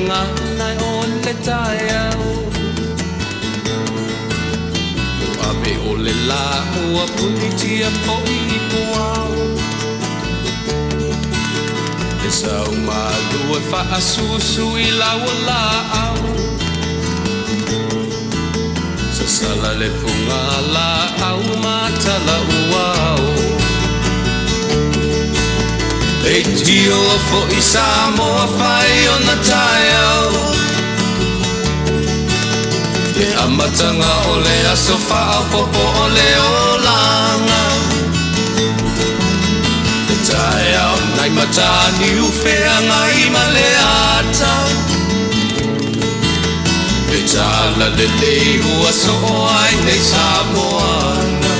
nga nai o le tai au Ape o le la ua puni tia po I puau E sau malua fa asusu I laua la au Sa sala le punga la au matala uau E tio fo I Samoa fai o na tai au E amatanga o le aso fa'au popo o le olanga E tai au nai matani ufea ngai ma le ata E tala le lei ua so ai nei Samoana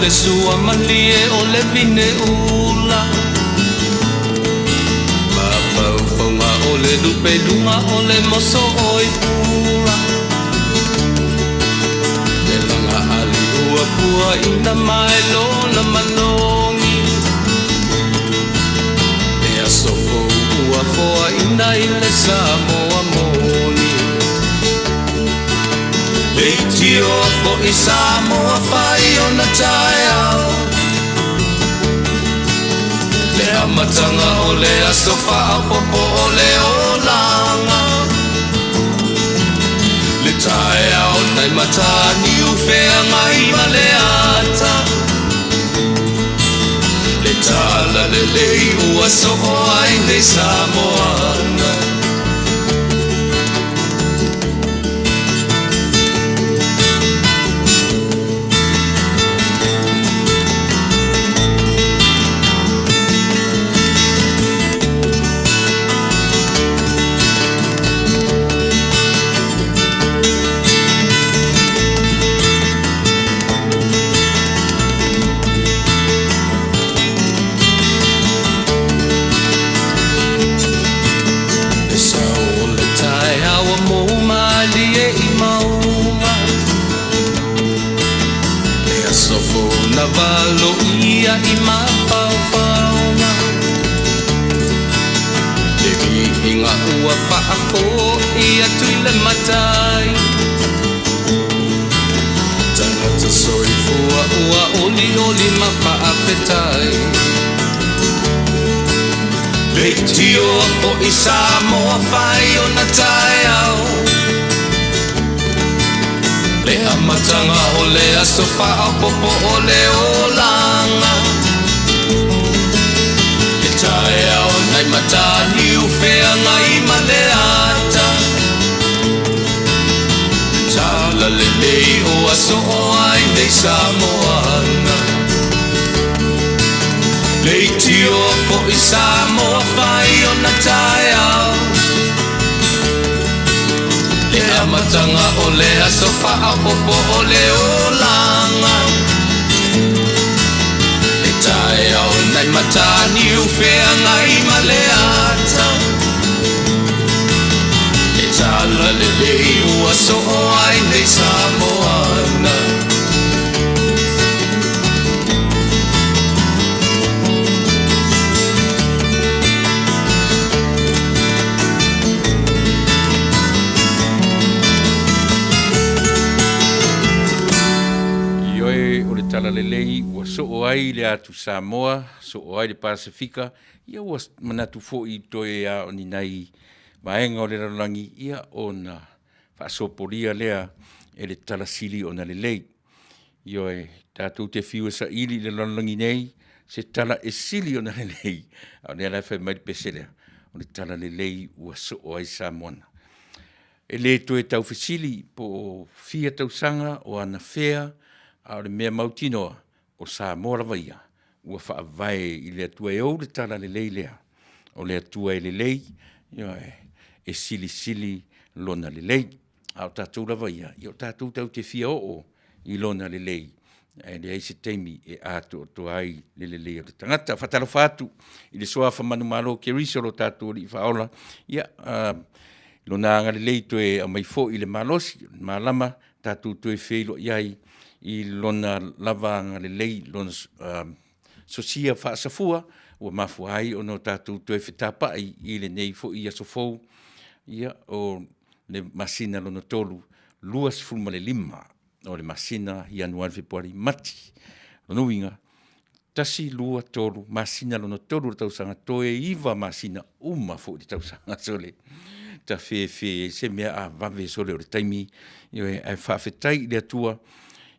Le sua malie o le vine ula Mapau whaunga o le lupe lunga o le moso o I pula Le langa ali ua pua ina mai lona malongi E aso ua hoa ina I le Samoa moni E tio fo I Samoa fai o na tai au Le amatanga o le aso fa'au popo o le olanga Le tai au nai matani ufea ngai ma le ata Le tala le lei ua so ai nei Samoana Valo ia I mapaupaunga Le vihinga ua whaako ia tui le matai Tangata soi fua ua oli oli ma whaapetai Le tio o I Samoa whai o na tai au Le amatanga o le aso fa'au popo o le olanga E tai au nai matani ufea ngai ma le ata Tala le lei o aso o ai nei Samoana Le tio fo I Samoa fai o na tai au Le amatanga o le aso fa'au popo o le olanga Le tai au nai matani ufea ngai ma le ata Le tala le lei ua so ai nei Samoana Tala le lei ua soo ai le atu Samoa, soo ai le Pasifika, ia ua manatu fo'i toe a o ni nei maenga o le ralangi ia o na whaasoporia lea e le tala sili o na le lei. Io e tātou te whiu sa ili le ralangi nei, se tala e sili o na le lei, a le alawhai mai peselea, o le tala le lei ua soo ai Samoana. E le toe tau whisili po fia tau sanga o ana fea, a le mea mautinoa o Samoa Lawaia, ua whaavai I le atua e au le tala le lei lea, o le atua e le lei, e sili sili lona le lei, a o tātou Lawaia, I o tātou tau te fia o I lona le lei, e le aise teimi e ato o to ai le lei o le tangata, whatalo whatu, I le soa whamanu malo ke riso lo tātou li whaola, ia, lona anga le lei to e a mai fo I le malosi, malama, tātou tue whilo iai I lona lavanga le lei, lona sosia whaasafua, ua mafu ai ono tātou tue whitapai I le nei fo I asofou, ia o le masina lona tolu, 2.5 o le masina Januari Februari mati, lona uinga, tasi 2 masina lona tolu le tausanga, toe iwa masina uma fo le tausanga sole, ta fe se mea a vave sole o le taimi, ia ai whaafetai le atua,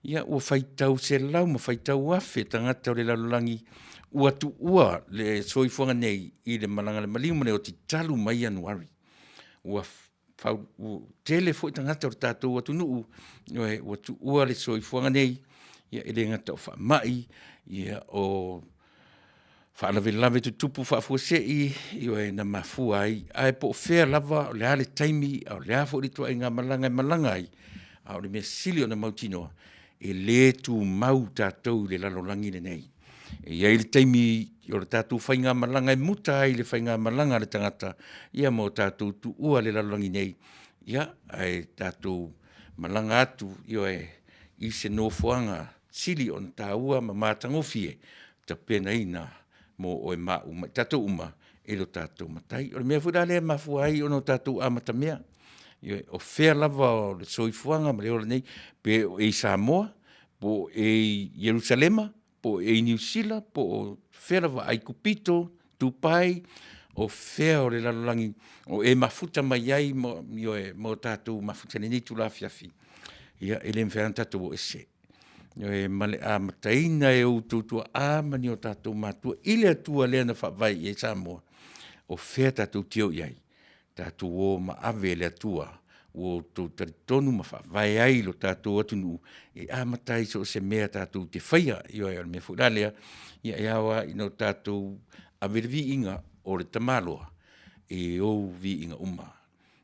ia ua whaitau se lau ma whaitau afe tangata o le lalolangi, ua tu ua le soifuanga nei I le malanga le malimu le o ti talu mai Januari. Ua tele fo tangata o le tātou atu nuu, ua tu ua le soifuanga nei, ia ele ngata o whaamai, ia o whaalawelave tutupu whaafuasei, ia na mafua ai, ai po whea lava o le ale taimi, o le afo ritua I ngā malanga ai, o le mea sili o na mautinoa, e le tu mau tātou le lalolangi le nei. E iai le taimi o le tātou whainga malanga e muta ai le whainga malanga le tangata, ia mo tātou tu ua le lalolangi nei, ia ai tātou malanga atu, ia I se nofuanga sili o na tāua ma mātangofie, ta pena ina mo o e mau, tātou uma, e lo tātou matai. O le mea fudale mafua ai o no tātou amatamea, o whea lava o le soifuanga ma le ora nei, pe o e Samoa, po e Jerusalema, po e New Zealand, po o whea lava ai Kupito, Tupai, o whea o le lalolangi, o e mafuta mai ai mo tātou mafuta ni tu la fiafi. Ia ele mwhea tātou o ese. E male a mataina e o tūtua a mani o tātou mātua, ile atua lea na whawai e Samoa, o whea tātou tio iai. Tātou o ma ave le atua, o tō taritonu ma whawai ai lo tātou atunu, e amatai so se mea tātou te whaia, i oi me furalea, ia e awa ino tātou ave vi inga o le tamaloa, e o vi inga uma.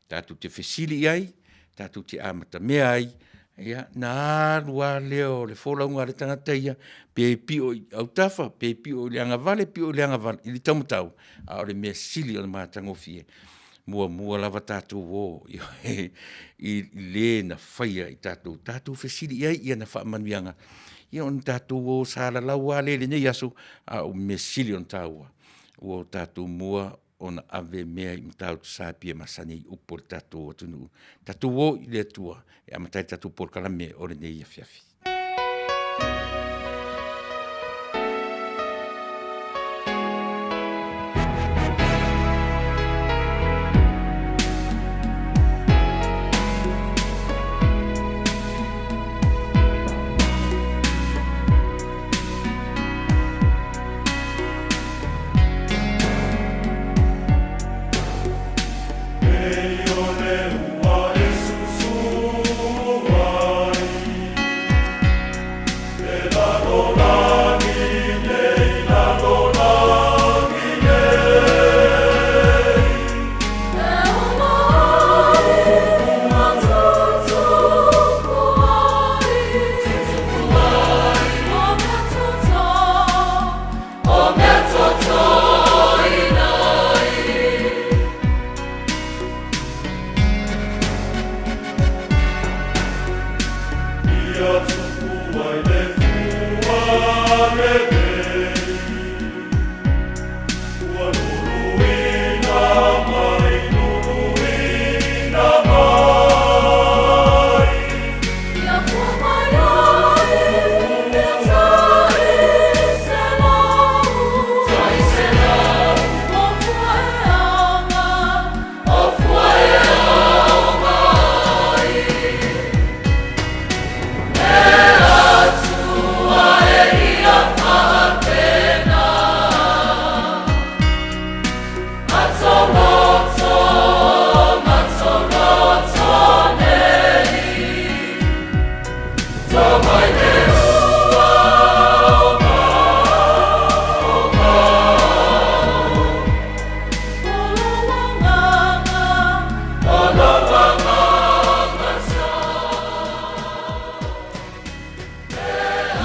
Tātou te whesili ai, tātou te amata mea ai, ia na lua leo le folaunga le tangateia, pe pio au tafa, pe pio le anga vale, ili taumutau, a ore mea sili o le mātangofie. Mua lava tātou o, I le na whaia I tātou. Tātou whesiri ia na whaamanuianga. Ia on tātou o sāla lau a lele nei aso, a o me sili on tāua. O tātou mua o na ave mea I mtau tu sāpia masani upo le tātou o tunu. Tātou o I le atua, e amatai tātou por kalame o le nei a fiafi.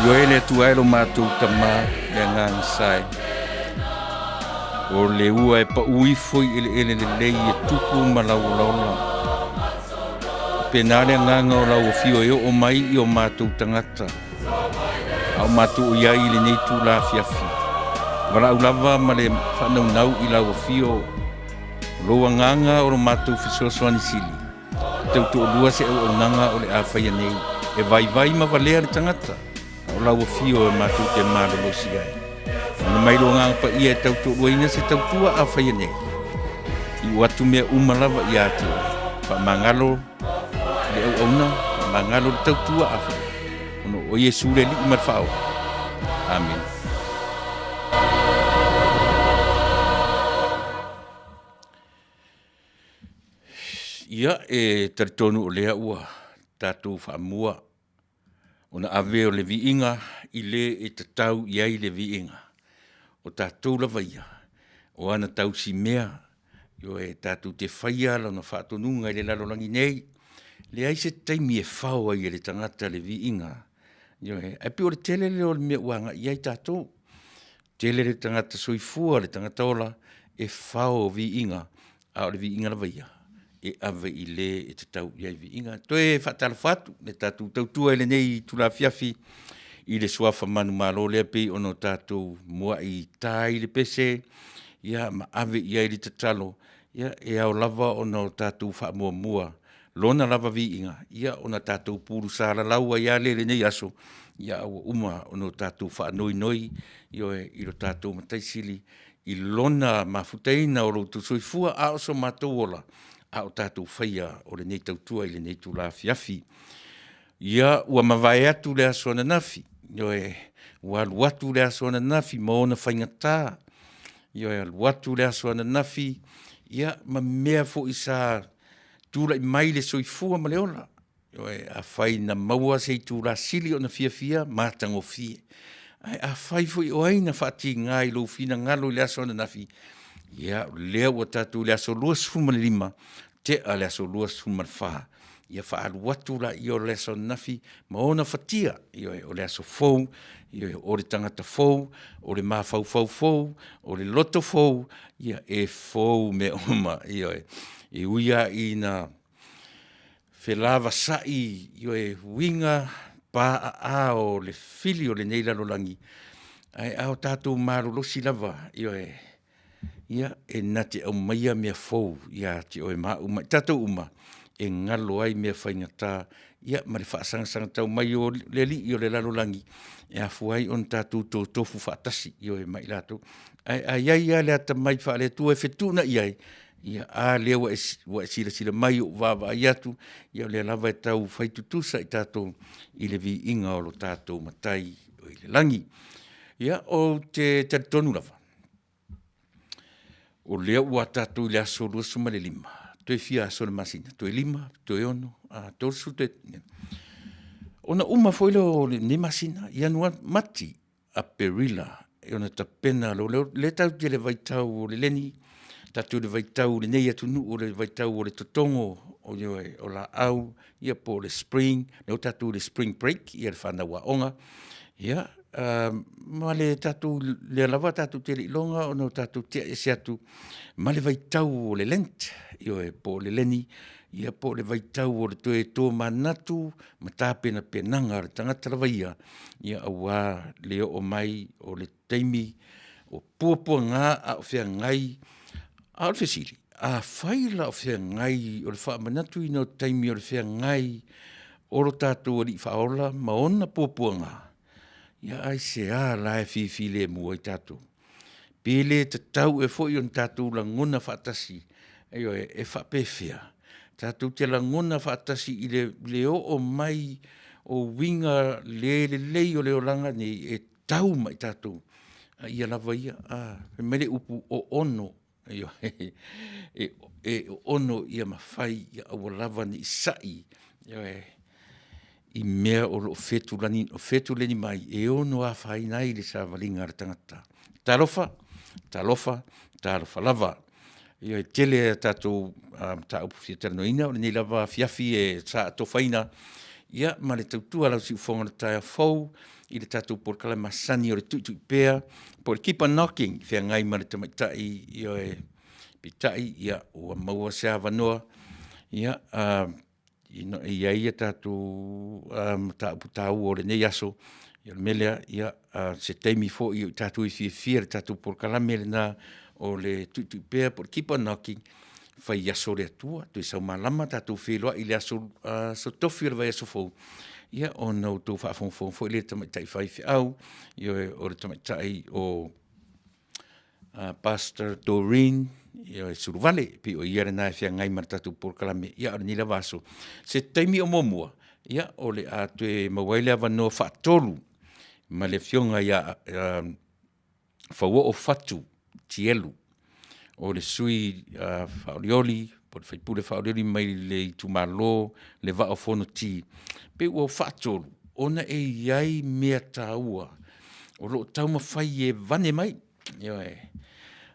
Yoele tu aelo mātou tama le ngang sai. O le ua e pa uifoi ele le lei e tuku malau laula. penale nganga o lau fio o mai I o mātou tangata. Au mātou ia I le nei tū la fiafi. Wala au lava ma le whanau nau I lau fio loa nganga o lo mātou fisosoani sili. Tau tu o lua se au nganga o le awhaia nei. E vai ma valea le tangata. O lau fio e mātou te mālo lo si ai. Ana mai lo nganga pa ia e tau tu o inga se tau tua awhaia nei. I watu mea umalava I ati. Pa mangalo le au auna, mangalo le tau tua awhaia. Ono o Yesu le li marfao. Amen. Ia e taritonu o lea ua tātou whaamua. Ona ave o le viinga I le e tatau iai le viinga. O tātou lava ia. O ana tau si mea. Yo e tātou te whaia la na whaatonunga I le lalolangi nei. Le ai se taimi e whao ai le tangata le viinga. Yo e api o le tele le o le mea uanga iai tātou. Tele le tangata soifua le tangata ola e whao viinga. A o le viinga lava ia. E ave I le e te tau iai viinga. Toe whaatala whatu, le tātou tautua ele nei tula fiafi I le suafa manu malo lea pei ono tātou mua I tai le pese, ia ma ave iai le tatalo, ia e au lava ono tātou wha mua, lona lava viinga, ia ona tātou puru sāra laua ia le nei aso, ia au uma ono tātou wha noi, io e ilo tātou mataisili, I lona mafuteina o loutu soifua a oso mātou ola, a o tātou whaia o le nei tautua I le nei tū la fiafi. Ia ua mawai atu le aso ana nafi, io e ua aluatu le aso ana nafi, ma ona whaingatā. Io e aluatu le aso ana nafi, ia ma mea fo I sa tūla I mai le soifua ma le ola. Io e a whai na maua se I tūla sili o na fiafia, mātango fie. Ai a whai fo I oaina whaati ngai lo fina ngalo le aso ana nafi. Ia lea ua tātou le aso luas fumalima, te a le aso luas fumalwha. Ia whaaluatu la I o le aso nafi, ma ona whatia, ia o le aso fou, ia o le tangata fou, o le mawhau fou, o le loto fou, ia e fou me oma, ia e uia I na whelava sai, ia e winga pa a o le fili o le neila lolangi. Ai au tātou marolosi lava, ia e nate au maia mea fou, ia te oe maa uma, tātou uma, e ngalo ai mea whaingata, ia mare whaasanga tau mai o le li I o le lalolangi, e afu ai on tātou tō tofu whaatasi, i oe mai lato. Ai ai le ata mai wha le tu e whetuna iai, ia a lea wa e sila mai o wawa ai atu, ia le lava e tau whaitutusa I tātou I le vi inga o lo tātou matai o I le langi. Ia o te tonu lava. O lea ua tātou le aso lua suma le lima. Toe fia aso le masina. Toe lima, toe ono, toe sute. Ona uma foile o le masina, ia nua mati a perila. E ona ta pena lo le tau te le vaitau o le leni, tatu le vaitau le nei atunu o le vaitau o le totongo o la au, ia po le spring, le o tatu le spring break, ia le whana wa onga. Ia, ma le tatu le lava tatu te li longa o no tatu te e se atu ma le vaitau o le lent io e po le leni ia po le vaitau o le toe tō manatu ma tāpena penanga le tangata lava ia awa le o mai o le teimi o puapua ngā a o whea ngai a o le whesiri a whaila o whea ngai o le wha manatu ina o teimi o le whea ngai o lo tātou o li whaola ma ona puapua ngā ia ai se a lae fifi le mua I tātou. Pele te tau e fo I on tātou la ngona whaatasi. E whapewhia. Tātou te la ngona whaatasi I le o mai o winga le lei o leo langa ni e tau mai tātou. Ia lava ia. Mele upu o ono. E ono ia mawhai ia awa lava ni sai. I mea o lo fetu leni mai, e ono a whai nai le sa walinga re tangata. Talofa lava. Ia e tele tātou ta upu fia teranoina, o le nei lava fiafi e sa ato whaina. Ia, ma le tautua lau si ufonga le taia fau, I le tātou por kala masani o le tuitui pēa, por keep on knocking, whea ngai ma le tamaitai, ia e pitai, ia o maua se awanoa, ia, ia ia tātou tāputau o le nei aso, ia melea ia se teimi fo i tātou i fia le tātou por kalame le nā o le tuitui pēa por keep on knocking, fai aso le atua, tui sau malama tātou wheloa i le aso so tofi le vai aso fau. Ia o nau tō whaafongfong fo i le tamaitai whai au, ia o le tamaitai o Pastor Doreen, ia e suruvale, pi o ia rena e whia ngai mara tātou por kalame, ia o nila vaso. Se taimi o momua, ia o le a tue mawaile a wanoa whaatolu, ma le fionga ia whaua o fatu, tielu, o le sui whaorioli, po le whaipule whaorioli mai le tumalo, le vao fono ti, pe ua whaatolu, ona e iai mea tāua, o lo tau mawhai e vane mai, ia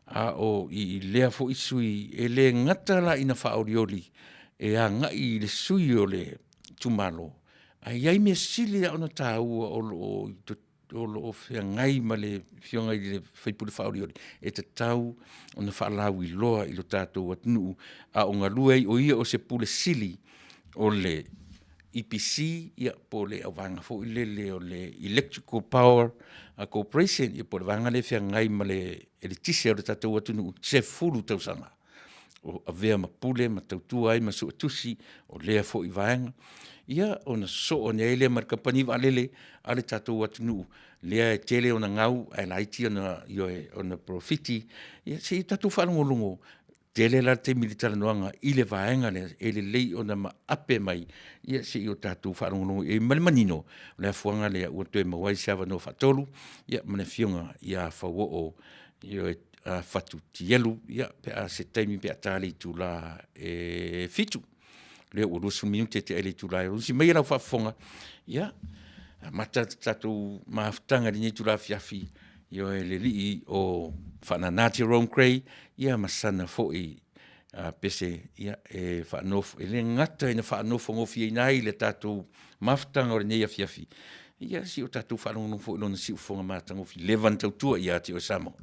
a o i lea fo i sui, e le ngata la ina whaorioli, e a ngai le sui o le tumalo, a iai mea sili a ona tāua o lo fea ngai ma le fionga i le whaipule whaorioli, e te tau ona whaalau i loa i lo tātou atunu, a o ngā luei o ia o se pule sili o le EPC, ia po le awanga fo i le o le Electrical Power Corporation, ia po le wanga le fea ngai ma le eletisia o le tātou atunu, se fulu tausanga. O avea ma pule, ma tautua ai, ma su atusi, o lea fo i vaenga. Ia o na so o ne ele markapani valele, ale tātou atunu, lea e tele o na ngau, ai laiti o na profiti, ia se i tātou whanongolongo, tele la te militara noanga, i le vaenga le, ele lei o na ma ape mai, ia se i o tātou whanongolongo, e malimanino, lea fuanga lea ua toe mawai seawa no whatolu, ia mane fionga, ia whawo o, ia fatu tielu, ia pe a se taimi pe a tali tu la fitu. Le o lusu minute te ele tu la, si mai rau whafonga, ia, mata tatu mahaftanga ni tu la fiafi, ia e le rii o whananati Rome Cray, ia masana fo i pese, ia e whanofo, e le ngata ina whanofo ngofi i nai le tatu mahaftanga o le neia fiafi. Ia si o tatu whanongo fo i lona si ufonga mahaftanga ngofi, levan tautua ia te o Samoa.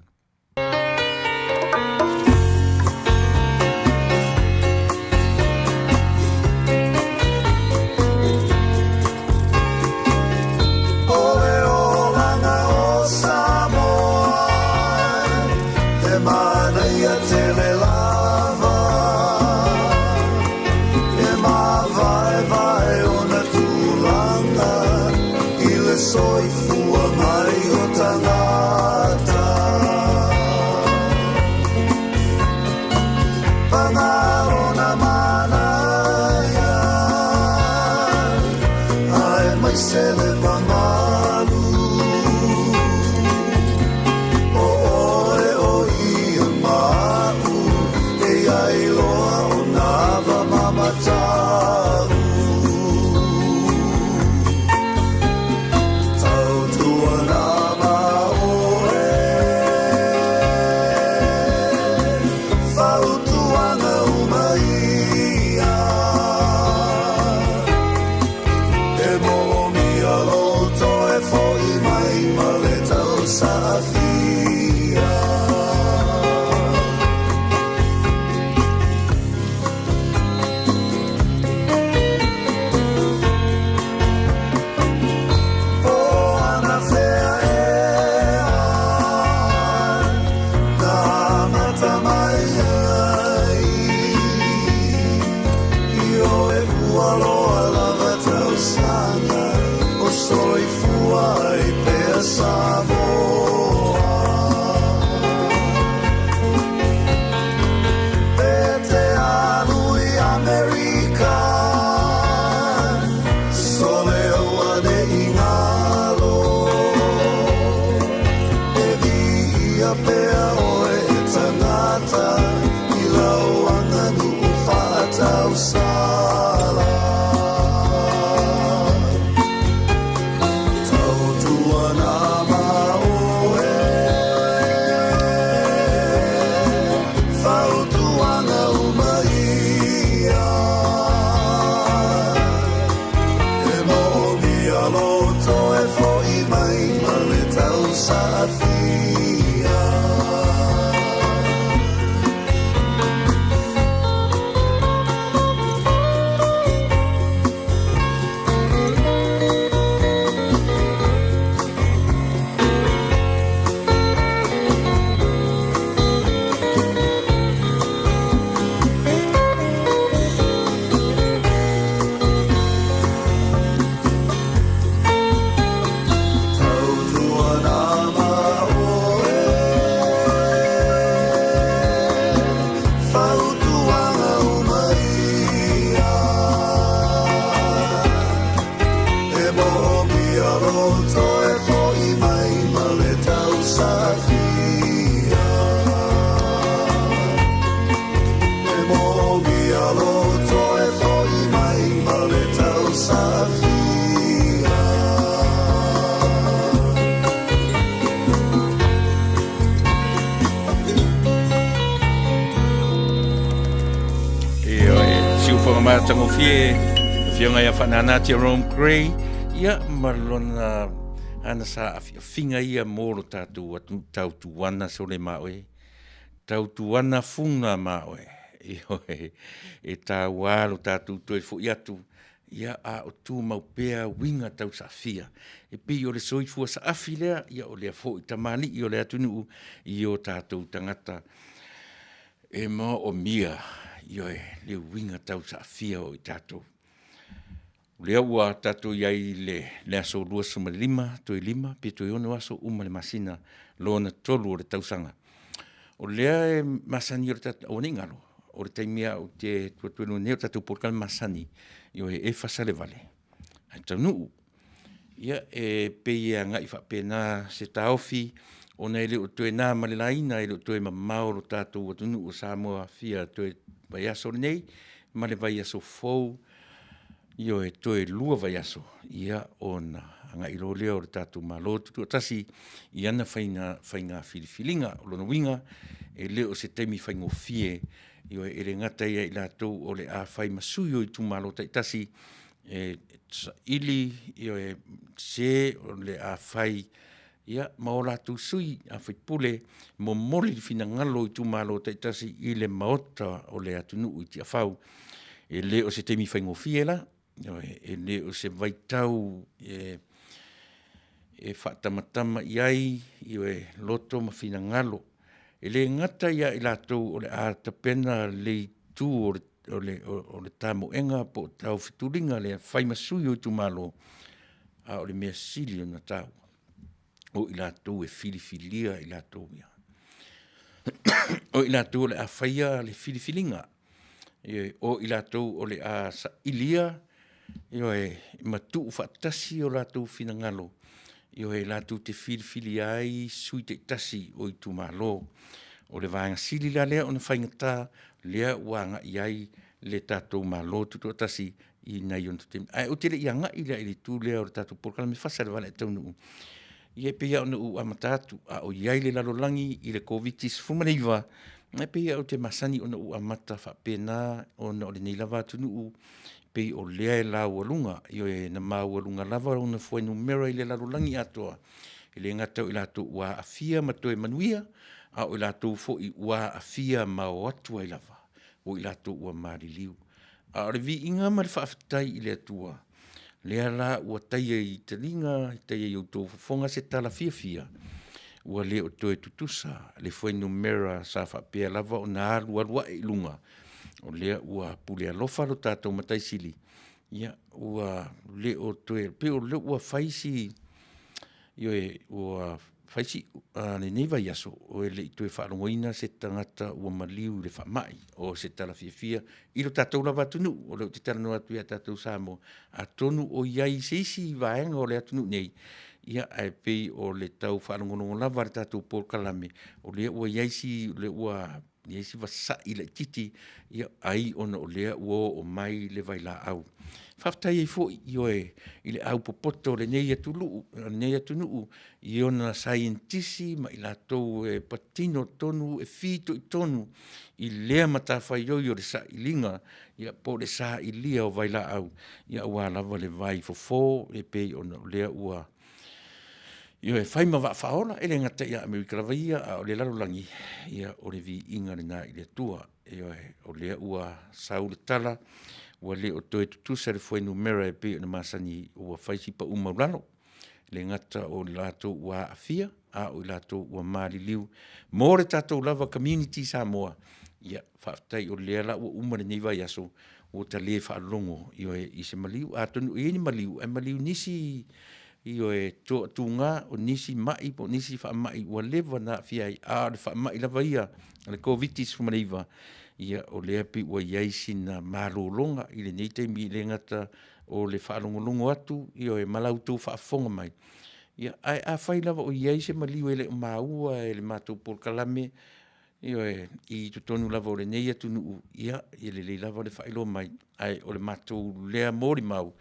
Safia. tango fionga ia whanana Jerome Gray, ia malona ana sa finga ia moro tātou atu tautuana so le maoe. Tautuana funga maoe. E tā wālo tātou toi fo iatu, ia a o tū maupea winga tau sa fia. E pi o le soifua sa afi lea, ia o lea fo i tamani i o lea tunu i o tātou tangata. E mo o mia, ioe, le winga tau sa fia o i tātou. Lea ua tātou iai le aso lua suma lima, toi lima, pe toi ono aso uma le masina, lona tolu o le tausanga. O lea e masani o le tātou, o ngalo, o le taimia o te tuatuenu neo tātou porkal masani, ioe e fasale vale. Ai tau nuu. Ia e peia ngai whapena se taofi, ona ele o toe nā malelaina, ele o toe mamaoro tātou atunu o Samoa fia toe vai aso nei, male vai aso fou, io e toe lua vai aso, ia ona anga ilo leo o tātou malotu tu atasi, i ana whainga filifilinga o lona winga, e leo se temi whaingo fie, io e ele ngata ia i lātou o le a whai masuyo i tu malota i tasi, e ili, io e se o le a whai, ia maola tu sui a whaipule mo moli fina ngalo i tu malo te tasi i le maota o le atunu i tia whau. E le o se temi whaingo fiela, e le o se vaitau e whatamatama iai i e loto ma fina ngalo. E le ngata ia i lātou o le a tapena le tu o le tamo enga po tau fituringa le whaimasui o i tu malo a o le mea sili o na tau. O i lātou e filifilia i lātou ia. O i lātou le a whaia le filifilinga. O i lātou o le a sa ilia. Io e matu whaatasi o lātou fina ngalo. Io e lātou te filifilia ai sui te tasi o i tu malo. O le vāinga sili la lea o na whaingata lea wanga iai le tātou malo tuto tasi i nei on te. Ai o te le ianga i lea i le tū lea o le tātou porkala me whasara wale tau nuu. Ia pia ona u amatatu a o iai le lalolangi i le COVID-19 fumaneiva. Ia pia o te masani ona u amata whapena ona o le nei lava tunu u pei o lea e la ualunga. Io e na maa ualunga lava ona fua numera i le lalolangi atoa. I le ngatau i lato ua afia matoe manuia a o i lato fo i ua afia mao atua i lava. O i lato ua mariliu. A o le vi inga ma le whaafitai i le atua. Lea la ua taia i talinga, taia i utou fonga se tala fia. Ua le o toe tutusa, le fwai numera sa whapea lava o na alu alua e lunga. O lea ua pule alofa lo tātou matai sili. Ia ua le o toe, pe o le ua whaisi, ua whaisi ne neiva yaso, o e le i toe whaarongoina se tangata ua maliu le whamai o se tala fia. I lo tātou lava atunu, o leo te tala no atu ia tātou Samoa, atonu o iai seisi vaenga o le atunu nei, ia ai pei o le tau whaarongono lava le tātou Paul Kalame, o lea ua iaisi, le ua iaisi vasa i le titi, ia ai ona o lea ua o mai le vai la au. Whaftai e fo i oe i le au popoto le nei atunu i ona scientisi ma i la tau e patino tonu e fito i tonu i lea matawhai oi o le sa i linga ia po le sa i lia o vai la au ia ua lava le vai fofo e pei ona o lea ua ia e whaima wa whaola e le ngata ia Amerika lava ia a o le larolangi ia o le vi inga le na i le tua ia o lea ua sau le tala ua le o toe tutusa le fwai numera e pe o na masani ua whaisi pa umaulalo. Le ngata o le lato ua afia, a o le lato ua mariliu. Mō le tātou lava community Samoa. Ia, whaftai o le ala ua umare nei vai aso, o ta le whaalongo, i se maliu. A tonu e ni maliu, e maliu nisi, tu ngā o nisi mai, po nisi wha mai, ua lewa na fia i a le wha mai lava ia, le COVID-19 fumaneiva. Ia o le api ua iaisi na marolonga i le nei teimi le ngata o le whaalongolongo atu i o e malautou whaafonga mai. Ia ai a whai lava o iaisi maliu e le maua e le mātou Paul Kalame i o e i tutonu lava o le nei atu nuu ia i le lava le whailo mai ai o le mātou lea mori mau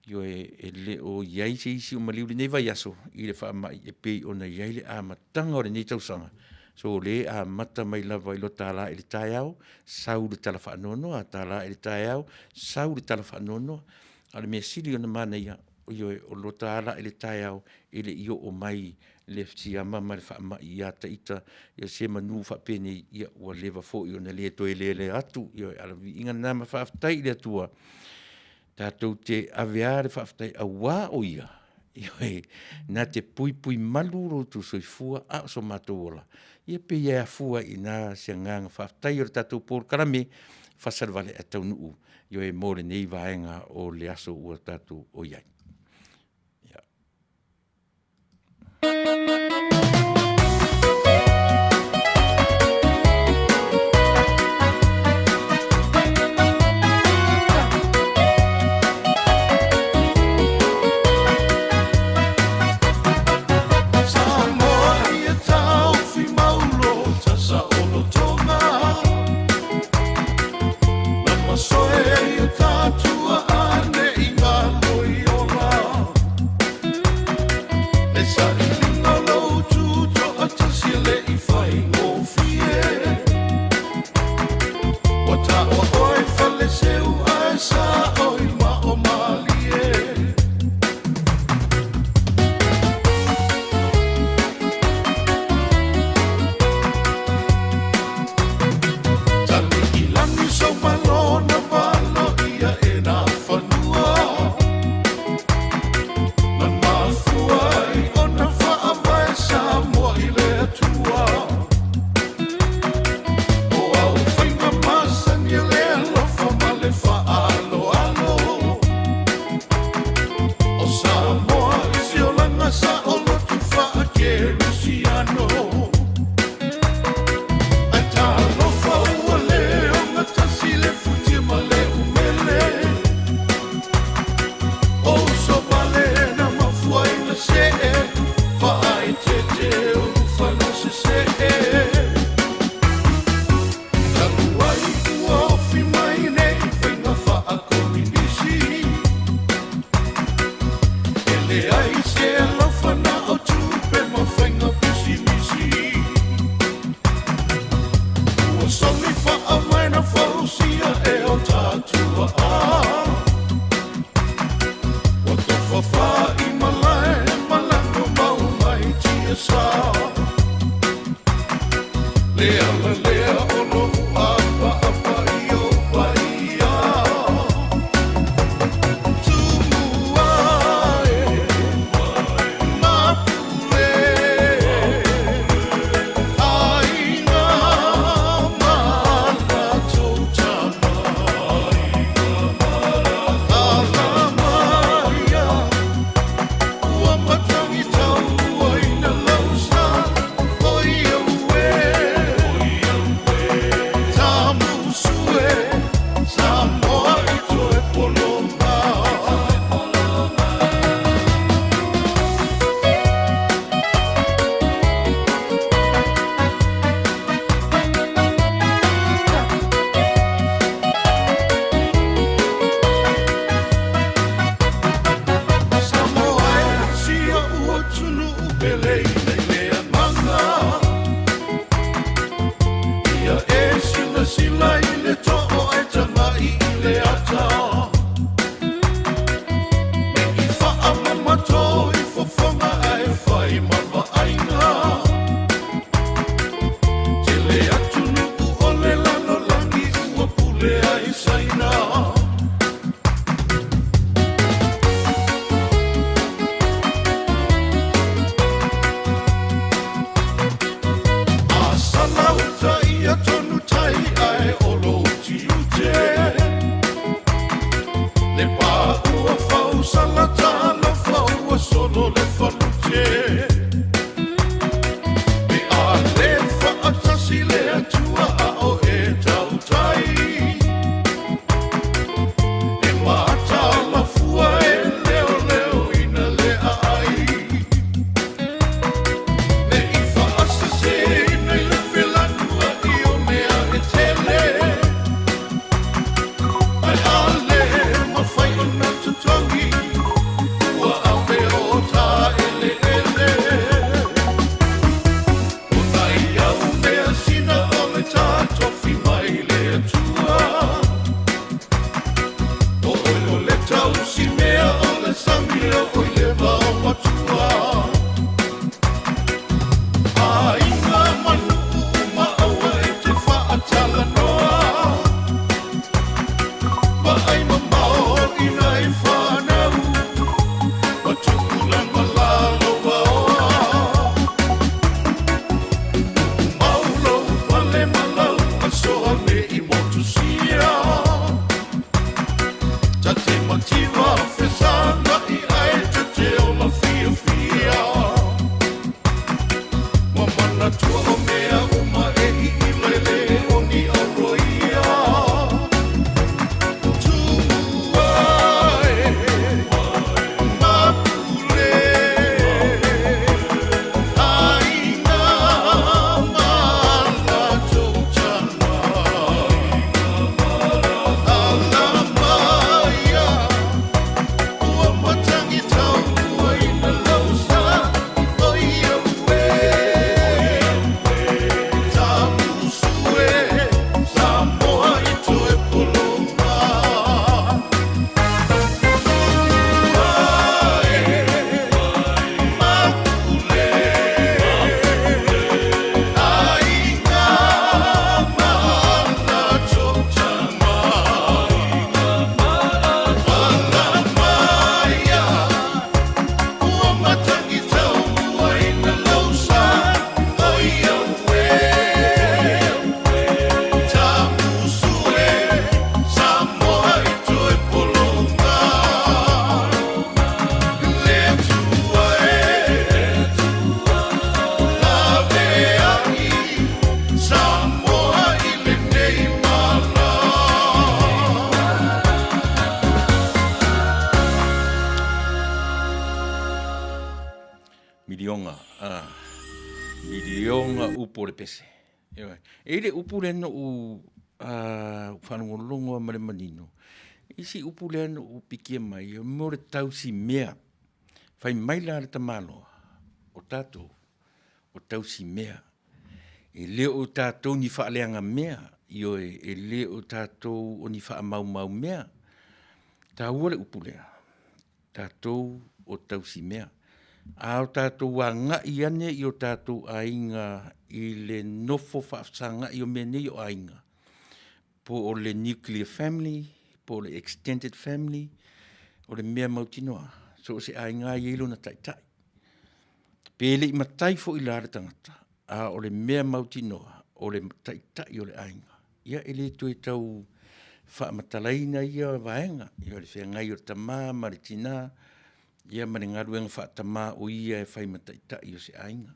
i o e le o iaisi isi o maliu le nei vai aso i le wha mai e pei o na iai le a matanga o le nei tausanga. So le a mata mai lava ilo tala i le tai au, sau le tala whaanono, a tala i le tai au, sau le tala whaanono, a le mea siri o na mana ia, o lo tala i le tai au, i le io o mai, le fti ama ma le whaama i a taita, ia se manu whapene ia ua lewa fo i o na le toi le atu, ia ala vi inga nama whaftai le atua, tātou te aveare whaftai a wā o ia, ia nā te pui pui maluro tu soifua a so matola. Ia pe ia fua i nā sia nganga whaftai o tātou pōr karame, whasarvale a tau nuu, ia e mōre nei vaenga o le aso ua tātou o iai. Ionga upo le pese. E le upu le no u whanongolongo ma le manino. Isi upu le no u pikia mai, mo le tausi mea. Whai mai la le tamalo, o tātou, o tausi mea. E leo o tātou ni whaaleanga mea, ioe e leo o tātou o ni wha mau mau mea. Tā ua le upu lea. Tātou o tausi mea. A o tātou a ngai ane i o tātou ainga i le nofo whaafsanga i o mene i o ainga. Po o le nuclear family, po le extended family, o le mea mautinoa. So se ainga i ilo na taitai. Pele i matai fo i lare tangata. A o le mea mautinoa, o le taitai o le ainga. Ia ele tu e tau whaamatalaina ia vaenga. Ia le whea ngai o le tamā, maritina, ia mare ngaruenga whaatama o ia e whai mataitai o se ainga.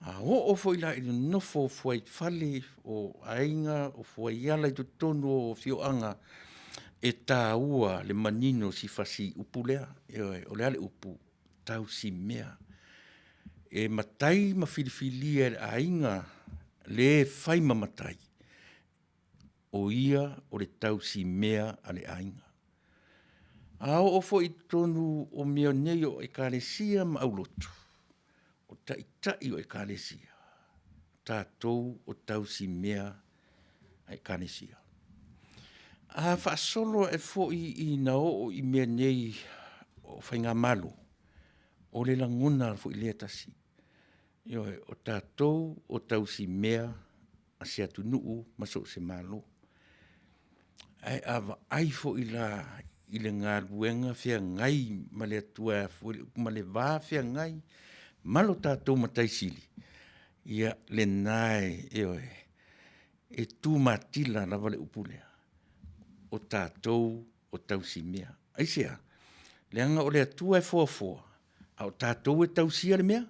A o fo ila i nofo fwai fale o ainga o fwai ala i tonu o fioanga e tā ua le manino si fasi upu lea. O lea le upu tau si mea. E matai ma filifilia le ainga le whai mamatai. O ia o le tau si mea a le ainga. Ao ofo i tonu o mea nei o e kālesia ma aulotu. O taitai o e kālesia. Tātou o tau si mea a e kālesia. A whaasolo e fo i na o i mea nei o whainga malo. O le langona fo i lea tasi. Ioe, o tātou o tau si mea a se atu nuu maso se malo. Ai ava ai fo i la i le ngā ruenga whia ngai ma le atua ma le vā whia ngai malo tātou matai sili. Ia le nae e tū matila lava le upulea. O tātou o tausi mea. Aisea, le anga o le atua e fua. A o tātou e tausia le mea.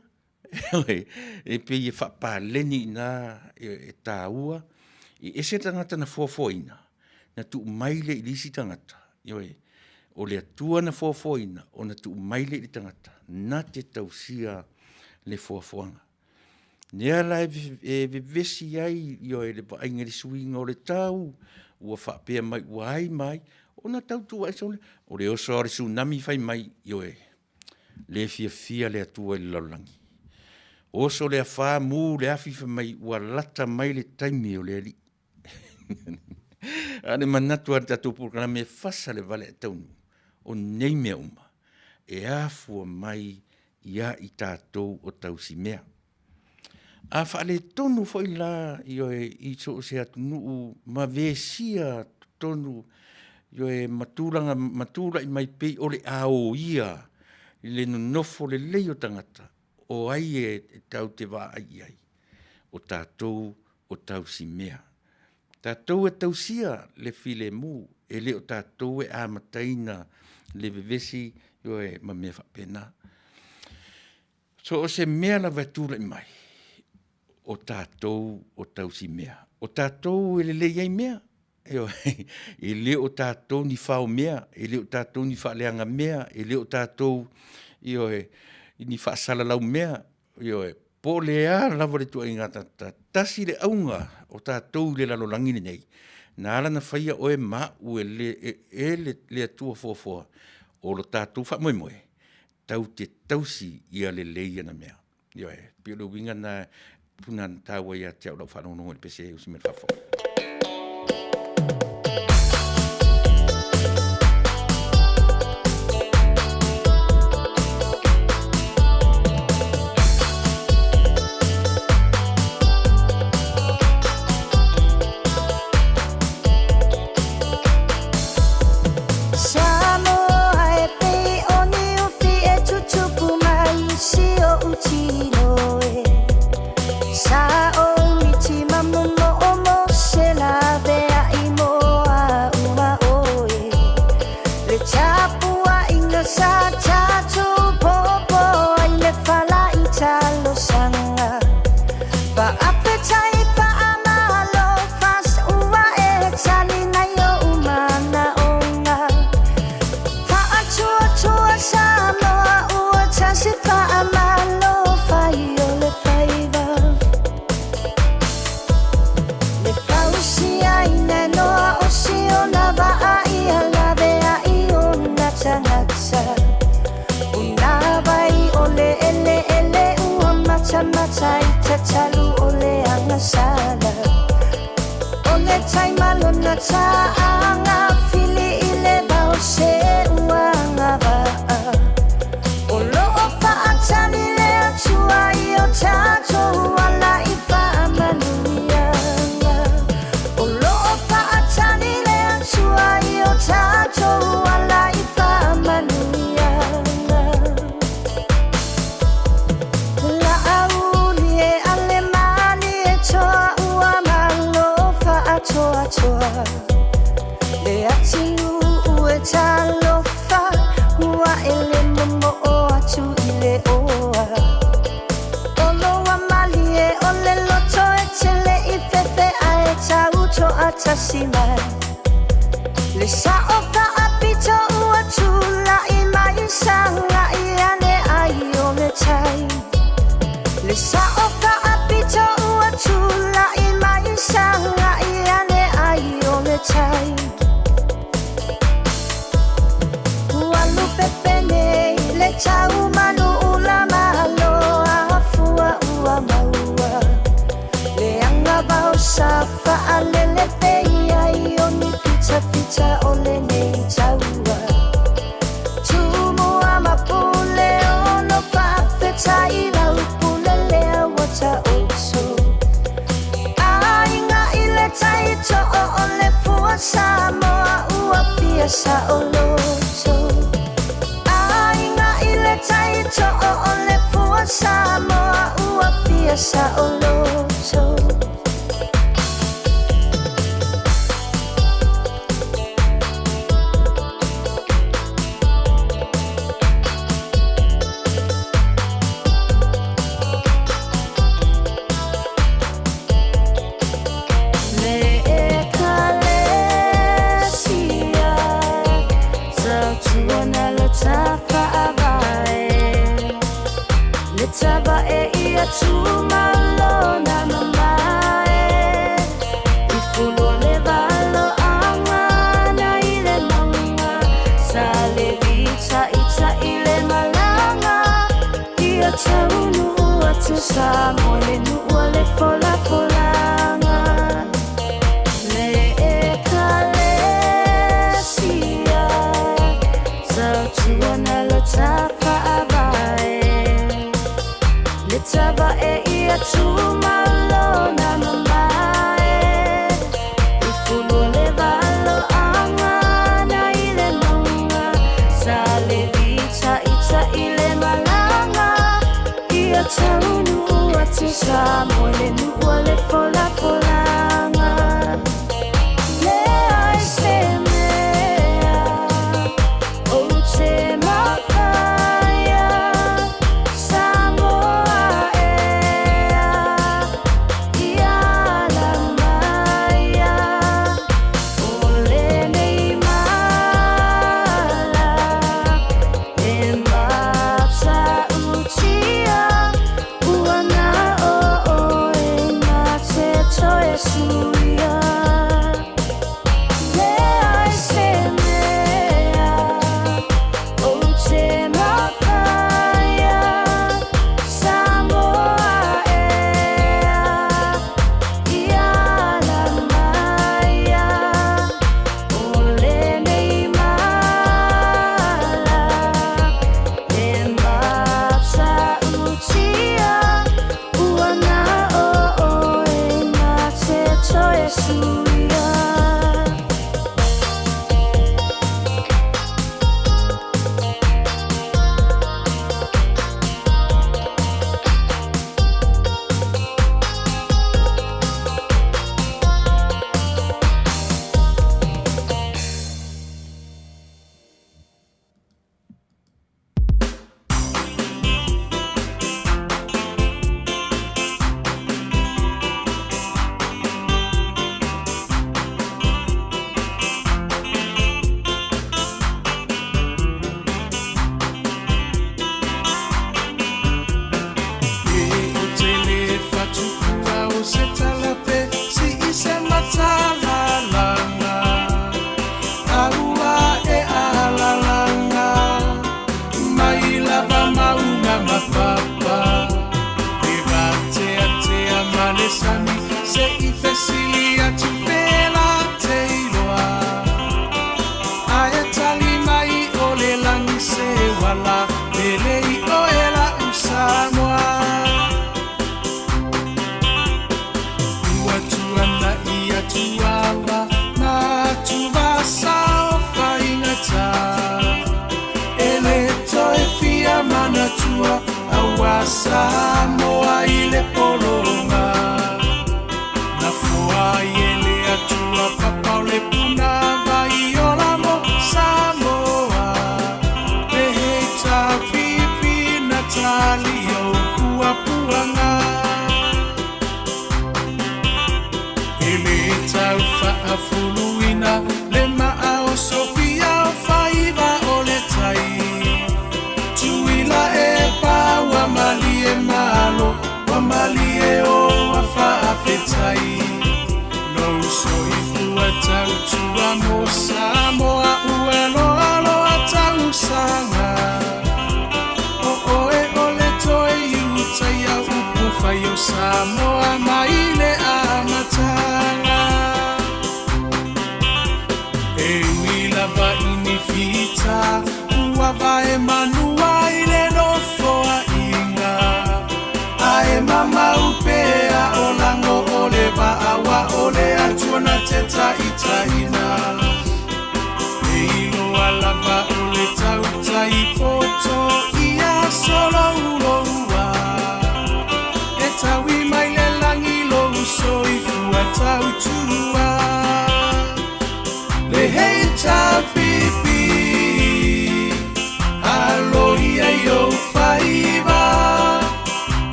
E pe e whapaleni na e tāua. E se tangata na fua ina. Na tu maile i lisi tangata. O le atua na ina, o na tu maile i tangata. Na te tausia le fuafuanga. Nea la e vesi ai, le painga li suinga o le tau, ua whapea mai, ua ai mai, o na tau tua e sole. O le oso ore tsunami fai mai, le fia le atua i laulangi. Oso le a wha mu le afifa mai, ua lata mai le taimi o le ali. Ane manatu ar tatu purkana me fasa le vale e taunu. O nei mea uma. E afua mai ia i tātou o tausi mea. A whaale tonu foi la i so se atu nuu ma vesia tonu matura i mai pei o le ao ia le nofo le leo tangata. O ai e tau te wā ai. O tātou o tausi mea. Tātou e tausia le file mu, e leo tātou e amataina le vevesi, ma mea whapena. So o se mea la vatura i mai, o tātou o tausi mea. O tātou e le leiai mea, e leo tātou ni whao mea, e leo tātou ni whaaleanga mea, e leo tātou ni whaasala lau mea, po lea lava le tua ingata tasi le aunga o tātou le lalolangi nei. Nā ala na whaia oe ma ue le atua fua. O lo tātou wha moe. Tau te tausi ia le leia na mea. Pio le winga na puna tāua ia te au lau whanonongo le pese usi mea whafo. Sa o michi mamu mo o mo se Simai le saopa apito ua tula I mai sanga I ane ai o le tai le saopa apito ua tula I mai sanga I ane ai o le tai ua lupe pene le tau manu ula malo afua ua maua le anga vau safa alele Pita ole nei taua Tumu ama pule ono papeta ila upule lea wata oso Ainga ile taito o ole fua samoa ua pia sa oloto Ainga ile taito o ole fua samoa ua pia sa oloto Sa mole nu ole fola folanga le ekalesia sa tuana lo tafa avae le taba e ia tu malo na mamae ifulu le valo anga na ile nonga sa le vita ita ile malanga ia taunu Sa mole nu ole fola folanga Le ai se mea O te mawhaya Samoa ea Ia la maya Ole nei mala E mata utia Uana Suya Le ai se mea O te mawhaya Samoa ea Ia la maya Ole nei mala E mata utia Uana Soy suya Se i fesilia tu bela teilo Fa'afuluina le ma'a o Sofia o faiva o le tai. Tuila e pa wa mali e malo, wa mali e o wa fa'afetai. No so i fua tau tua mo Samoa uelo alo a tau sanga. O e o le toi utai a upu fai o Samoa maile a matanga. E wila va inifita, ua va e manua i le nofo a inga. A e mama upea o lango o le va awa o le atuana te taitaina. E ilo alava o le tau tai poto ia solo uloua. E tawi mai le langi lo uso i fua tau tua. Le heita pipi alo ia yo faiva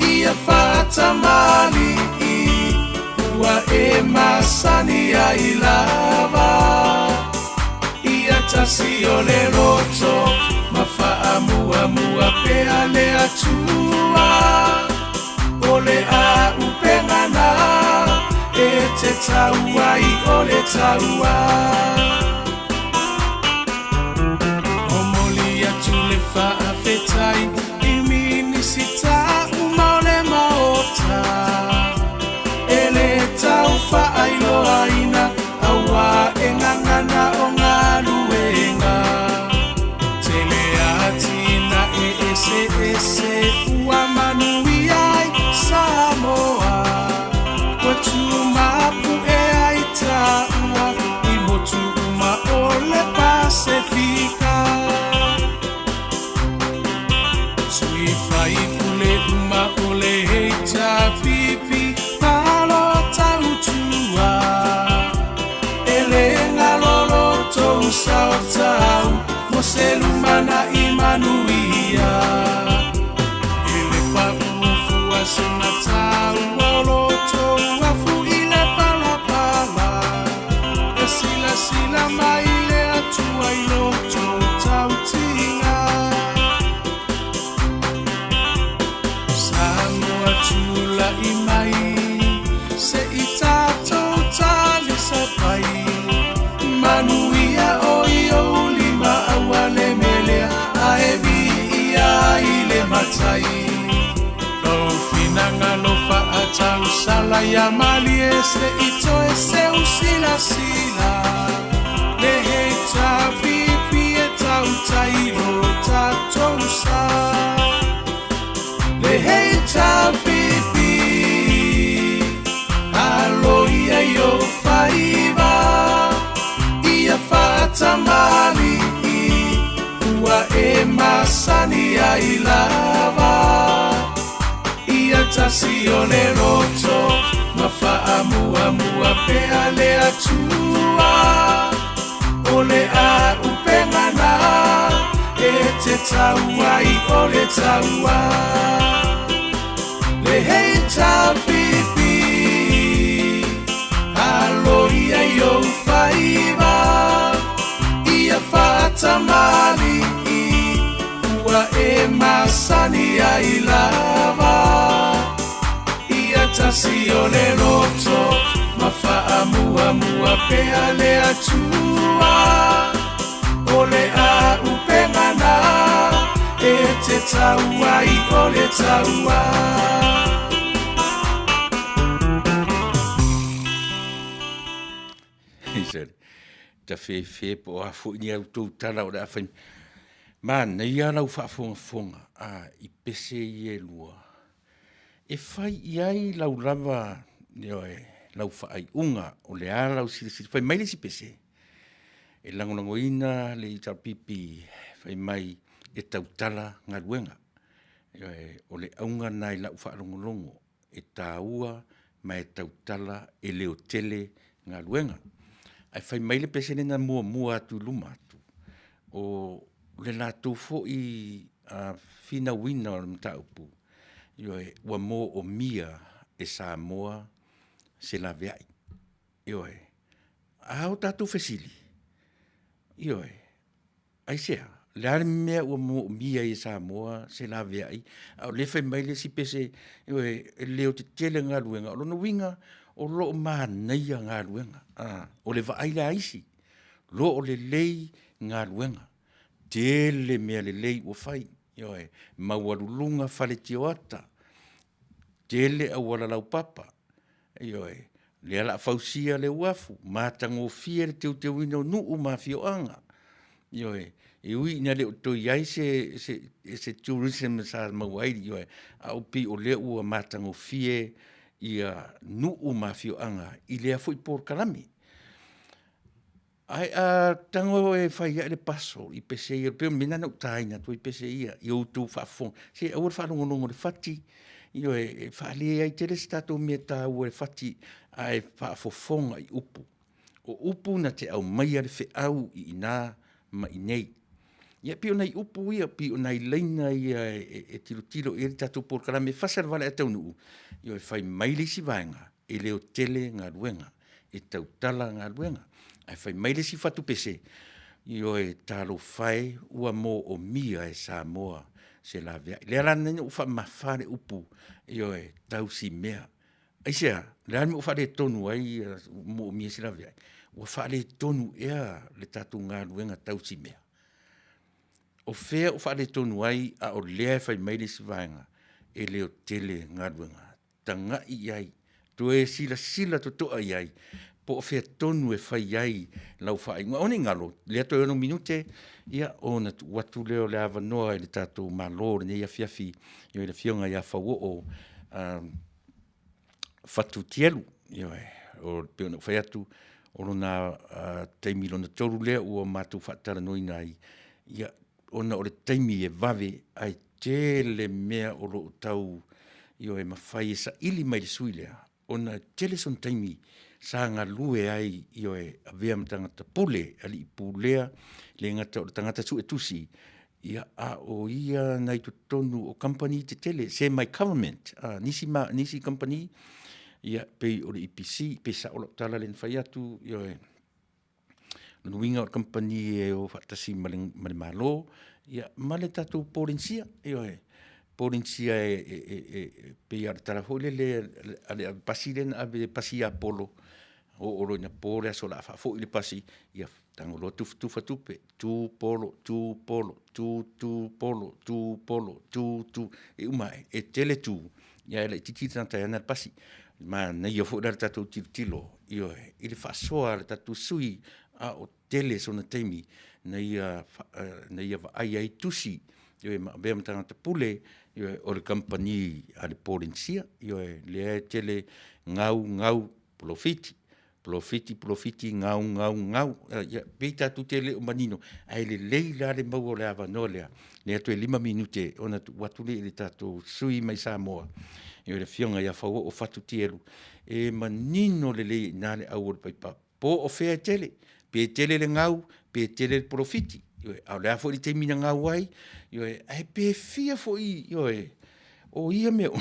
ia fata mali ua e masani ai lava ia tasi o le roto mafaa mua mua pea le atua o le a upengana e te taua i o le taua. O moli atu le fa'afetai i minisita uma o le maota. E le tau fa'ailoaina aua e ngangana o ngā luenga. Tele atina e ese ese ua manui ai Samoa. Watu mapu e aita ua i motu uma o le Pasifika. Sui fai pule uma o le heita pipi palo tau tua. Ele ngalolo tou sao tau mo se lumana i manuia. Ele pa ufua se matau olo tou afu i le palapala. E sila sila mai le atua i loto tau tinga. Samoa tula i mai se i tātou tali sa pai. Manuia o i o lima awa le melea a e vi ia i le matai. Tau finanga no whaatau sala ia mali e se ito e se usila sila. Le he ta pipi e tau tairo tātou sa. Le he ta pipi alo ia yo faiva ia fata mali ua e masani ai lava ia tasi o le roto mafaa mua mua pea le atua o le a upengana e te taua i o le taua. Le heita pipi alo ia yo faiva ia fata mali ua e masani ai lava ia tasi o le roto mafaa mua mua pea le atua o le a upengana e te taua i o le taua. Ta fe po a fu ni au tu tala o da fa man na ia lau fa fonga a i pese i e lua e fai iai lau lava lau fa ai unga o le a lau si fai mai le si pese e lango ina le i pipi fai mai e tau tala ngā ruenga o le aunga nai lau fa longo e taua mai tau tala e leo tele ngā ruenga ai fai mai le pese na mua atu luma atu o le la tu fo i fina wina o mta upu wa mo o mia e Samoa se la viai au tātou fesili. Io e, ai sea, le ale mea ua mo mia i Samoa, se la vea ai, au le fai mai le si pese, io e, leo te tele ngā luenga, o lono winga, o lo maa neia ngā luenga, o le va aile aisi, lo o le lei ngā luenga, tele mea le lei ua fai, io e, maualulunga fale tioata, tele au wala lau papa, io e, le ala fausia le uafu, mātango fia le teu ino nuu ma fioanga. Io e ui ina le to iai se tourism sa mawai, io e, au pi o le ua mātango fie ia nuu ma fioanga, i lea fui por kalami. Ai a tango e fai le paso, i pese ia, peo mina na utaina, tu i pese ia, i utu whafong. Se awar whanongonongo le fati, io e whaale ai tere stato mea tā ua le fati, ai whaafofonga i upu. O upu na te au mai ale fe au i ina ma i nei. Ia pio nei upu ia, pio nei leina ia e tilo e tatu por kara me whasar wale e tau nuu. Io e whai maile si vaenga, e leo tele ngā ruenga, e tau tala ngā ruenga. Ai whai maile si whatu pese. Io e talo whai ua mō o mia e Samoa se la vea. Le ala nene ufa mawhare upu, io e tau si mea. Ai sea, le ala me ufa le tonu ai mō o mia se la vea. Ua whale tonu ea le tatu ngā ruenga tau si mea. O fea o whale tonu ai a o lea e whai maile si vaenga e leo tele ngā ruenga. Tanga i ai, to e sila to toa i ai, po o fea tonu e whai ai lau whai. Ngā one ngalo, lea to e ono minute, ia o na watu leo le awa noa e le tatu malore ne ia fiafi, i le fionga ia whau o whatu tielu, o peo na whai atu, o na teimi lona toru lea ua mātou whaatara noi nai, ia ona o le teimi e vave ai tele mea o lo tau io e mawhai e sa ili mai le sui lea. Ona tele son teimi sa ngā lue ai io e avea matangata pule ali i pulea le ngata o le tangata su e tusi ia a o ia nai tu tonu o company te tele se my government nisi company ia pe o le EPC pe sa o lo tala len whai atu io e nuinga o company e o whatasi male malo, ia male tatu porinsia, io e porinsia e pe ar tarafole le pasiren ave pasi Apollo, o ro na pole aso la fa fo ile pasi, ia tangolo tufa tupe, tu polo, e umai, e tele tu, ia ele titi tanta ana pasi, ma na ia fo dar tatu tilo, io e ile fa soa tatu sui, a o tele sona teimi na ia ai tusi io e mabea matangata pule io e o le company a le porinsia io e le tele ngau profiti ngau ia peita tu tele o manino ai le leila le mau o le ava no le atu e 5 minute ona watu le tatu sui mai Samoa io le fionga ia fau o fatu tielu e manino le na le au le paipa po o fea tele pe tele le ngau, pe tele le profiti. Au lea fo i te mina ngau ai, ai pe fia fo i, o ia me o,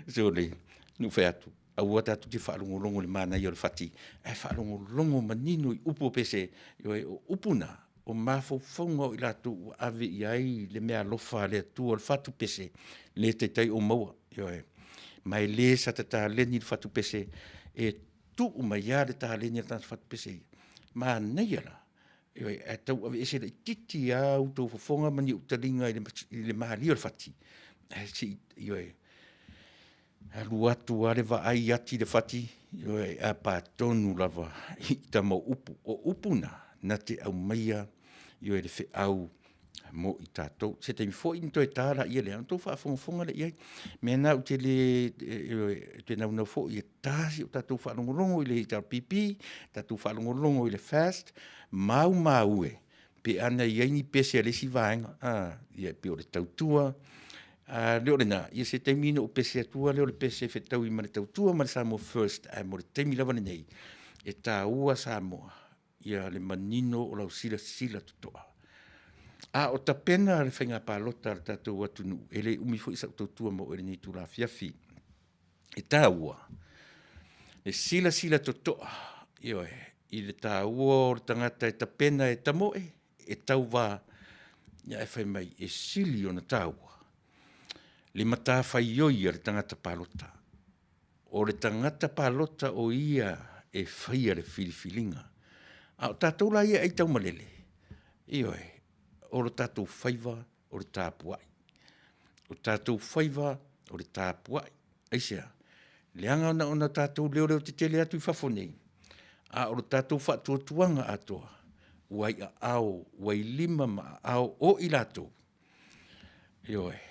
so le, nu fe atu, au ata atu te whaalongolongo le mana i o le fati, ai whaalongolongo manino i upo pese, o upuna, o mawhauwhaunga i latu ave i ai le mea lofa le atu o le fatu pese, le te tai o maua, mai le sa te ta leni le fatu pese, e tu mai ia le ta leni le fatu pese, ma nei ala e tau ave ese le titi au tau fofonga mani utalinga i le mahali o le fati si alu atu ale va ai ati le fati a patonu lava i tamo upu o upuna na te au maia le fe au mo i tātou. Se te mi fo into e tāra i le anto whaafonga le iai. Mena u te le te nau fo i e tāsi o tātou whaalongolongo i le HRPP, tātou whaalongolongo i le FAST, mau e. Pe ana i aini pese a lesi vaenga, i e pe o le tautua, leo le nā, i se teimina o pese atua, leo le pese whetau i mare tautua, mare Samoa First, mo le teimi lawane nei, e tā ua Samoa, i a le manino o lau sila tutoa. O ta pena le whainga pālota le tātou atunu, ele umi fo isa tautua mo ere ni tū la fiafi. E tā ua, le sila totoa, i le tāua o le tangata e tapena e tamoe, e tau wā, ia e whai mai e sili o na tāua. Le mata whai oi le tangata palota. O le tangata palota o ia e whaia le whiriwhilinga. A o tātou la ia e tau malele. Io e, o le tātou whaiva o le tāpuai. O tātou whaiva o le tāpuai. Aisea, leanga ona tātou leo te tele atu i whafonei. A o le tātou whatuatuanga atoa. Wai a ao, wai lima ma ao o i latou. Io e,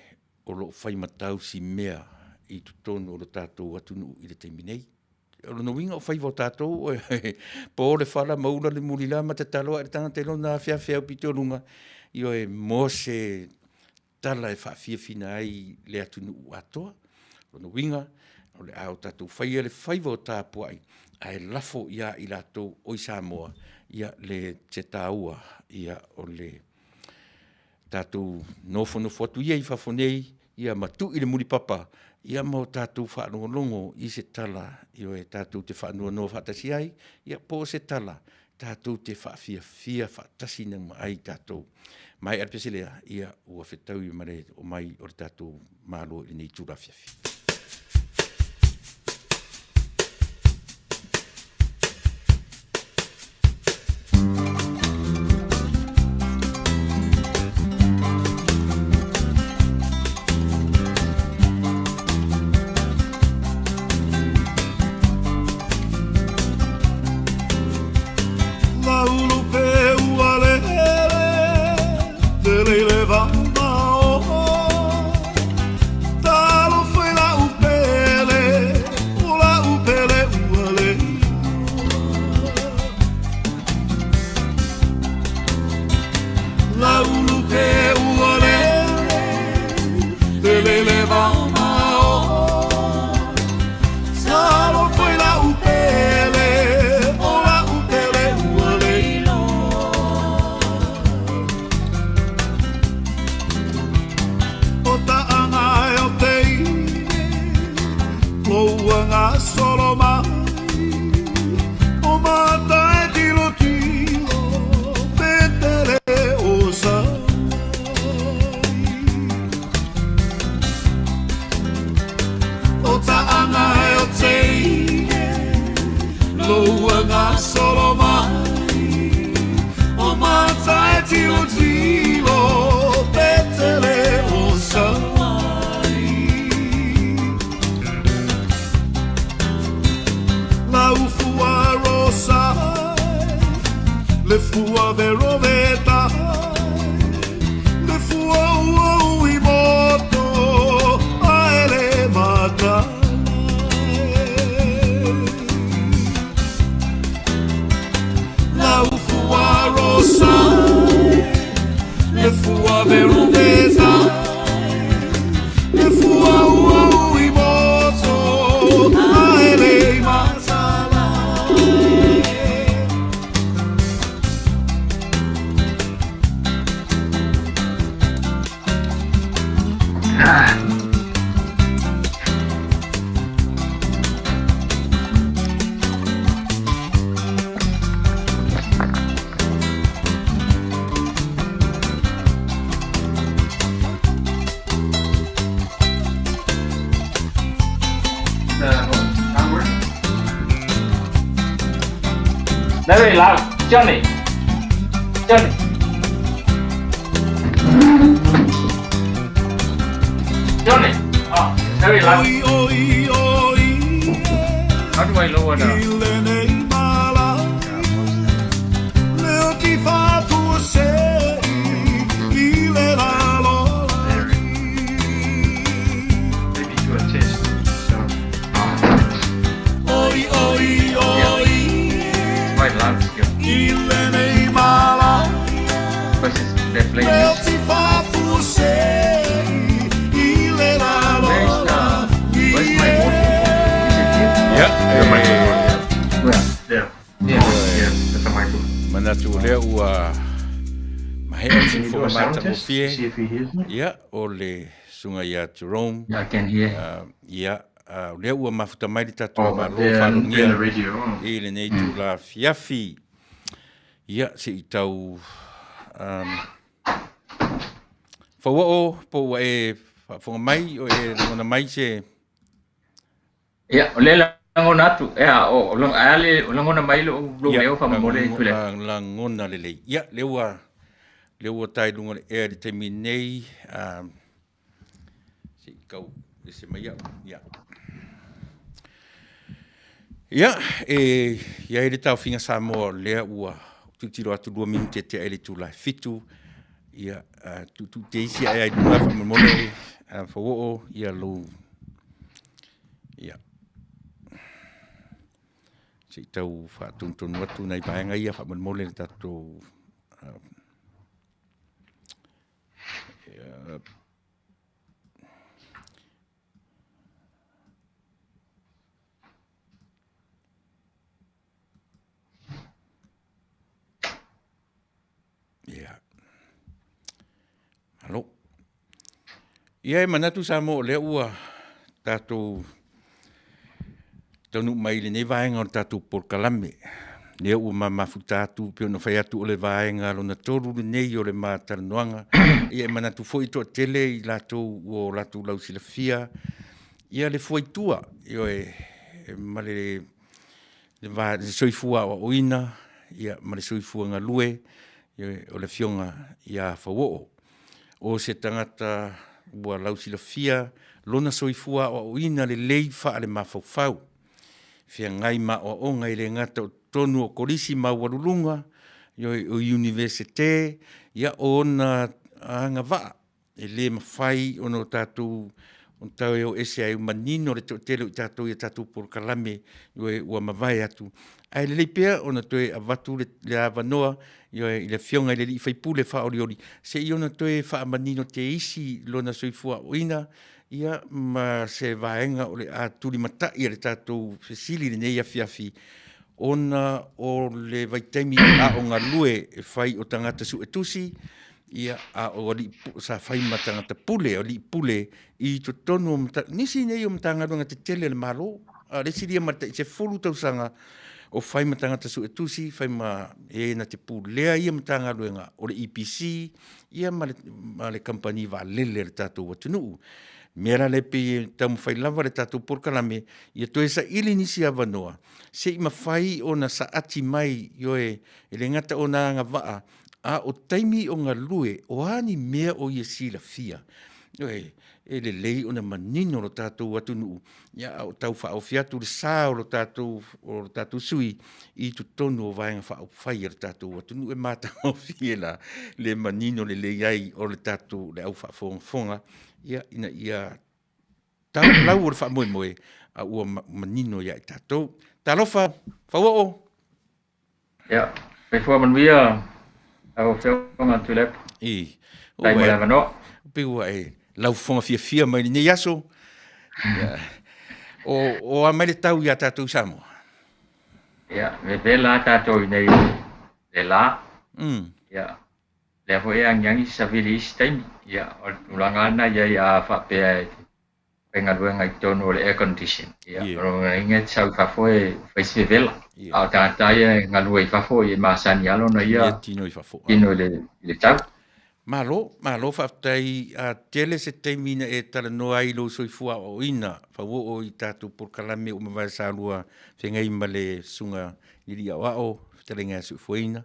o lo whai matau si mea i tutonu o le tātou atunu i le teiminei. O lo winga o whai o tātou, po o le whala maula le mulila ma te taloa e tanga te lona whiawhia o pito lunga. Io e mo se tala e whaafia fina ai le atunu atoa. O lo winga, o le ao tātou whai e le whai o tāpuai. Ai lafo ia i latou o i Samoa, ia le te tāua, ia o le tātou nofo atu ia i whafonei, ia matu i le muri papa, ia mo tātou whaanongonongo i se tala, ia e tātou te whaanongo whaatasi ai, ia po se tala, tātou te whaafia whaatasi nang ai tātou. Mai arpeselea, ia ua whetau i mare o mai o le tātou mālo i nei tūra whiawhi. Very loud. Johnny. Johnny. Johnny. Oh, very loud. How do I lower down? Maybe do a test. So, quite loud still. Because they're playing this. Where's my microphone? Is it here? Yeah. The microphone. Where? There. Yeah, that's the microphone. Manatu lea ua mahea Can sin you do fo a sound mata mo test? See fie. if he hears me. Ia o le sunga ia Jerome. Yeah, I can hear. Ia lea ua mafuta mai le tatou Oh, but malo they're in the whaalogia radio. i le nei tu la fiafi ia se i tau whawao po ua e whafonga mai o e ngona mai se Ia, o le langona atu. O langona mai lo leo whamamole tule. la ngona le lei ia le ua tai lunga le e le temi nei se i kau e se mai au ia ia ia le tau finga Samoa lea ua tutiro atu 2 minute te ele tu la fitu ia tu te isi ai dunga whamamole whawao ia lo ia se tau whatuntunu atu nei paenga ia whamamole le tatou Halo. Ia manatu Samoa le ua tatou tonu mai le nei vaenga o tatou Porkalame. Le ua mamafu tatou pe ona fai atu o le vaenga lona toru le nei o le matalanoanga. Ia manatu foi to tele i latou o latou lausilafia. Ia le foi tua io male le soifua o oina ia male soifua ngalue o le fionga ia fawoo. O se tangata ua lausilafia lona soifua o ina le lei faa le mafaufau. Fia ngai ma o onga i le ngata o tonu o korisi ma warulunga o universite ia o na anga vaa. E le mawhai o no tātou on tau e o ese ai manino le tele o tātou i tātou Porkalame ua mawai atu. Ai le pea o na toe avatu le avanoa i le fionga i le li whaipule wha oriori. Se i ona toe wha manino te isi lona soifua o ina, ia ma se vaenga o le a turi mata i le tātou fesili le nei a fiafi. Ona o le vaitemi a o ngā lue e whai o tangata su etusi, ia a o li sa whai ma tangata pule, o li pule i to tonu o mata. Nisi nei o matanga runga te tele le malo, a resi ria mata i se fulu tausanga, o whai matangata su etusi, whai ma e na te pūlea ia matanga luenga o le EPC, ia ma le company va lele le tātou watunuu. Mera le pe tamu whai lava le tātou Porkalame, ia toe sa ili nisi avanoa. Se ima whai o na sa ati mai, e le ngata o na anga waa, a o taimi o ngā lue, o ani mea o ia sila fia. E le lei o na manino lo tātou watunuu. Ia o tau wha au fiatu le sā o lo tātou sui i tu tonu o vaenga wha au whai le tātou watunuu. E mata o fiela le manino le lei ai o le tātou le au wha fonga. Ia ina ia tau lau o le wha moe moe a ua manino ia i tātou. Talofa, whawao. Ia, pefua manuia au whionga tulep. Tai mai lava no. Peua lau fonga fia mai ni yaso. O a mai le tau ia tātou Samoa. Ia, me vela tātou nei le la. Ia, le ho e angiangi sa vili istaimi. Ia, o ulanga ana ia whapea penga ruenga i tono o le air condition. Ia, o inget sau whafoe whaise vela. A tātai e ngalua i whafoe i masani alo na ia. Tino i whafoe. Tino le tau. Malo whaftai a tele se teimina e tala noa i lo soifua o ina. Whawo o i tātou Porkalame o mawai sālua whengai ma le sunga niri au ao, whatalenga soifua ina.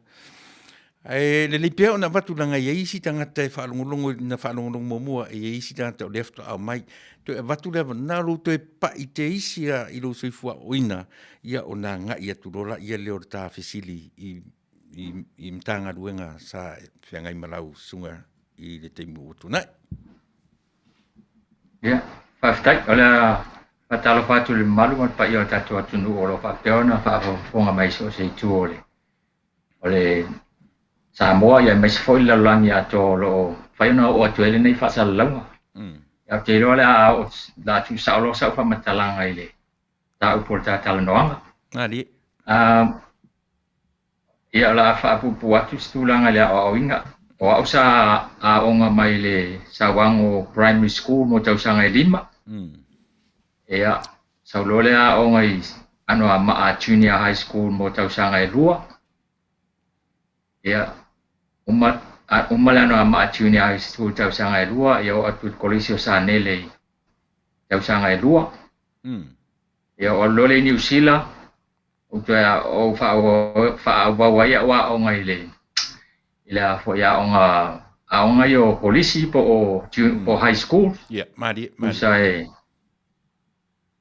Le lipea o na watulanga i eisi tangata e whaalongolongo na whaalongolongo mua e eisi tangata o lefto au mai. Toi a watuleva naru toi pa i te isi a i lo soifua o ina. Ia o na ngai atu rola ia leo ta fesili i mtanga ruenga sa whiangai malau sunga i le teimu o tunai. Ia, whaftai, o lea whatalo whatu le malu man pa i o tatu atunu o lo whapeona whaafonga mai so se tu o le Samoa ia mai se foi la langi ato lo whaiona o atu ele nei whaasala launga. Ia te roa lea o la tu saolo sa ufa matalanga i le ta upor ta talanoanga. Nari. Ia la whaapupu atu stulanga lea o inga. O au sa a onga mai le sawango primary school mo tausanga e 5. Ia, saulole a o ngai ano a maa junior high school mo tausanga e lua. Ia, umale ano a maa junior high school tausanga e lua, ia o atu kolisio sa nele tausanga e lua. Ia o lole New Zealand, o tua o fa wa o ngai le. Ila fo ia o nga a o ngai o polisi po high school. Ia, mari.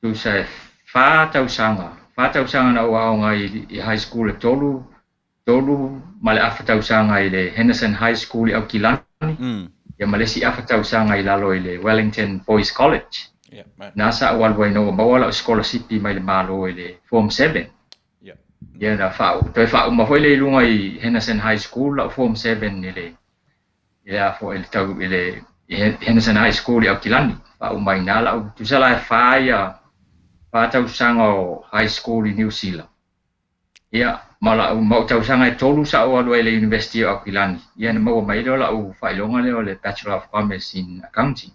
Tu sai fa tausanga na o ngai i high school e tolu male afa tausanga i le Henderson High School i Aukilani. Ia male si afa tausanga i lalo i le Wellington Boys College. Nasa walwai no mawala scholarship i mai le malo i le Form 7. Ia na fa uma foi le lunga i Henderson High School la Form 7 ni le. Ia fo el tau i le Henderson High School i Aukilani. Fa uma ina la tu sala fa ia fa tausanga o high school i New Zealand. Ia mala mau tausanga e tolu sa o le University of Aukilani. Ia na mau mai la o fa ilonga le Bachelor of Commerce in Accounting.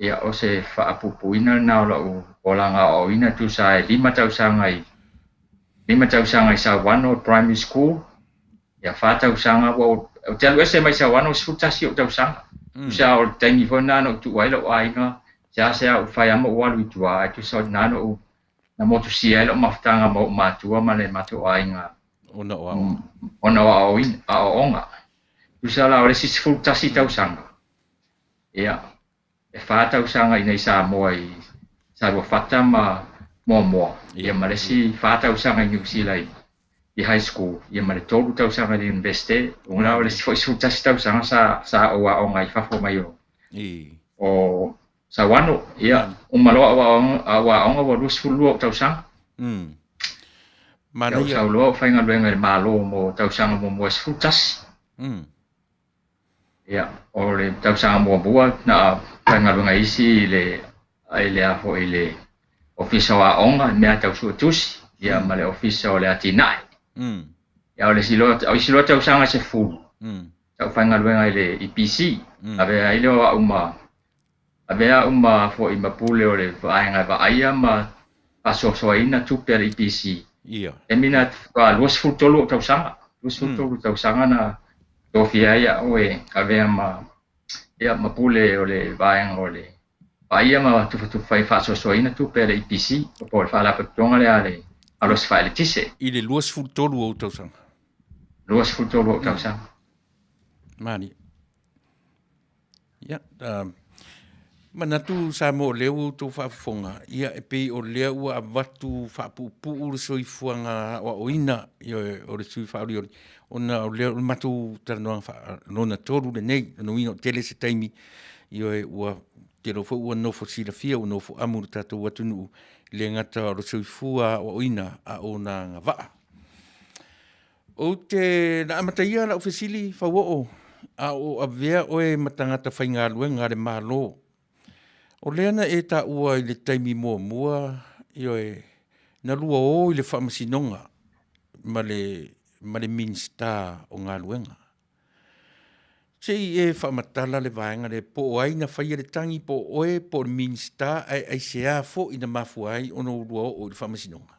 Ia o se fa apupuina na la o langa o ina tu sa 5 tausanga i sa wano primary school. Ia fa tausanga o telu ese mai sa wano sutasi o tausanga. Sa o tangi fona no tu wailo ainga. Ja se o fai ama walu tua tu so nano o na motu sielo maftanga mo matua male matu ainga. Ona o in a onga. Tu sa la o le sisful tasi tausanga. Ia e fa tausanga i nei sa moi sa bo fata ma mo ia male si fa tausanga i New Zealand i high school ia male tolu tausanga i university ona o le sisful tasi tausanga sa o onga i fa fo mai o sa wano ia umalo awa onga wa lusfulu tausanga mana ia lo fa nga lenga malo mo tausanga mo sfutas ia o le tausanga mo bua na fa nga lenga isi le ile afo ile ofisa wa onga me tausu tusi ia male ofisa o le atinai ia o le silo tausanga se full tau fa nga lenga ile EPC ave ile o uma Avea fo i mapule o le vaenga vaia ma pasosoaina tupe le IPC. Ia. E mina ka luas futolo tausanga. Luas futolo tausanga na tofia ia oe avea ia mapule o le vaenga o le vaia ma tu fai pasosoaina tupe le IPC. Po le fala patonga le ale alos fai le tise. I le luas futolo o tausanga. Luas futolo tausanga. Mani. Ia. Manatu sa mo leu to fa fonga ia e pe o leu a watu fa pu soi fuanga o ina o le sui fa o ona o leu matu tano fa nona toru le nei no ino tele se taimi io e wa te ro fo no fo sila fia o no fo amur tatu watu nu le ngata o sui fua o ina a ona nga va o te na mataia la ofisili fa wo a o avea o e matangata fainga luenga le malo. O leana e ta ua i le taimi mua io e na lua o i le whamasinonga ma le minsta o ngā luenga. Sei e whamatala le vaenga le po o ai na whaia le tangi po oe po le minsta ai sea fo i na mafu ai o no lua o i le whamasinonga.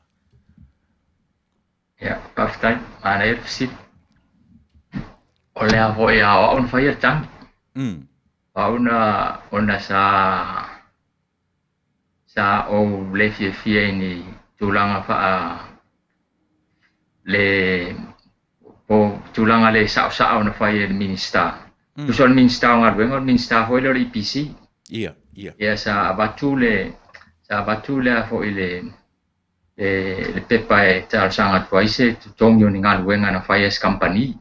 Ia, paftai, mana e fisi. O lea vo e awa on whaia tangi. Ona sa o le fie ni tulanga fa le po tulanga le sa ona fa le minista tu son minista ngar bengo minista ho le IPC ia sa abatule fo ile le pepa e tal sanga twaise tongyo ni ngal wenga na fa yes company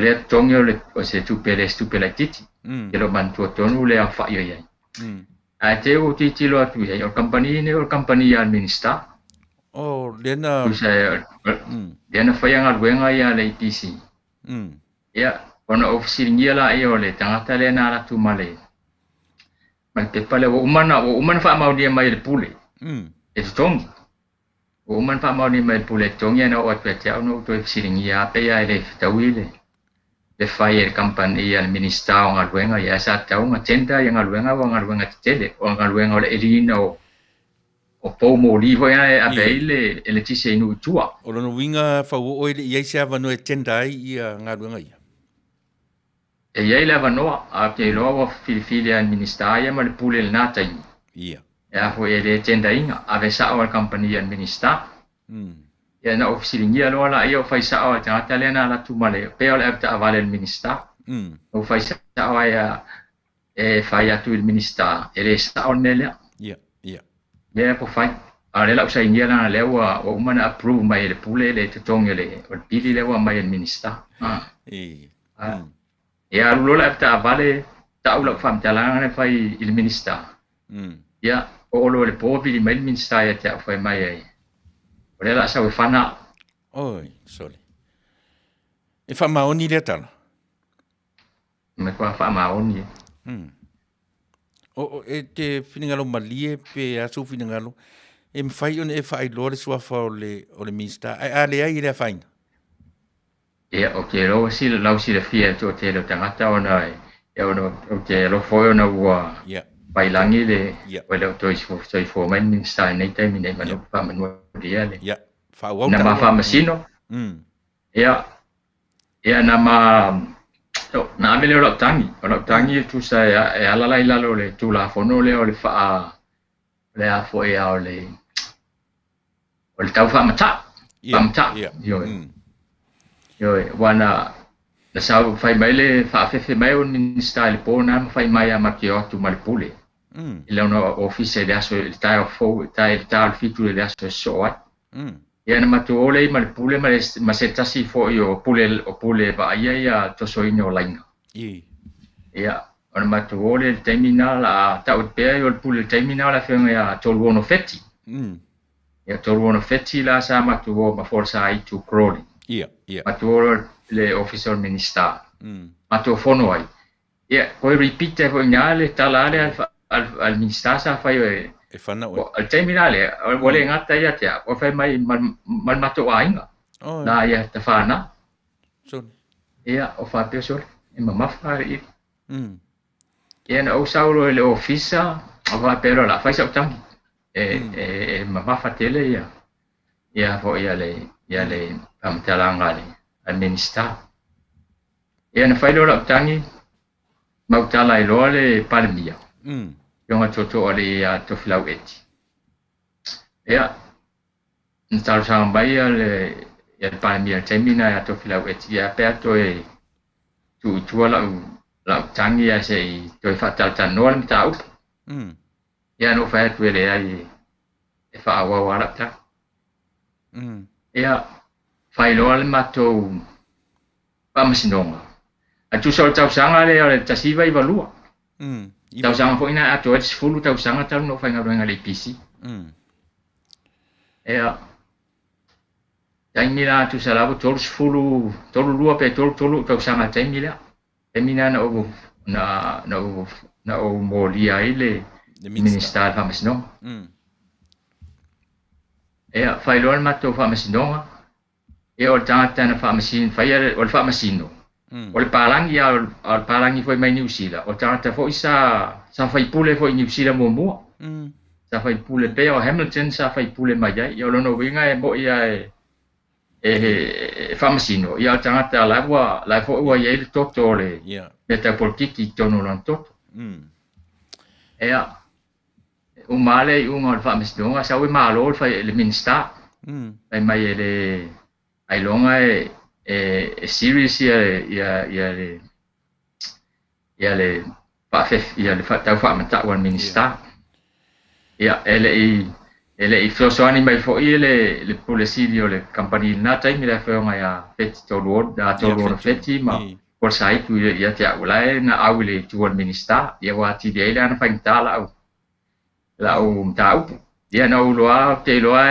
le tongyo le se tu pele titi ke lo mantu tonu le fa yo ya a te o titi lo atu ya o company ya minista lena fa yang wenga ya le IPC ya ona ofisi ngia la e o le tangata le na la tu male man pepa le o umana fa mau dia mai le pule e tongi o man fa mau ni mai pule tongi na o te au no to ofisi ngia pe ya le tawile le fai company al minister o ngaluenga ia sa tau nga tenda ia ngaluenga tele o ngaluenga le elina o po mo livo ia abele ele tise inu tua O lono winga whau o ia se ava no e tenda ia ngā ruanga ia. e ia le vanoa a te loa filifili al minister ia ma le pule le natai Ia. ia ho ele tenda inga ave sa o company al minister ia na ofisilingia loa la ia o fai sa o tangata le na la tumale pe o le apta avale al minister o fai sa o ia e fai atu il minister ele sa o nele Ia. Ia. ia po fai a le la usai ngia la le o mana approve mai le pule le totonge le o pili le wa mai al minister ia lo la apta avale ta ula fam talanga le fai il minister ia o lo le po pili mai il minister ia te fai mai ai o le la sa we fana Oi, sole. E wha maoni le tala. me kwa fa maoni O e te whinangalo malie pe asu whinangalo. E mwhai on e whai lore sua whao o le minsta. A le ai le a whaina. ia o ke lo si le lau si le fia to te lo tangata ona e ono o te lo foi ona ua Ia. bailangi le Ia. o le to i fo mai minister nei te mine manu pa manu dia le Ia. Whau au na ma fa masino ia na ma na me le o tangi tu sa e ala lai lalo le tu la fono le o le fa le a fo e o le tau fa mata yo wana na sa fai mai le fa fe mai o minister le pona fai mai a makio tu mal pule ile no office de aso il tai fo tai tal fitu le aso so ia na matu ole mal pule ma se tasi fo yo pule ba ia to so ino lainga ia ona matu ole terminal a ta o pe yo pule terminal a fe ia to wono feti ia to wono feti la sa matu o ma forsa ai tu crawling Ia. matu le official minister matu fono ai ia ko repeat e voinale talale al minister sa fa yo E whana o. al terminale o le ngata ia te o fai mai mal matu ainga na ia te whana Sole. ia o fa pe so e mamafa i ia na o sauro le ofisa o va pero la fai sa tangi e mamafa tele ia fo ia le pamtalanga le al minister ia na fai lo la tangi mautala i lo le palmia Yonga toto ole ya to filau eti. Ya. Ntal sang bai le ya palmia termina ya to filau eti ya pe to e tu la tangi ya sei to fa tal tan no mi tau. Ya no fa tu le ai e fa wa wa la ta. Ya fa lo al mato pa masinonga. A tu sol tau sanga le tasiva i valua. Tau sanga fo ina ato es fulu tau sanga tau no fai ngaruenga le pisi. Ea. Taimila tu salabo tolu fulu tolu lua pe tolu tau sanga taimila. Emina na o molia ile minister famasino. Ea fai lo mato famasino. E o tangata na famasin fai o famasino. O le palangi al palangi foi mai New Zealand. O tangata foi sa fai pule foi New Zealand mo. Sa fai pule pe o Hamilton sa fai pule mai ai. O lono winga e mo ia e famasino. Ia tangata la foi wa ia le toto le. Meta politiki tono lan toto. Ea o male un famasino sa we malo fai le minister. Ai mai le ai longa e series ia le pa fe ia le tau fa mata wan minister ia ele i flosoni mai fo le policy le company na tai mi la fe nga ya fet to road da to road feti ma por sai tu ia te ulai na awile tu wan minister ia wa ti de na fa ngtala au tau ia no loa te loa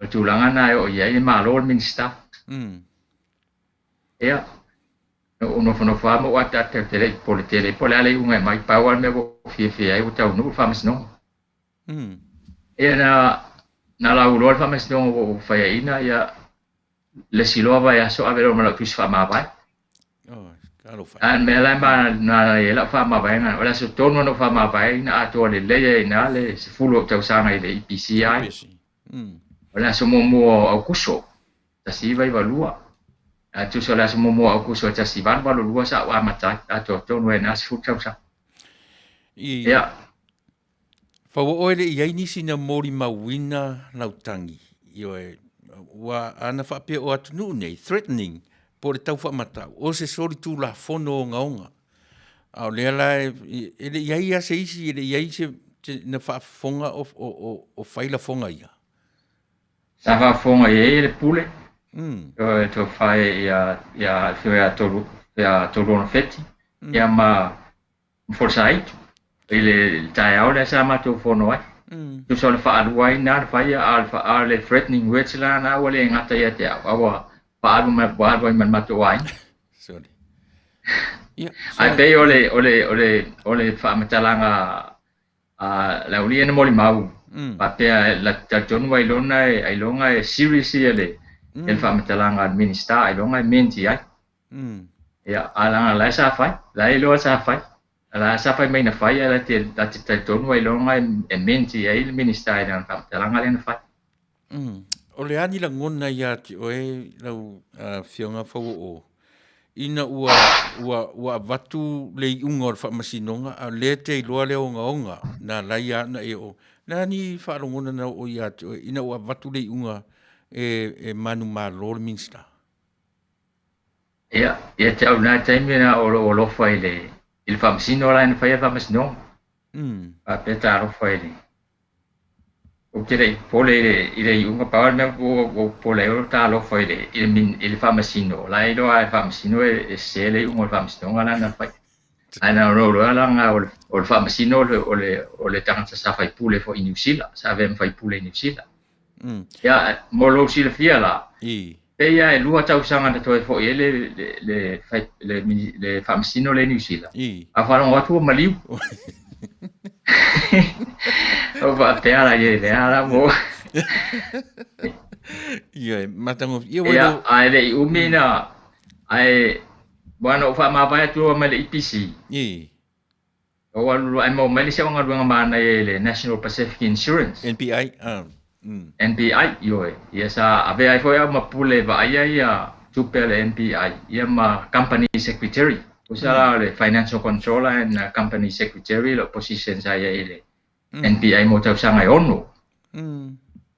o tulanga na o ia ma lo minister ia no fa mo ata tele pole ale unga mai power me bo fi ai o tau no famas no ia na la ulo famas no o fa ina ia le silova ia so avero ma tu fa ma vai Talo fa. Me la ma na la fa ma vai na ola so tono no fa ma vai na ato le na le se fulo tau sanga i le IPCI. Ola so mo au kuso. Ta si vai valua. Tu so la so mo au kuso ta si van valua sa wa mata ato tono na se fulo tau sa. Ia. Fa wo oile i nisi na mori mawina lautangi. Io e wa ana fa pe o atu nei threatening por tau fa mata. O se sori tu la fono ngaonga. Au le la ele ia se isi ele ia se na fa fonga o faila fonga ia. Sa fa fonga ia le pule. To fai ia fia tolu no feti. Ia ma foresight. Ele tai au le sa ma to fono ai. Tu so le fa aluai na fa ia alfa ale threatening words la na wale ngata ia te awa pa alu ma man mato ai. Sorry. Yeah. Ai pe ole fa matalanga la uli na moli mau. Pa pe la taton wai lona ai longa e series ele. El fa matalanga administer ai longa menti ai. Ya alanga la sa fai, la ilo sa fai. La sa fai mai na fai ala te taton wai longa e menti ai il minister ai na fa matalanga le na fai. O le ani la ngona ia te oe lau whionga whau o. Ina ua watu lei unga o whamasinonga, a le te iloa leo onga na lai ana e o. Nā ni whaarongona na o ia te oe, ina ua watu lei unga e manu maa lor minsta. Ia te au nā taimi na o lofa i le whamasino la ina whaia whamasinonga. A peta lofa i le. O te rei pole i le unga pawar mea o pole euro ta lofa i le whamasino. La i loa e whamasino e se le unga o whamasino ngā na whai. Aina o roa langa o le whamasino o le tangata sa whai pule fo i New Zealand. Sa vem whai pule i New Zealand. Ia, mo lo sila fia la. Pe ia e lua tau sanga na toe fo i le whamasino le New Zealand. A whanong watu o maliu. O va te ala ye le ala mo. Ia, matango. Ia, ai le umina ai bueno fa ma vai tu ma le IPC. O walu ai mo mali se wanga ruanga mana le National Pacific Insurance. NPI. NPI yo e. Ia sa ave ai foi ma pule va ia tu pe le NPI. Ia ma company secretary. Usala le financial controller and company secretary lo position saya ile. NPI mo tau sanga ono.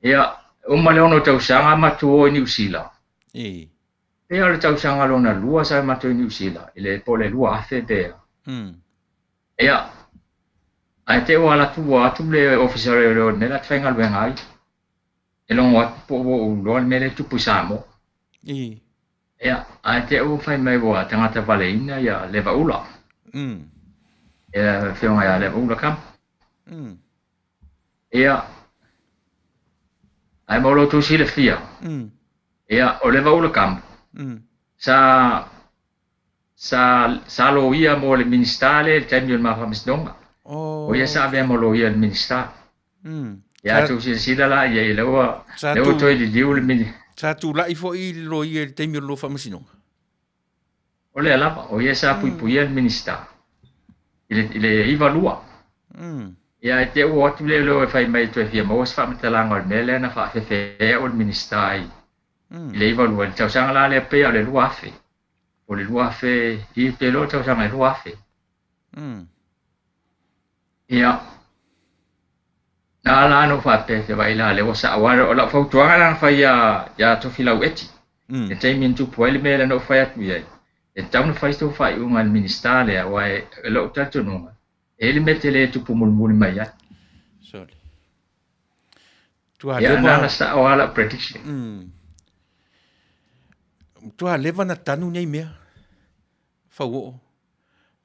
Ia umale ono tau sanga matu New Zealand. Ia le tau sanga lona lua sa matu New Zealand. Ile pole lua afe te. Ia ai te wala tu le officer le nela twenga le ngai. Elong wat po lo mele tu pusamo. Ia ai te o fai mai wa tangata valeina ia leva ula. Ia whionga ia leva ula kam. Ia ai molo tu sile fia. Ia o leva ula kam. Sa lo ia mo le ministale temio ma famisdonga. O ia sa ave mo lo ia le ministal. Ia tu sila la ia lewa to i diu le ministal. Sa tu la ifo i lo ia le temio lo famisdonga. O le alapa o ia sa pui le ministal. Ile iva lua. Ia te o atu le lo fai mai to fia mo sa matalanga o mele na fa fe o le ministai. Ile iva lua tau sanga la le pe o le lua fe. O le lua fe i te lo tau sanga lua fe. Ia na la no fa pe te vai la le o sa wa o la fo tuanga la fa ya to filau eti. E te min tu poile mele no fa atu ia. E tau na fai sto fai un al ministale a wa e lo tatu no. Ele metele tu pumulmul mai ya. Sorry. Tu leva sa wala prediction. Tu leva na tanu nei mea. Fa wo.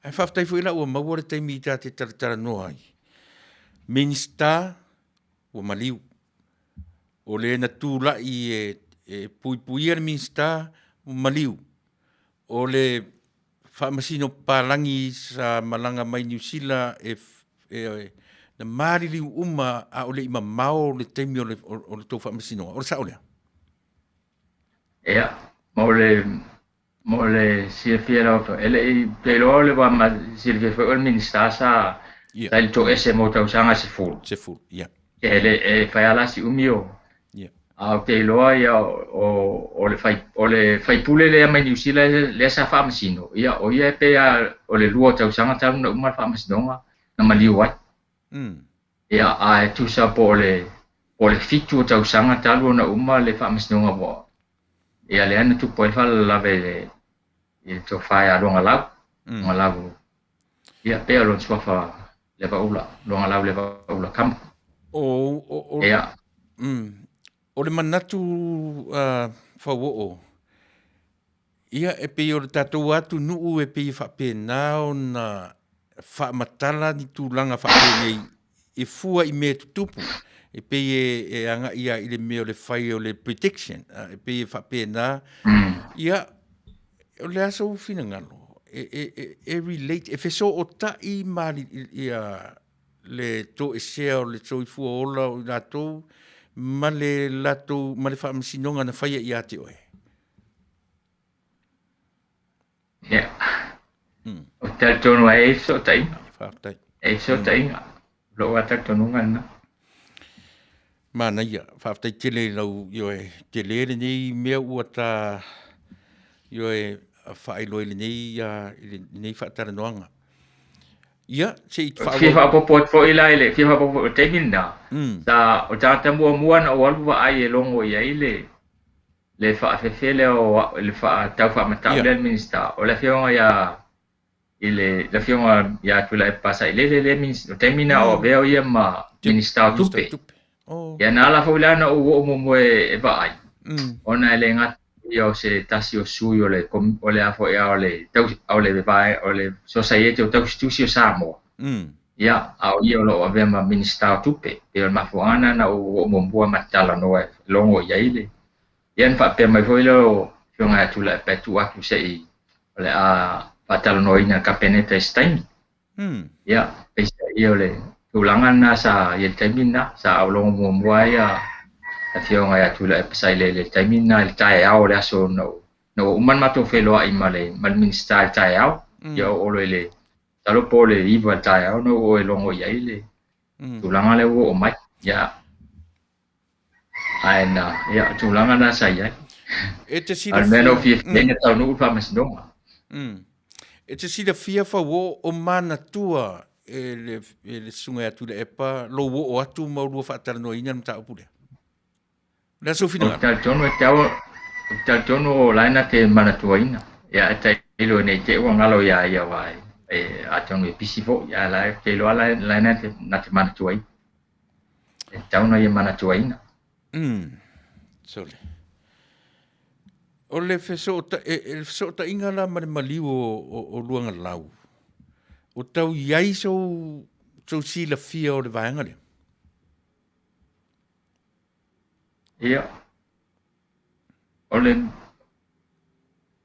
Ai fa tai foi la o mawore te mi ta te tara no ai. Minsta o maliu. O le na tu la i pui minsta o maliu. O le whamasino palangi sa malanga mai New Zealand na mariri uma a ole ima mao le temi o le tau whamasino. O le sa olea? Ia, mo le sirfia lo ele pe lo le wa ma sirfia fo el minister sa Yeah. dal to ese mo tau sanga se fu Se full. Yeah. ele e fa ala si umio Yeah. a pe lo ia o le fai pule le mai New Zealand le sa fa masino ia o ia pe o le lua tau sanga tau na uma fa masino na mali wa ia a tu sa po le fitu tau sanga tau na uma le fa masino bo ia le ana tu po fa la ve e to fa ya longa la ia pe lo swa fa le va ula longa la le va ula kam ia o le manatu whawo ia e pe o le tatou atu nuu e pe whapena o na whamatala ni tūlanga whapena e fua i mea tutupu e pe e anga ia i le mea o le whai o le protection e pe e whapena ia o le asa ufina ngalo e relate e wheso o tai mali ia le to e sea o le tō i fua ola o latou ma le latou ma le whaamasinonga na whaia i ate oe. Ia. O te tono e so tai. Whaatai. E so tai. Lo ata tonunga na. Mana ia, whaatai tele lau ioe, tele le nei mea ua ta ioe whaeloi le nei whaatara noanga. Ia, se i whaeloi. Fia popo fo ila ile, fia popo o te minna. Sa o tata mua na o alua ai e longo ia ile. Le whaafefele o le tau whaamatau le minister. O le fionga ia ile le fionga ia tula e pasa ile le minister. O te minna o veo ia ma minister tupe. Ia nala fo ila na o mo e vai. Ona ele ngat ia o se tasi o sui o le afo ia o le vai o le society o tau institusi o Samoa. Ia au ia lo ave ma minister tupe e o mafuana na o mo matala no e longo ia ile. Ia fa pe mai foi lo fionga tula pe tu aku sei o le a patalo no ina kapeneta stein. Ia pe ia le tulangan na sa ia termina sa au longo mo ia fionga ia tula e sai le termina il tai au le aso no uman mato felo ai male mal minister tai au ia o le talo pole iva tai au no o longo ia ile tulanga le o mai ia aina ia tulanga na sai e te si almeno fi nenga tau no fa mas donga e te si fia fa wo o mana tua e le sunga atu le epa lo wo o atu mau lua whaatara no ina mta opule la so fina tal tono laina te mana tua ina ia te ilo nei te o ngalo ia vai e atono e pisifo ia la te lo laina te na te mana tua ina e tau no ia mana tua ina sole o le feso ta inga la mali o luanga lau o tau iai so si la fia o le vaenga le ia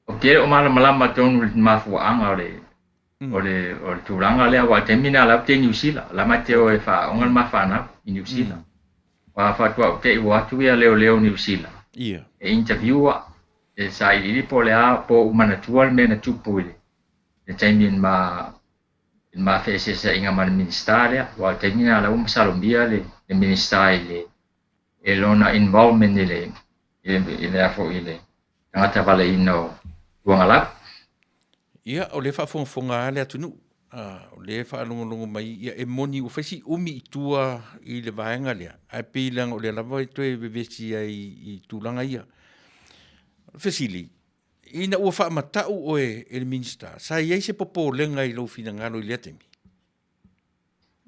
o ke o malama tonu mafuanga o le tulanga le wa termina la te New Zealand la mate o fa ongal mafana i New Zealand wa fa tua ke wa tu ia leo New Zealand ia e interview e sai li po le a po umana tual me na tupu le termin ma fese sa inga man ministaria wa termina la salombia le ministaria e lona involvement ile afo ile ngata vale ino wangala ia o le whaafonga le atunu o le whaalongolongo mai ia e moni o whaisi umi i tua i le vaenga lea ai pilang o le lava i toe vevesi ai i tūlanga ia whesili ina ua whaamatau o e le minister sa iai se popo lenga i lau fina ngalo i le atemi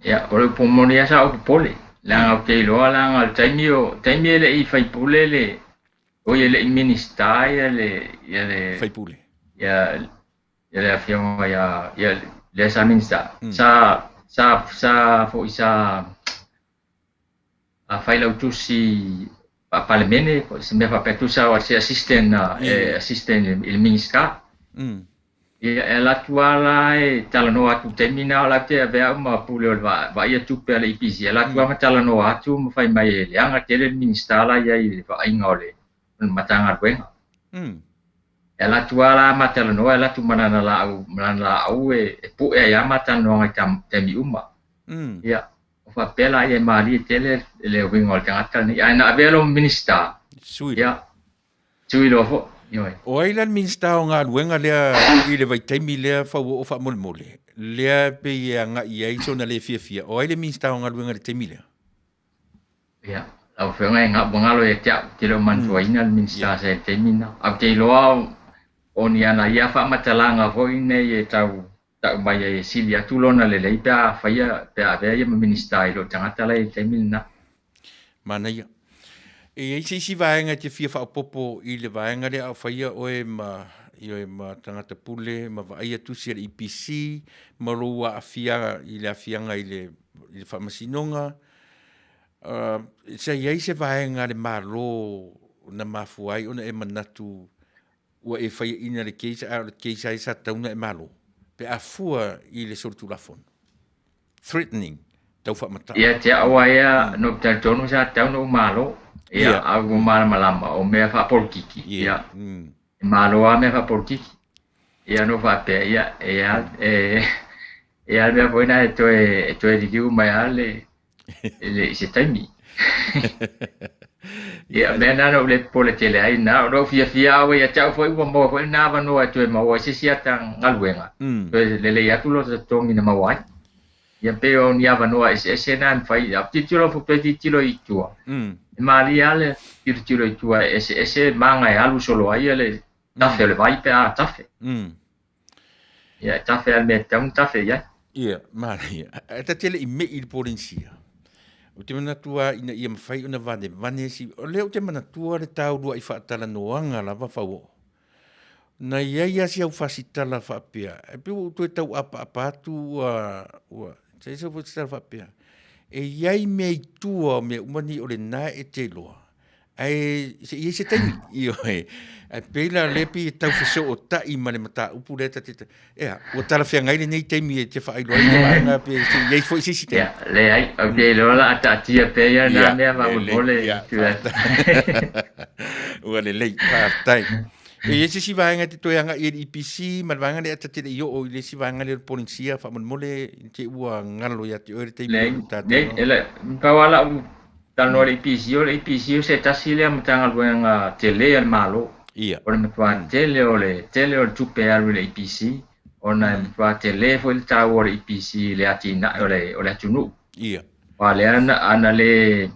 ia o le pomoni asa o pole langa o te iloa langa o taimi ele i whaipule le o ia le minister ia le whaipule ia le afionga ia le sa minister sa fo isa a whaila utusi palemene ko se me fa petusa o se assistant il minister ia la tuala e talano atu termina la te avea ma pule o va ia tu pe le ipisi la tua ma talano atu ma fai mai ele anga tele minister la ia i va inga ole matanga wenga ela tuala matala no ela tu manana la au pu ya mata no ngai te mi uma ya fa pela ye mali tele le wingol tangata ni ana velo minister Sui. ya sui lo fo yo O ai lan minsta o ngā ruenga lea i le vaitaimi lea whau o wha mole. Lea pe ia ngā i aiso na le fia. O ai le minsta o ngā ruenga le taimi lea. ya au fe ngai nga bangalo e tia tilo mantua ina minister se te mina au te loa oni ana ia fa matalanga fo ine e tau mai e silia tulona le lei pa faia pe ave ia minister ilo tangata le te mina Mana ia. E si vaenga te fia wha popo i le vaenga le au whaia oe ma tangata pule, ma vaia tusi al IPC, ma roa afia i le afianga i le whamasinonga. Sa iai se vaenga le maro na mafuai ona e manatu ua e whaia ina le keisa e sa tauna e malo. Pe a fua i le sortu lafon. Threatening. Tau whamata. ia te awa ia no te tonu sa tauna o malo ia au malama o mea fa porkiki ia malo a mea fa porkiki ia no fa pe ia ia mea poina e toe dikiu mai ale se taimi ia mea nana ule pole tele ai na ro fia awa ia tau foi ua maua foi na vano e toe maua se siata ngaluenga toe lele ia tulo sa tongi na mawai ia pe o ni ava noa ese nan fai a titilo fo pe titilo i tua mali ale titilo i tua ese manga e alu solo ai ale tafe le vai pe a tafe ia tafe al me tafe ia ia mali ta tele i me il polinsia o te mana tua ina ia mafai ona vane si o leo te mana tua le tau rua i whaatala noanga lava whao na ia si au fasitala whaapea e pe o tu tau apa atu ua se se fo tsa fa pia e iai me tua me umani o le na e te loa ai se i se tani io e pela lepi tau feso o ta i mane mata upu le ta o tala fia ngai nei te mi te fa ai loa i nga pe se iai fo si te le ai o ke lola ata tia pe ya na me va mole o le lei pa tai e ese si vaenga te toeanga i IPC, ma vaenga le ata te io o le si vaenga le polinsia, fa mole te ua ngalo ya te ore te imu tata. Ele, kawala tano le IPC, o le IPC se tasile amtanga luenga tele al malo. Ia. O le mtua tele o le tupe alu le IPC, o na mtua tele fo il tau o le IPC le atina, o le atunu. Ia. Wa le ana le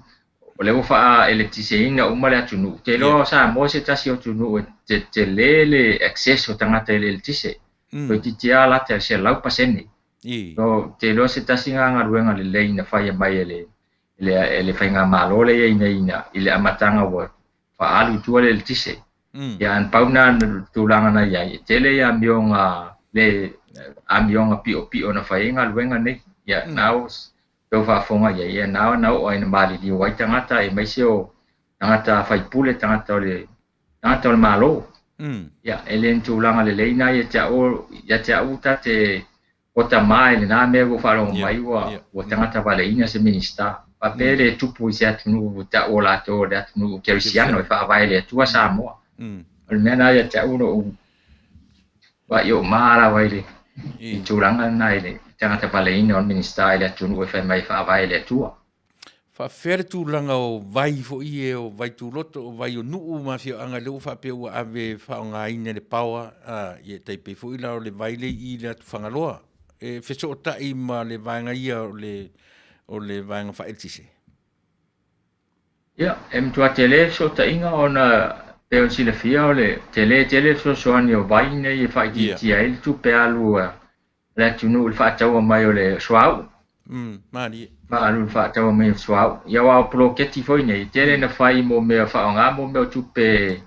o le ufa electricity uma le atunu te lo sa mo se tasi o tunu te le access o tangata le electricity ko ti tia la te se lau paseni no te lo se tasi nga ruenga le le ina fai mai le fai nga malo le ina ile amatanga wo fa alu tu le electricity ya an pauna tulanga na ya te le ya mionga le amionga pio na fai nga ruenga ne ya now do fa fonga ia na o ina mali di wai tangata e mai se o tangata fai pule tangata o malo ia elen tulanga le leina ia ta uta te kota mai na me go fa lo mai o tangata vale ina se minista pa pele tupu sia tunu ta o la to da tunu kerisiano fa vai le tua sa mo al mena ia ta uno wa yo mara vai le tulanga na ile tangata paleina o minista ile tunu e mai fa vai le tua fa fer tu langa o vai fo ie o vai tu loto o vai o nuu ma fio anga le fa pe o ave fa nga ina le pawa ye tai pe fo ila o le vai le i le tu fangaloa e fe so ta i ma le vanga ia o le vanga fa eltise ya tu tele so ta inga ona pe o sile fia o le tele so ani o vai ne e fa ki ai tu pe alu la tunu il fa tau mai o le swau mari ma alu fa tau mai swau ia wa pro ke ti foi nei tele na fai mo me fa nga mo me tu pe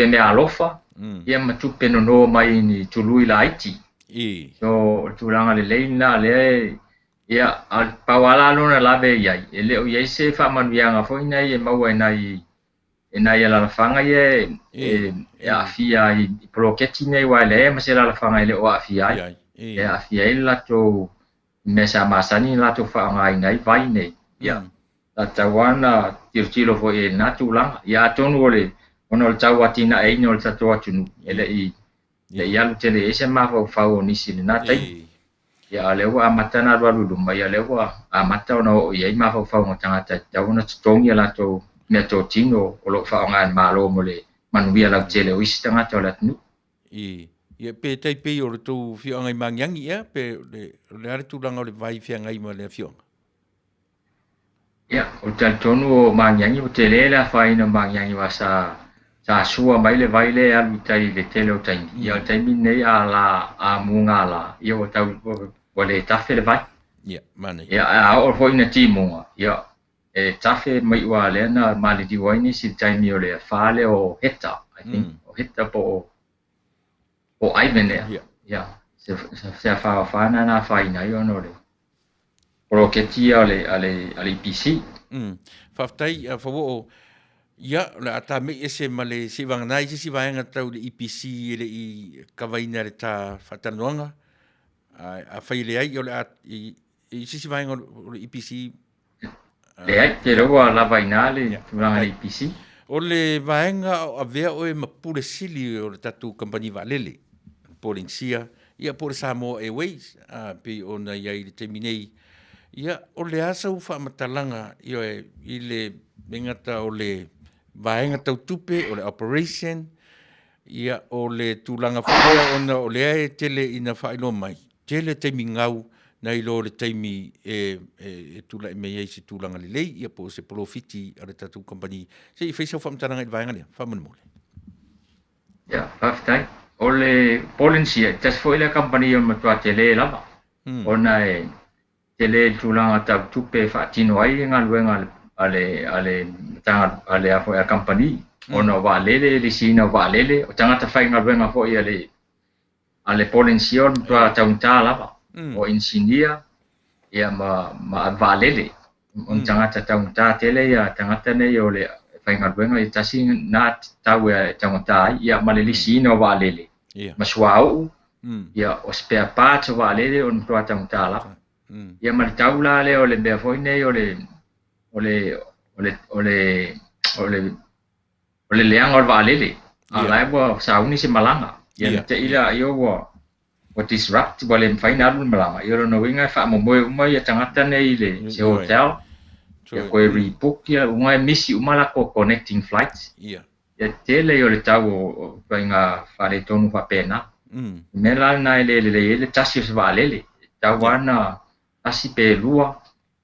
me alofa ia ma tu pe no mai ni tului la iti so tu langa le leina le ia al pawala no na la be ia ele o ia se fa man vianga foi nei e mau nai la fanga ia fia i pro ke ti nei wa le ma se la fanga ile o fia ia fia la to mesa masani la to fa ngai nai vai nei ia la tawana tirtilo fo e natulang ia tonu ole ona o le tau atina e ina o le tatou atunu ele i le ialu tele ese mafau o nisi le nā tai ia le ua amata na luma ia le ua amata ona o ia i mafau o tangata tau ona tutongi ala to mea tō tino o lo whaonga malo mo le manuia lau tele o isi tangata o le atunu. Ia pe tai pe o le tō whionga i mangiangi ia pe le are tūlanga o le vai whianga i ma le whionga. Ia, o tali tonu o mangiangi o te lela whaina mangiangi wa sa sua mai le vai le alu tai le tele o taimi. Ia o taimi nei a munga la. Ia o tau o le tafe le vai. Ia, mana. Ia, a o hoi na ti munga. Ia, e tafe mai ua le na mali di waini si taimi o le whale o heta. I think, o heta po o aivene. Ia, se whawhana na whaina i ono le. Oro ke tia ale PC. Whaftai a whawo ia le ata me ese ma le se wanganai se si vaenga tau le EPC le i kawaina le tā whatanoanga. A whai le ai o le i se si vaenga o le EPC. Le ai te roa la vaina le wanga le EPC. O le vaenga a vea oe ma pule sili o le tatu kampani valele. Polinsia. Ia pole Samoa Airways. Pe ona iai le teminei. Ia, o le asa ufa matalanga i le mengata o le vaenga tau tupe, o le operation, ia o le tūlanga whakea ona o le ae tele ina whaelo mai. Tele teimi ngau na ilo le teimi tūla mei se tūlanga le lei, ia po se profiti a le tatu company. Se i whaisau whamataranga i vaenga lea, whamanumole. Ia, whaftai. O le Polinsia, tas fwile company o matua tele lava. Ona tele tulanga tau tupe whaatino ai ngā luenga ale afo e company. Ona waalele, le sina waalele, o tangata whai ngā luenga fo i ale Polinsia o matua taunta lava. O engineer, ia ma waalele. O tangata taunta tele ia tangata nei o le whai ngā luenga i tasi nā tau e taunta ai, ia ma le sina waalele. Ma suau, ia o spare parts o waalele o matua taunta lava. Ia ma le taula le o le mea foi nei o le leanga o le waalele. A lai wa sauni se malanga. Ia te ila i o disrupt wa le mwhaina alu malanga. Ia rono winga wha momoe uma ia tangata nei le se hotel. Ia koe rebook ia unga e misi umala ko connecting flights. Ia tele o le tau o inga whare tonu wha pena. Mela na le tasi o se waalele. Tau wana asi pe lua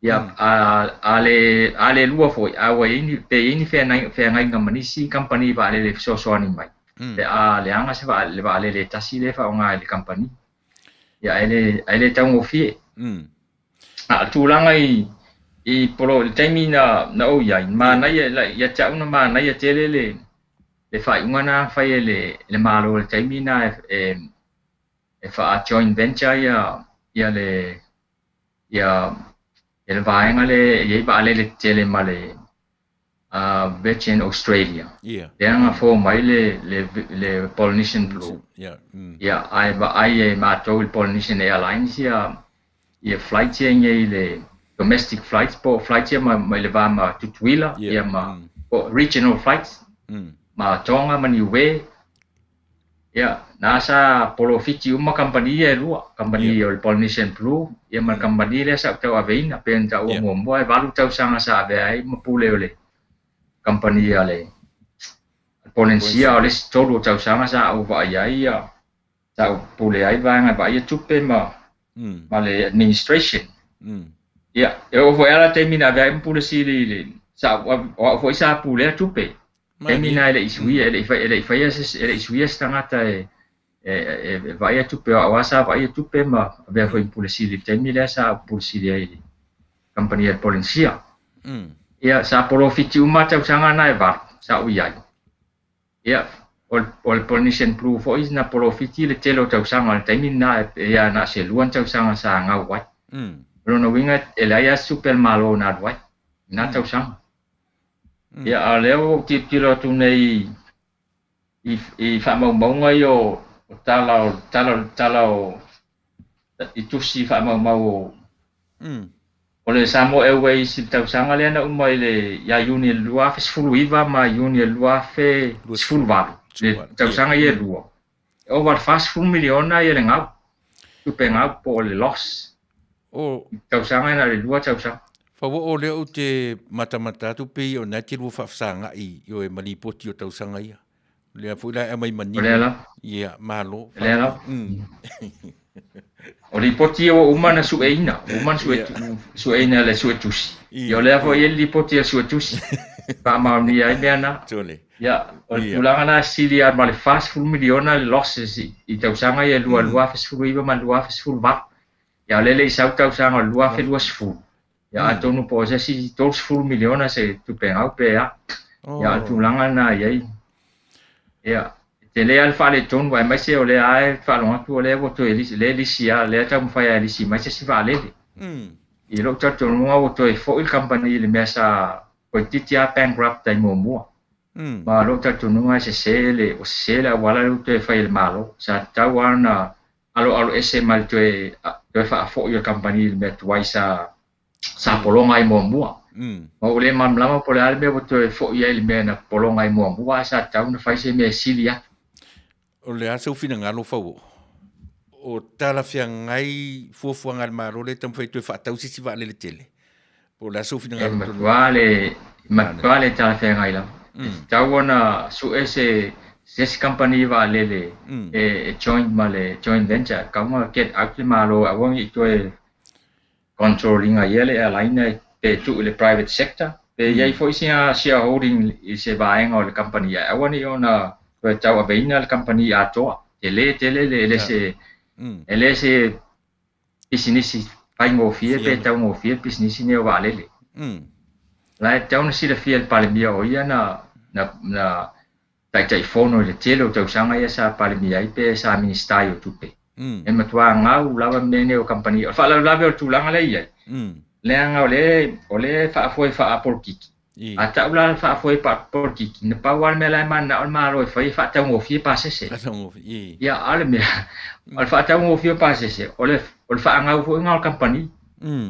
ia ale lua foi awa ini pe ini fe ngai ngamanisi company ba ale so ni mai le ale anga se ba ale le tasi le fa nga le company ia ale tau ofie a tulanga i polo le taimi na o ia ma na ia tau na ma na ia tele le fa unga na fa le malo le taimi na e fa joint venture ia le ia vaenga le ba le tele male Virgin Australia. Le anga fo mai le Polynesian Blue. Ai ma tau Polynesian Airlines ia flights ia le domestic flights po flights ia ma le va ma tutuila ia ma regional flights. Ma tonga ma niue ia nasa polofiti uma company e lua company o Polynesian Blue ia ma company le sa tau aveina pen tau mo e valu tau sanga sa ave ai ma pule ole company ale Polinsia ole tolu tau sanga sa o va ia tau pule ai vanga va ia tupe ma le administration ia e o foi ala termina ave pule si le sa o foi sa pule tupe termina ele isuia ele fai ele isuia stangata vai tu pe awasa vai tu pe ma ave foi pulisi le termina sa pulisi le company de Polinsia ia sa profiti uma tau sanga na va sa uia ia o Polynesian Blue foi na profiti le telo tau sanga le termina ia na se luan tau sanga sa ngau wai no winga elaya super malo na wai na tau sanga ia aleo titilo tu nei i fa mau yo tala itu si fa mau Ole Samoa Airways tausanga le na uma ile ya Union Lua fe sfuluiva ma Union Lua fe sfulva. Le tausanga ye lua. Over fast full miliona ye ngau. Tu penga po le loss. O Tausanga na le lua tausanga. fa o le o te mata tu pe o na te ru fa sanga i yo e mali poti o tau sanga ia. Le fu la e mai mani. Ole la. Ia malo. Le la. O li poti o umana su eina, umana su eina le su etusi. Yo le fo ye li poti su etusi. Pa ma ni ai bena. Tole. Ya, o tulanga na sili ar male fast full miliona losses I tau sanga ye lua fes full iba man lua fes full va. Ya le sau tau sanga lua fe lua full. Ya atonu pose si tos full miliona se tu penga pe ya. Ya tulanga na ye. Ya. Te le alfa le ton wa mai se o le ai fa lo tu le vo to le lisia le ta mo fa ya lisi mai se si va le. I lo ta ton mo o to e fo il company le mesa ko titia bankrupt dai mo mo. Ma lo ta ton mo se le o se la wala lo to e fa il malo sa ta wana alo ese mal to e fa fo il company le met wai sa polonga I mo mo. Ma o le mam lama po le albe o to e fo ia il me na polonga I mo mo sa ta una fa se me silia. O le asa ufina ngalo fau. O tala fia ngai fuafuanga maro le tam fai tu fa tau sisi va le tele. Po la asa ufina ngalo. Matwale tala fia ngai la. Tau ona su ese company va le joint venture kama get out maro awang itu e controlling a yele airline pe tu le private sector. Pe yai foi sia shareholding se buying o le company ya. Awani ona tau abeina le company atoa tele se business pai mo fie pe tau mo fie business ne wa lele la tau na si le fie le palemia o ia na tai fono le tele tau sanga ia sa palemia I pe sa ministaio tupe e matua ngau lava mene o company fa lava o tulanga le ia le anga o le fa foi fa apolkiki ata ula fa foi pa porki ne pa wal me la man na ma lo fa ta ngo fi pa se ya ale me al fa ta ngo fi pa se ole fa nga fo nga company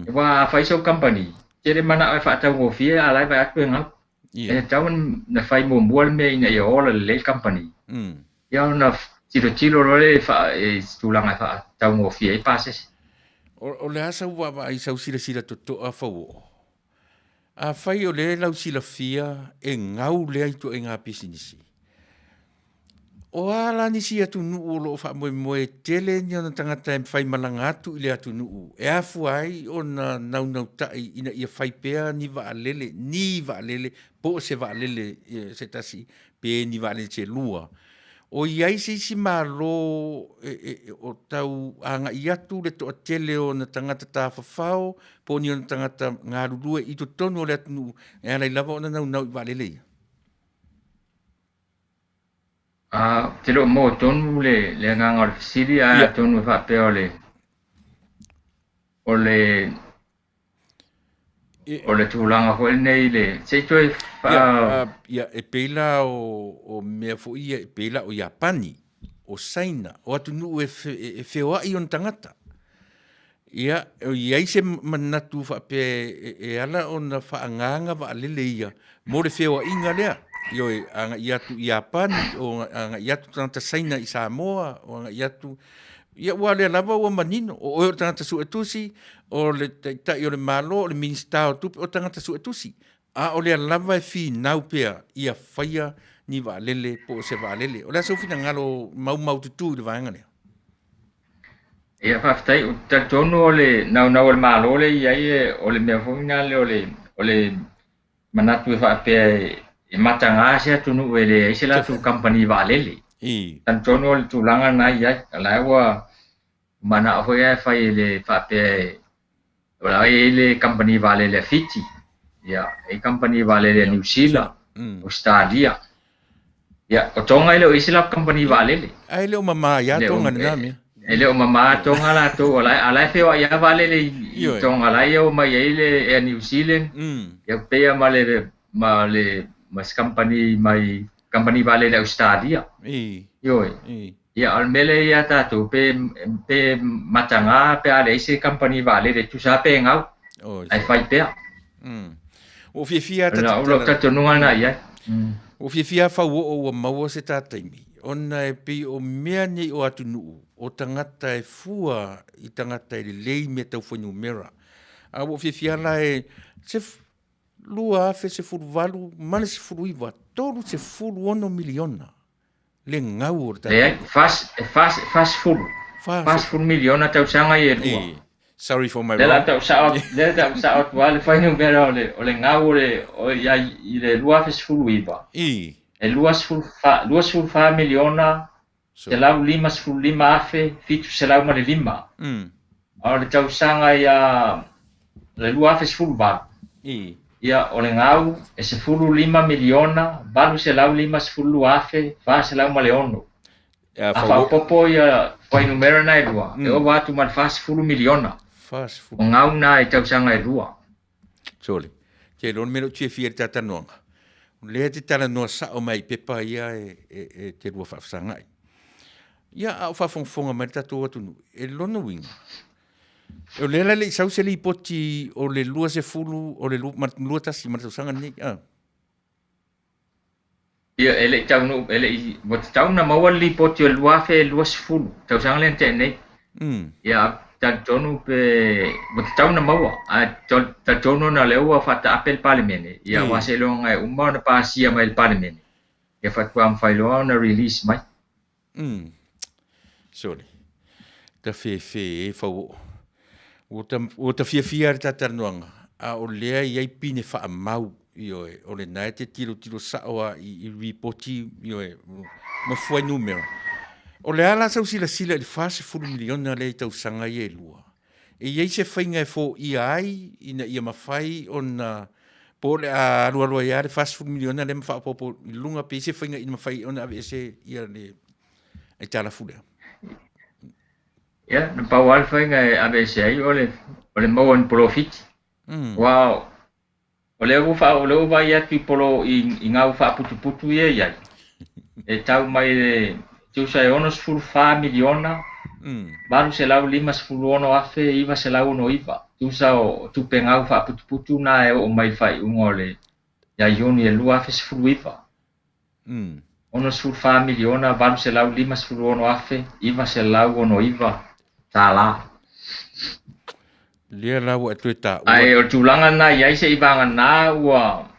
wa fa so company tere mana fa ta ngo fi ala ba ku nga e ta un na fa mo bol me ina yo le company ya na tiro le fa tu la nga fa ta ngo fi pa se o le asa wa ai sa sila to a fa a fai o le lau sila fia e ngau le aitu e ngā pisinisi. O ala nisi atu nuu o loo wha moe tele ni ona tangata e fai malanga atu i le atu nuu. E afu ai o na nau tai ina ia fai pea ni wa alele, po se wa alele se tasi pe ni wa alele se lua. O iai se isi malo o tau anga I atu le toa tele o na tangata tā whawhao, po ni o na tangata ngā rurua I to tonu o le atu nuu, e anai lava o na nau I walele ia. Te lo mo tonu le nganga o le fisiri a tonu whape o le tūlanga hoi nei le se toi ia e peila o mea fo ia e peila o Japani o Saina o atu nuu e wheoa I on tangata ia o iai se manatu whape e ala o na whaanganga wa alele ia mo le wheoa inga lea io e anga iatu Japani o anga iatu tangata Saina I Samoa o anga iatu ia ua le lava ua manino o o tangata su etusi o le tai o le malo o le minista o tupe o tangata su etusi a o le lava e fi nau pea ia faia ni va lele po se va lele o le so fina ngalo mau tutu le vanga le ia fa tai o tonu o le nau le malo le ia o le mea fina le o le manatu fa pe e matanga se tonu ele se la tu company va lele tan tono le tulanga na ia la wa mana ho ya fa ile fa pe wala ile company vale le Fiji ya e company vale le New Zealand Australia ya o tonga ile isla company vale le ai le mama ya tonga na me ele o mama tonga la to ala fe wa ya vale le tonga la yo ma ile e New Zealand ya pe male mas company vale le Australia ya almele ya tatu pe matanga pe ale ese company vale le tu sa pe ngau Oi. ai fai pea. O fia Ala o tato nunga na ia. O fia fa o maua se tataimi. Ona e pi o mea nei o atu nuu. O tangata e fua i tangata e lei me tau whanyu mera. A o fia la e se lua afe se furu valu, mana se furu iwa. Tolu se furu ono miliona. Le ngau o tata. Le fast food. Fast food miliona tau sanga i e lua. Sorry for my wrong. Le tau sao wale whanyu mera o le ngau o ia i le lua afe se furu iwa. E luas ful fa miliona se lau 5 afe fitu se lau male 5. O le tau sanga ia le lua afe se fulu va. Ia o le ngau e se fulu 5 miliona balu se lau 5 se fulu afe fa se lau male ono. A fa popo ia fai numero na e lua. E o watu mal fa se fulu miliona. O ngau na e tau sanga e lua. Sole. Ke lon meno tia fia tata noanga. Lea te tala noa sao mai pepa ia e te rua whafsangai. Ia au whawhongwhonga mai tato atunu. E lona winga. E lea lele i sau se li poti o le lua se fulu, o le lua tasi maratau nei. Ia ele tau no, ele i wata tau na maua li poti o lua fe lua se fulu. Tau sanga le te nei. Ia tonu pe tau na maua a tonu na leua fata apel parliament ia wase longa e uma na pasia mai parliament ia fatu am failo na release mai sorry ta fe fa o ta fia ta nuanga a o lea ia pine fa mau io o le nai te tiro sawa i ripoti io ma foi numero. O le ala sau sila le fase fulu miliona le tau sanga i e lua. E iei se whainga e fo i ai, ina ia mawhai o na po le a alua ia le fase fulu miliona le mawha popo i lunga pe se whainga ina mawhai o na ave se ia le e tala fulea. Ia, na pau al whainga e ave se ai o le mauan profit. Wow. O le uwa ia tui polo i ngau wha putu ia iai. E tau mai le tu sai ono sful fa miliona. Baru se lau 5 sful ono afe iwa se lau no iwa. Tu sa o tu pengau fa putu na e o mai fai ungole. Ya yoni e lu afe sful iwa. Ono sful fa miliona baru se lau 5 sful ono afe iwa se lau ono iwa. Tala. Lia lau atu ta. Ai o tulanga na ia se ibanga na ua.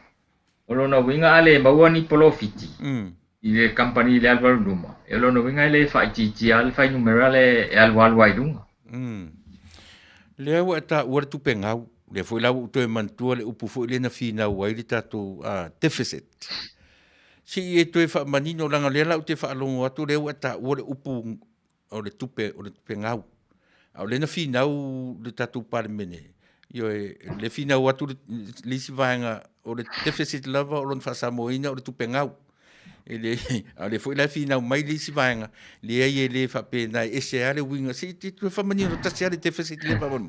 Olo na winga ale maua ni polofiti. I le company le alwalu duma. E lo no winga le fai titi al fai numera le alwalu ai dunga. Le au ata ua tu pengau. Le foi lau to e mantua le upu foi le na fina wai le tatu deficit. Si e to e fa manino langa le lau te fa longo atu le ata ua le upu o le tupe o le pengau. Au le na fina le tatu parmene. Yo le fina atu le si vanga o le deficit lava o lon fa samoina o le tu pengau. Ele ale foi la fina mai li si vanga le ai le fa pena e se ale winga si tu fa manino ta se ale te fesi le pa bon.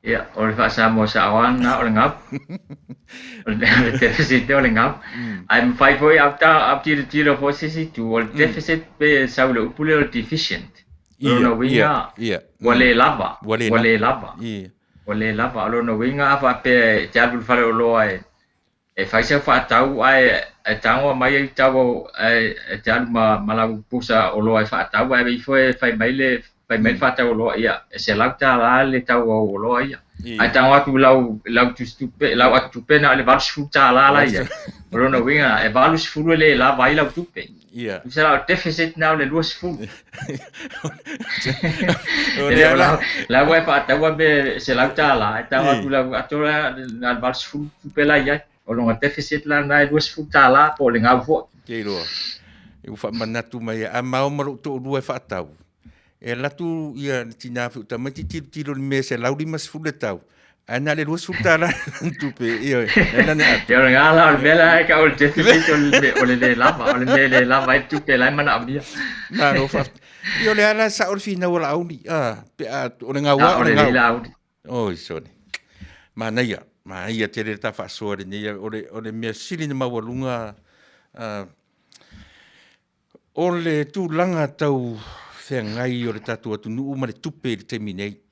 Ya, o le fa sa mo sa wan na o le ngap. O le deficit o le ngap. I'm 5 foi up tiro fo si tu o deficit pe sa le upule o deficient. No winga. Wale lava. Wale lava. Wale lava lo no winga fa pe tabul fa lo ai. E fai se fa tau ai e tango mai e tau e tau malau pusa o loa e fa tau ai foi fai mai fa tau lo ia e se lau ta la le tau o lo ia ai tango atu lau tu stupe lau atu pena le valus futa la ia o no winga e valus fulu le la vai lau tupe ia se lau deficit now le luas fu la vai fa tau be se lau ta la tango atu lau atu la valus fulu tupe la ia o longa deficit la na e duas futa la po le ngau fo ke lo e fa manatu mai a mau maru to due fa tau e la tu ia tina fu ta mati tiro me se laudi mas fu le tau ana le duas futa la tu pe io na na yo ngala o bela ka o deficit o le lava o le lava e tu pe la mana abia na ro fa io le ala sa o fina wala audi pe o le ngau o le audi oh soni mana ia ma ia te re ta fa sore ni o le me sili na mawalunga o le tu langa tau fe ngai o le tatu atu nu ma le tupe le terminate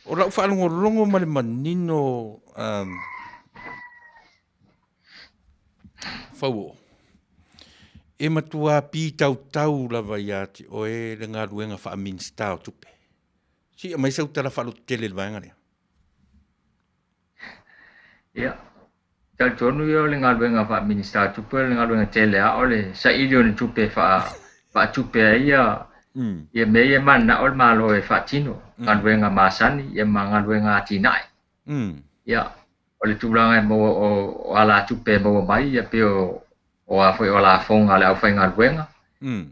O lau whaalongolongo ma le manino whau. E matua pi tau lava iati o e le ngā ruenga wha minsta o tupe. Si a mai sau tala whalo tele le vaenga rea. Ia. Tal tonu yo le ngā ruenga wha minsta o tupe le ngā ruenga tele a ole sa ilio ni tupe wha tupe ia. Ia mea mana ol malo e wha tino. Ngā ruenga masani ia ma ngā ruenga tinai. Ia. Ole tūlanga mo o ala tupe mo mai ia pe o a foi o la fonga le au fai ngā ruenga.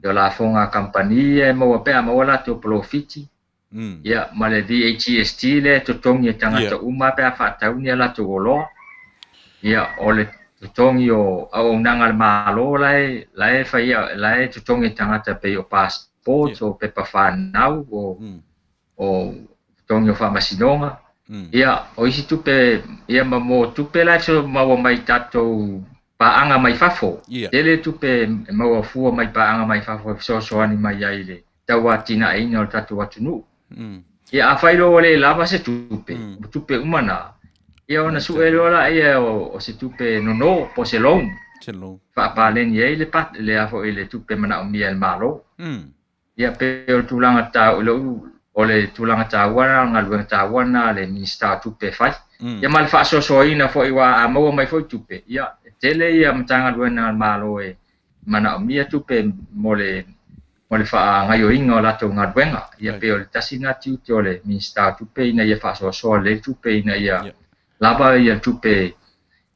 Ia la fonga kampani mo pe mo la to profiti. Ia ma le DHST le to tongi e tangata uma pe a whatau ni ala to golo. Ia ole to tongi o au nanga le malo lai fai lai to tongi e tangata pe o passport o pe pa whanau o tongi o whamasinonga. Ia o isi tupe ia ma mo tupe lai so maua mai tatou paanga mai fafo. Tele tupe maua fua mai paanga mai fafo so ani mai ai le taua tina ina o tatou atunu. Ia a whairo ole lava se tupe umana. Ia ona suelo la ia o se tupe nono po se long. Whaapaleni ei le pat le afo ele tupe mana o mia el malo. Ia pe o tulanga tau ole tulanga tawana ngā luenga tawana le minista tupe fai. Ia mal whaasosoina fo iwa a maua mai fo tupe. Ia tele ia matanga luenga malo e mana o mia tupe mo le wha ngai o inga o lato ngā ruenga. Ia pe o le tasi ngā tiu te o le minista tupe ina ia whaasosoa le tupe ina ia lava ia tupe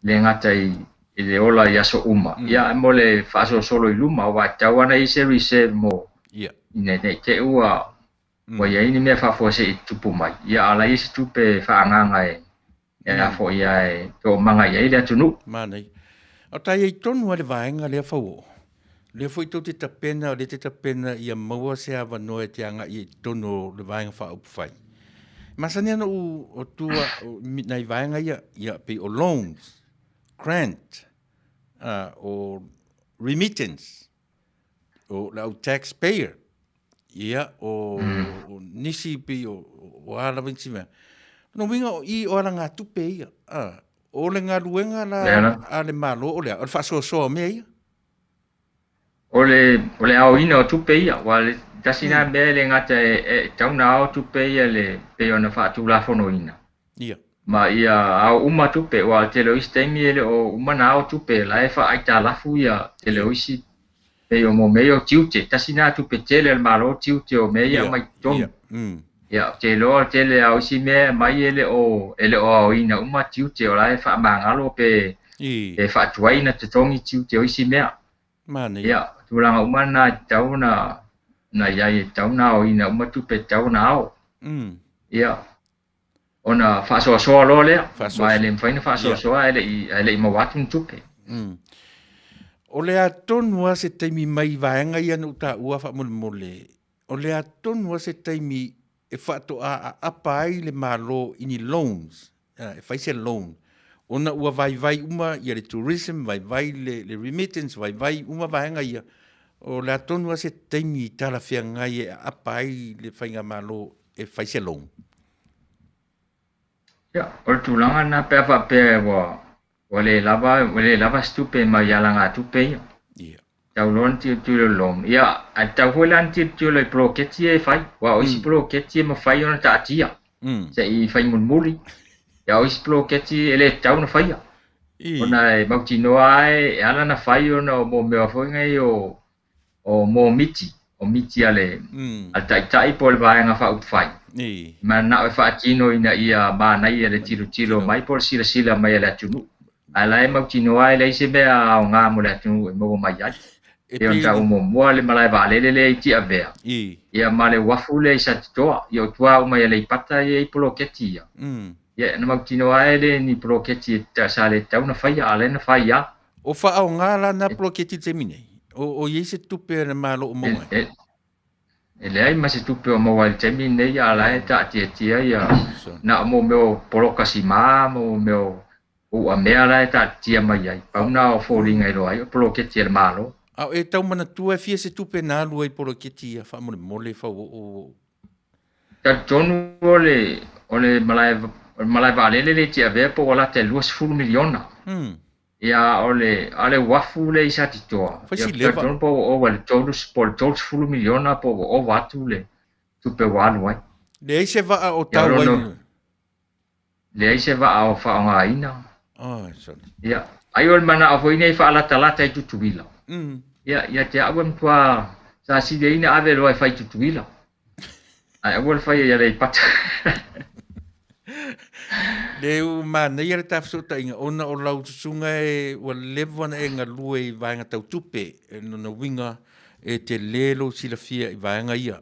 le ngata i le ola ia so uma. Ia mo le whaasosolo i luma wa tawana i se reserve mo. Ina te ua wa ia ini mea whafo se i tupu mai. Ia ala i se tupe whaanganga e. Ia fo ia e to manga ia i le atunu. Manei. O tai e tonu a le vaenga lea whau. Le foi to te tapena o le te tapena ia maua se awa noe te anga i tonu le vaenga whau whai. Masani ana o tua nei vaenga ia pe o loans, grant, o remittance, o lau taxpayer. Ia o nisi pe o ala vinci mea. No winga o i o ala ngā tupe ia. O le ngā luenga la a le malo o le a. O le whasoa mea ia. O le au ina o tupe ia. Wa le tasina mea le ngata e tauna au tupe ia le pe ona whaatula fono ina. Ia. Ma ia au uma tupe wa te leo isi taimi ele o umana au tupe la e wha aita lafu ia te leo isi pe o mo meo tiute, tasina tupe tele al malo tiute o mea mai tonu. Ia, te loa tele au isi mea mai ele o au ina uma tiute o lai wha mangalo pe wha tuaina te tongi tiute o isi mea. Ia, tūlanga umana tauna na iai tauna o ina uma tupe tauna au. Ia, ona wha soa lo lea, ma ele mwhaina wha soa ele i mawatu tupe. O le atonua se taimi mai vaenga ia no ta ua wha mole. O le atonua se taimi e whato a apa ai le malo ini loans. E whai se loan. Ona ua vai uma ia le tourism, vai le remittance, vai uma vaenga ia. O le atonua se taimi tala whia ngai e apa ai le whainga malo e whai se loan. Ia, o le tūlanga na pea wha pea wa Wale lava stupe ma yalanga tupe ia. Ia. Tau lon tiu le lom. Ia, a tau holan tiu le proketi e fai. Wa oisi proketi e ma fai ona ta atia. Se i fai mulmuli. Ia oisi proketi e le tau na fai ia. Ona e mauti noa e ala na fai ona o mo mea foinga i o mo miti. O miti ale. Al tai po le vaenga fa ut fai. Ma na e fa atino ina ia ma na ia le tilo mai por sila mai le atunu. Ala e mautino ai le se bea o ngā mole atu e mo mai ai. E on tau mo mua le malai vale le i tia bea. Ia male wafu le sa toa. Ia o tua o mai le pata i poloketi ia. Ia na mautino ai le ni poloketi ta sale tau na whaia ale na whaia. O wha o ngā la na poloketi te mine. O i se tupe na malo o moa. E le ai ma se tupe o moa te mine ia ala e ta tia ia. Na mo meo polokasi maa mo meo o a mea la e ta tia mai ai. Pauna o fōringa i roa ai, o poloketi e malo. Au e tau mana tua fia se tupe nā lua i poloketi a wha mole wha o... Ta tonu o ole malai valele le tia ve po la te 2 miliona ia ole wafu le isa titoa ia ton po o wale todos 2 miliona po o watu le tupe walu ai le se va o tau ai le se va o fa nga ina so ia ai ol mana o foi nei fa la talata i tutuila ia te awem tua sa si de ina ave lo fai tutuila ai ol fai ia le pat le ma nei era tafsuta inga ona o lau tsunga e wa levana e nga lue i vaenga tau tupe no na winga e te lelo silafia i vaenga ia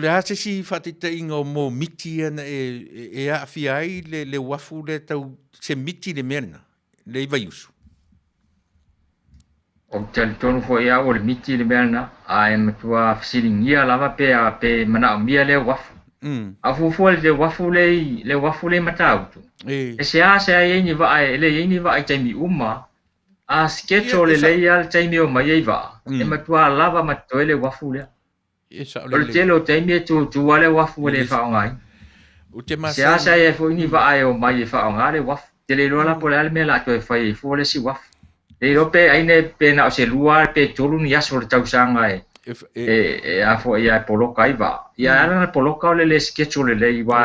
le hase si fatita inga o mo miti ana e a fiai le wafu le tau se miti le merna le vaiusu o tel tonu fo ia o le miti le merna a e matua fsilingia lava pe mana o mia le wafu afu fo le wafu le matautu e se ai ni va le ni va ai mi uma a sketcho le al taimi o mai va e matua lava matoele wafu le o telo taimi tu wale wafu le fa ngai o te masa se asa e fo ni va ai o mai fa ngare wafu tele lo la pole me la to fai fo le si wafu le rope ai ne pe na o se lua pe tolu ni aso le tausanga e a fo ia poloka iva ia ana poloka le sketcho le iwa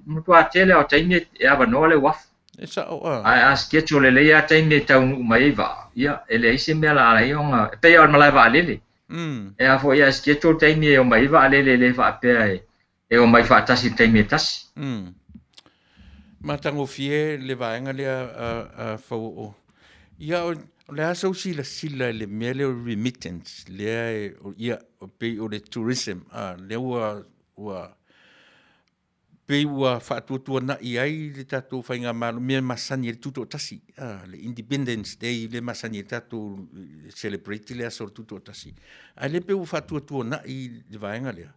mutua tele o taimi e ava no le wafu a sketcho le ia taimi tau mai va ia ele ise me la ai onga pe o malai va lele e a fo ia sketcho taimi o mai va lele le fa pe e o mai fa tasi taimi tasi matango fie le vaenga le a fo ia le aso sila le mele o remittance le ia o pe o le tourism le ua pe ua fatutua na ai le tatu fainga malu me masani le tuto tasi le Independence Day le masani tatu celebrate le aso tuto tasi le pe ua fatutua na i le vaenga le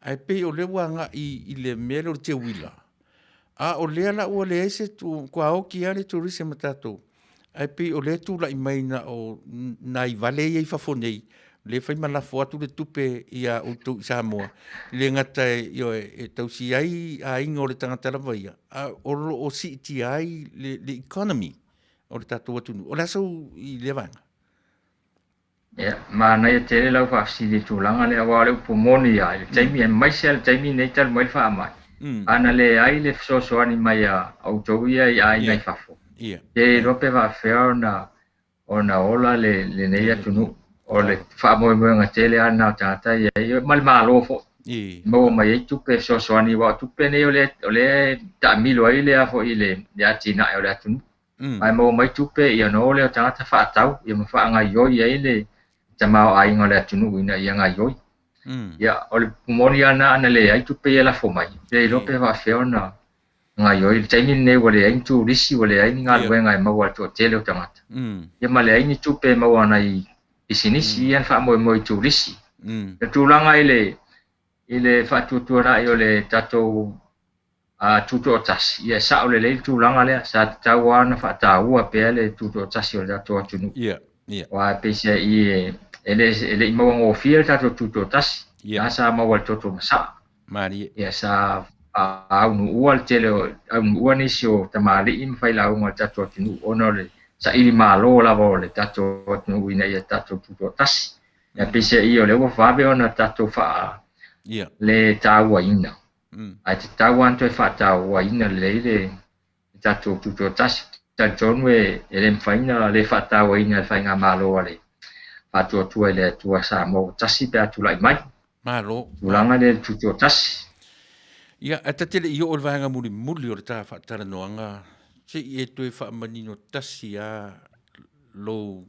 ai pe o le wanga i le mele o te wila o le la ua le ese tu kwa o ki ale tourism tatu ai pe o le tu la imaina o nai vale i fafonei le fai mala foatu le tupe ia o tu Samoa le ngata yo e tausi ai a ingo le tangata la vaia o si ti ai le economy o le tatu atu o la so i le vanga ma na te le lau fa si le tu langa le wa le pomoni ia le taimi e mai sel taimi nei tal mai fa mai ana le ai le so ani mai au to ia ai nei fafo e rope va feona ona ola le nei atunu o le fa mo nga tele ana tata ia mal malo fo mo mai tu pe so ani wa tu pe nei ole ta milo ai le fo ile ya tina ole atunu ai mo mai tu pe ia no le tata fa tau ia mo fa nga yo ia ile tama ai ngole atunu ina ia nga yo ia ole moni ana le ai tu pe la fo mai le rope va feona nga yo il taimi ne wale ai tu risi wale ai nga lwe nga ma wa to tele o tamata ya male ai ni tu pe ma wa nai isinisi an fa mo tu risi tu langa ile fa tu ra yo le tato a tu to tas ya sa ole le tu langa le sa tawana fa tawa pe le tu to tas yo to tu nu wa pe se i ele mo ngo fiel tato tu to tas ya sa ma wa to sa mari ya sa au nu ual tele au nu uani sio tamali im fai la un tato tinu onole sa ili malo la vole tato tinu ina ya tato tuto tas ya pese io le fa be ona tato fa le tawa ina ai tawa anto fa tawa ina le tato tuto tas tato we ele faina le fa tawa ina fa nga malo ale fa tu ele tu sa mo tasi pe tu lai mai malo ulanga le tuto tas ia atatele i o le vaenga muli o le tā whaatara noanga se i e tue whaamanino tasi a lo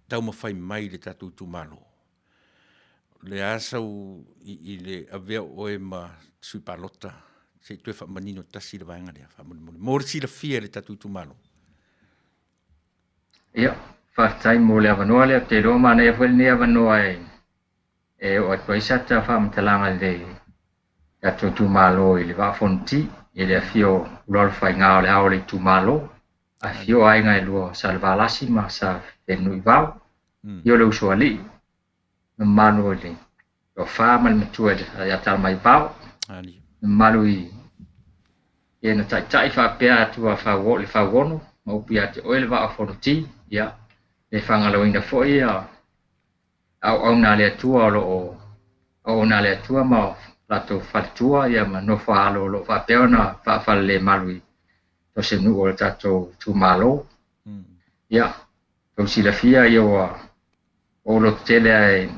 taumawhai mai le tātou tūmalo. Le asau i le avea oe ma sui palota se i tue whaamanino tasi le vaenga lea whaamuli. Mōre si la fia le tātou tūmalo. Ia, whaatai mō le avanoa lea te roma na e whali ne avanoa e o atuaisata whaamatalanga le ya tu malo ile va fonti ile fio lol fai nga le au le tu malo a fio ai nga lo salva la sima sa fenui va yo le uso ali mano le o fa mal metued ya tal mai va malui e na tai whapea tua whawo le whawono ma upi ate oe le wa whanoti ia e whangaloina fwoi au nā le atua o nā le atua ma lato whatua ia ma no whaalo lo whapea na whawhale le malui to se nu o le tato tu malo ia tau sila fia ia o lo tele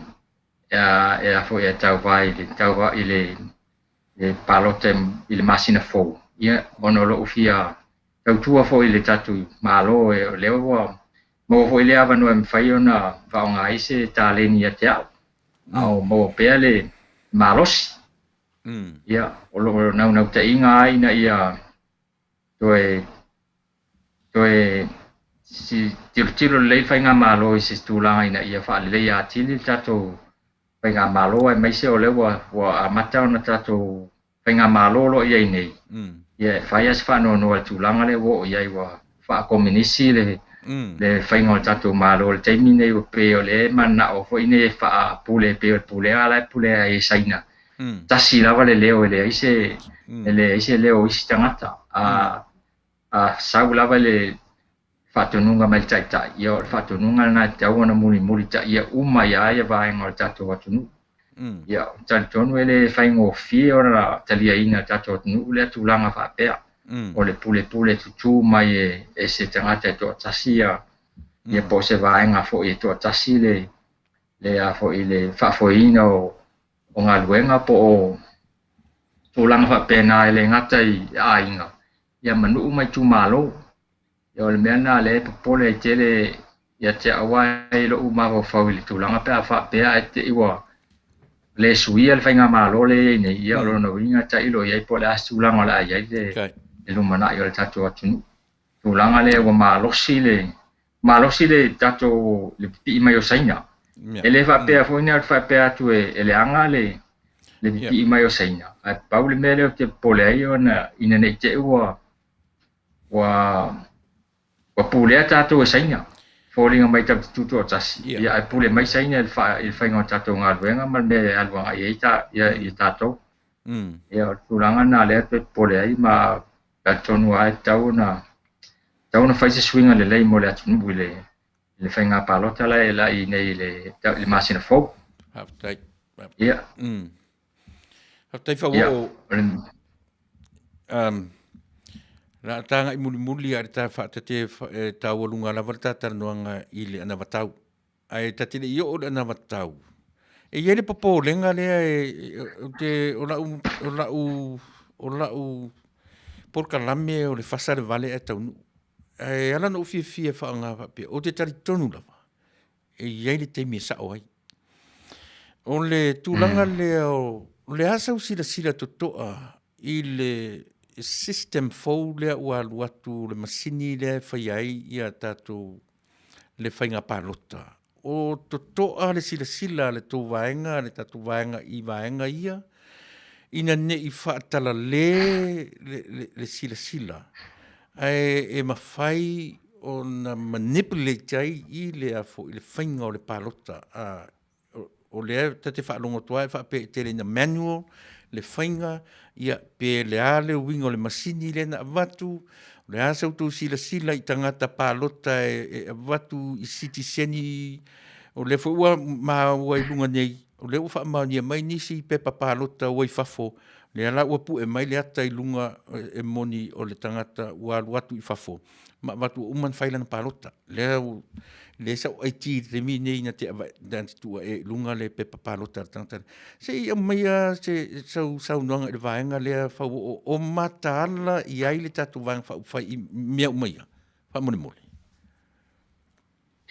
e a fwoi e tau vai le palote i le masina fou ia ono lo ufia tau tua fo i le tatu malo e leo wa mo fo ile ava no em fai ona va nga ise ta le ni atia au mo pele malos ia o lo na ta inga ina ia toe si tiro le fai nga malo ise stula ina ia fa le ia tili tatu fai nga malo e mai se o le wa amata ona tatu fai nga malo lo ia nei ia fai as fa no tulanga le wo ia wa fa komunisi le fai ngol tatu malo le taimi nei o pe o le mana o fo ine fa pule ala pule e saina tasi lava le leo le ise leo isi tangata a sau lava le fa tununga mai tai ia fa tununga na tau na muli ta ia uma ia va ngol tatu wa tunu ia tonu ele fai ngo fi ora talia ina tatu tunu le tulanga fa pea o le pule tutu mai e se tangata to tasia ia po se va nga fo e to tasi le a fo ile fa fo ina o nga luenga po o tulanga fa pena ele ngata a inga ia manu mai tu malo ia le mena le pole tele ia te awai lo uma fo fa ile tulanga pe fa pea te iwa le suia le fainga malo le nei ia lo no inga tai lo ia po la sulanga la ia le lumana ia tatu atu tulanga le wa malo si le tatu le pi mai o saina ele fa pe fo ina fa pe atu ele anga le pi mai o saina a paul mele te pole ia na ina nei te wa pule tatu o saina falling mai tap tutu tas ia pule mai saina il fa nga tatu nga wenga mal me alwa ia tato ia tulanga na le te pole ai ma tonu ai tau na fa se swinga le lei mo le atu le fa nga palota la i nei le masina fo haptai ia haptai fa la tanga i muli ari ta fa te tau lunga la varta tarnoanga ile ana vatau ai tatile io o ana vatau e yele popo lenga le te ola u por kalame o le fasa de vale e tau e ala no fi fa nga pe o te tari tonu la e yele te mi sa oi o le tulanga le asa usila totoa ile system fou le watu le masini le fai ai ia tatu le fainga palota o totoa le sila le tō vaenga le tatu vaenga i vaenga ia ina ne i whaatala le sila e mawhai o na manipulate ai i le afo i le fainga o le palota o le te whaalongo toa e whaape te le na manual le fainga ia pe le ale wingo le masini le na watu le asa utu sila i tangata palota e watu i sitiseni o le fua ma wai lunga nei o le ufa ma ni mai nisi pepa palota wai fafo le ala ua pu e mai le ata i lunga e moni o le tangata ua watu i fafo ma watu uman failana palota le sa ai ti le mi nei na te dan tu e lunga le pepa palota tangata se ia mai se sau nonga le vaenga le fa o matala i ai le tatu vang fa i mea mai fa mole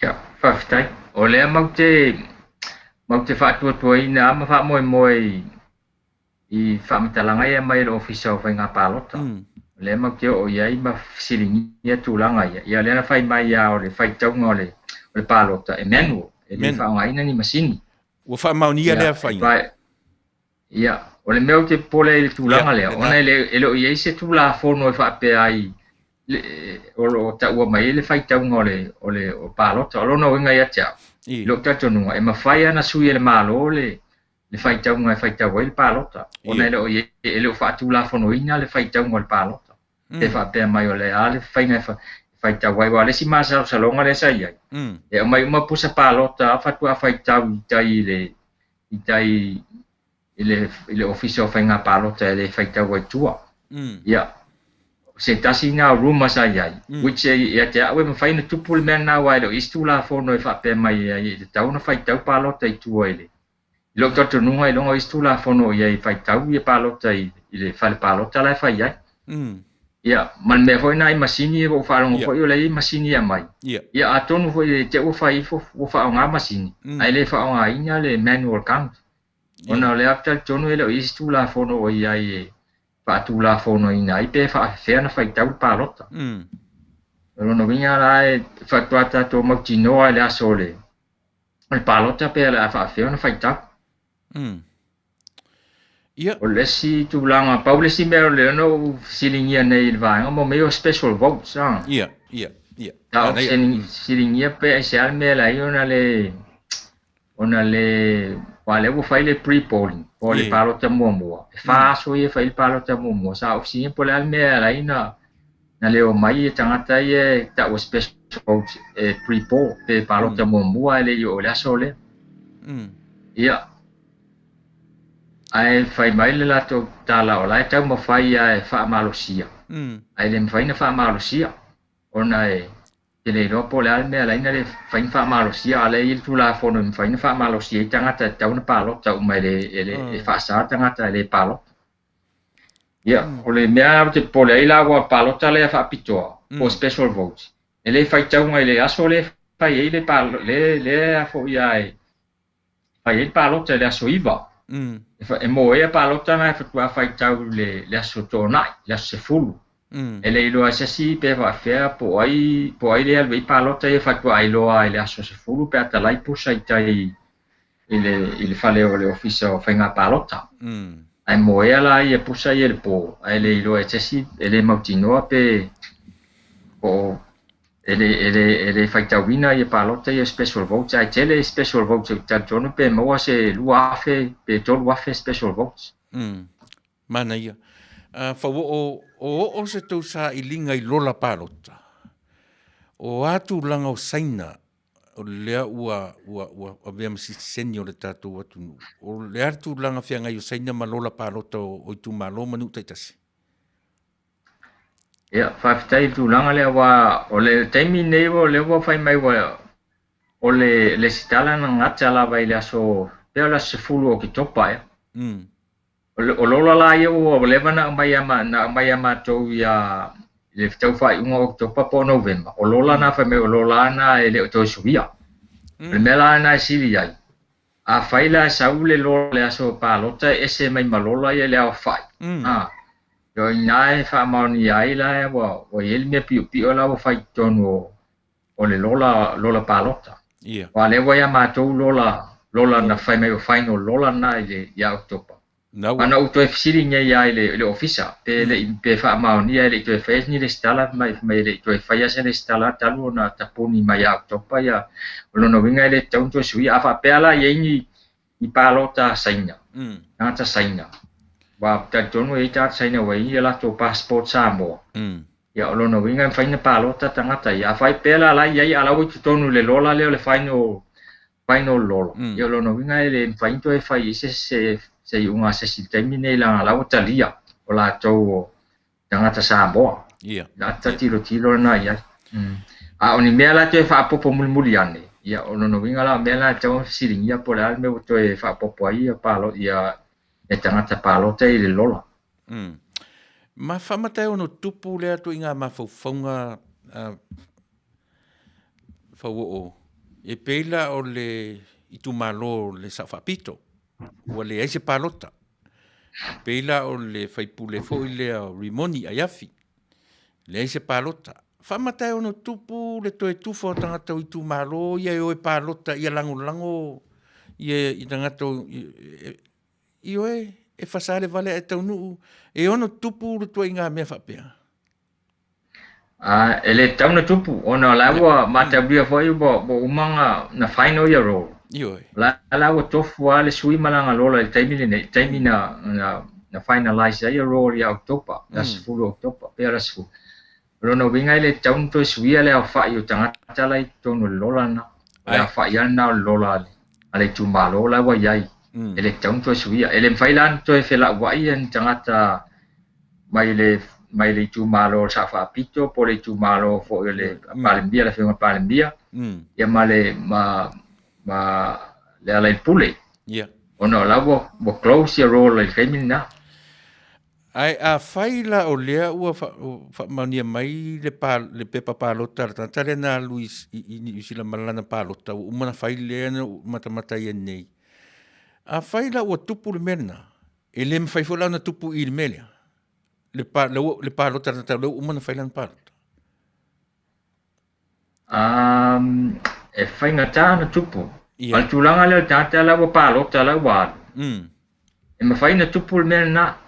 ya fa stai o le mau te fa tu ina ma fa moi i fa matalanga ia mai le ofisa fa nga palota le mau te o ia ma silingia tulanga ia le na fa mai ia o le fa tau ngole le palota e menu e le fa ngai ni masini o fa maunia le fa ia o le meu te pole le tulanga le ona ele o ia se tula fono fa pe ai o lo ta ua mai le fa tau ngole o palota o no nga ia tia lo ta tonu e ma fa ia na sui le malo le le faitau ngai faitau ai le palota. Ona le o ye le o fatu la fonoina le faitau ngai le palota. Te fa pe mai o le ale fainga faitau ai wale si masa salonga le sai ai. E mai uma pusa palota fatu a faitau tai le itai ile officio fainga palota le faitau ai tua. Ya. Se tasi nga ruma sai ai. Which e te awe ma faina tupu le mena wai lo istula fono e fa pe mai ai te tau na faitau palota i tua ile. Lo toto nunga i longa istula fono i faitau i palota i le fale palota la fai ai. Ya, man me foi na masini o fa longa foi o le masini ya mai. Ya atonu foi te o fai fo fa nga masini. Ai le fa nga inya le manual count. Ona le after tono ele istula fono o ai fa tula fono ina i pe fa fe na faitau palota. No vinha lá fa tuata to mocino ale asole. Il palota pe la fa fe na faitau. Ia. O lesi tu langa Paul si me le no silingia nei il vai, mo meo special votes ah. Ia. Ta silingia pe se al me la ona le wale wo fai le pre-polling, o le palota mo. Fa so ye fai il palota mo sa ofsi po le al me la ina na le o mai tangata ye ta o special votes pre-poll pe palota mo ale yo la sole. Ia. Ai fai mai le lato tala o lai tau ma fai ai fa malosia. Ai le fai na fa malosia. Ona e le ropo le alme la ina le fai fa malosia ale il tu la fono fai na fa malosia i tangata tau na palo tau mai le fa sa tangata le palo. Ya, o le mea te pole ai la wa palo tale fa pitoa o special votes. E le fai tau mai le aso le fai ai le palo le a fo ai. Fai il palo tale aso iva. E mo e palota na fa tua fai tau le aso tonai, le aso fulu. E le ilo asasi pe va fea po ai le alvei palota e fa tua ilo ai le aso fulu pe atalai pusa i tai il fale o le officio fainga palota. Ai mo e ala i e pusa i le po, ai le ilo asasi e le mautinoa pe o ele fai tau wina i palota i special votes ai tele special votes ta tono pe mo se luafe pe tolu afe special votes Mana ia fa o se tau sa i linga i lola palota o atu langa o saina o lea ua vea masi senio le tatou atu o le atu langa whianga i o saina ma lola palota o i tu malo manu taitasi. Ya, faftai tu langa le wa o le taimi nei wo le wa fai mai wa o le sitala na ngata la vai le aso pe la se fulu o ki topa ya. O lola la ia o le vana mai ama to ya le tau fai un o topa po November. O lola na fai mai o lola na le to subia. Le mela na sili ai. A fai la saule lola le aso pa lota ese mai malola ia le au fai. Yo nai fa mauni ai la o el me piu la o fai tono o le lola palota. Wa le wa ya matou lola na fai me o final lola na ile ya october. Ana o to efsiri nya ya le ofisa pe fa mauni ile to fes ni le stala mai le to fai ya se le stala talu na taponi mai ya october ya lo no vinga ile tonto sui afa pe ala ye ni I palota saina. Ngata saina. Wa ta tono e ta saina wa I la to passport Samoa. Ya lo no winga faina palota tangata ya fai pela la ya ala wi tonu le lola le final lola. Ya lo no winga le fain to e fai se unga se si termine la la talia o la to tangata Samoa. Ya. La ta tiro na ya. A oni mela te fa popo muliane. Ya ono no winga la mela to siringia pola me to e fa popo ai palo ya e tangata palota I le lola. Ma whamata ono tupu lea tu inga ma whauwhaunga whauo. E peila o le itu malo le sa whapito. Ua le eise palota. Peila o le whaipule fo I lea rimoni a yafi. Le eise palota. Whamata ono tupu le to e tufo tangata o itu malo ia o e palota ia lango ia tangata I oe e fasale vale e taunu e ono tupu le to inga mea whapea. Ele tauna tupu ona lawa mata bia foi bo umanga na final year role. Io. La o tofu ale sui malanga lola i taimi na finalize ia roll ia October na sefulu October pera sefulu lona winga ile taun to sui ale au fa i tangata lai tonu lola na ia fa ia na lola ale tu malola wa iai ele taun to sui ele failan to e fela wa ia tangata mai le tu malo sa fa pito po le tu malo fo le palembia le fenga palembia ia male ma le ala pule ono la bo close your role le femina ai a faila o lea ua fa mania mai le pepa palota ta le na Luis i sila malana palota uma na faile na mata ia nei a faila o tupu le mena ele me fai fola na tupu i le melia le palota ta le uma na faila na palota e fai ngata na tupu al tulanga le tata la bo palota la wa e me fai na tupu le mena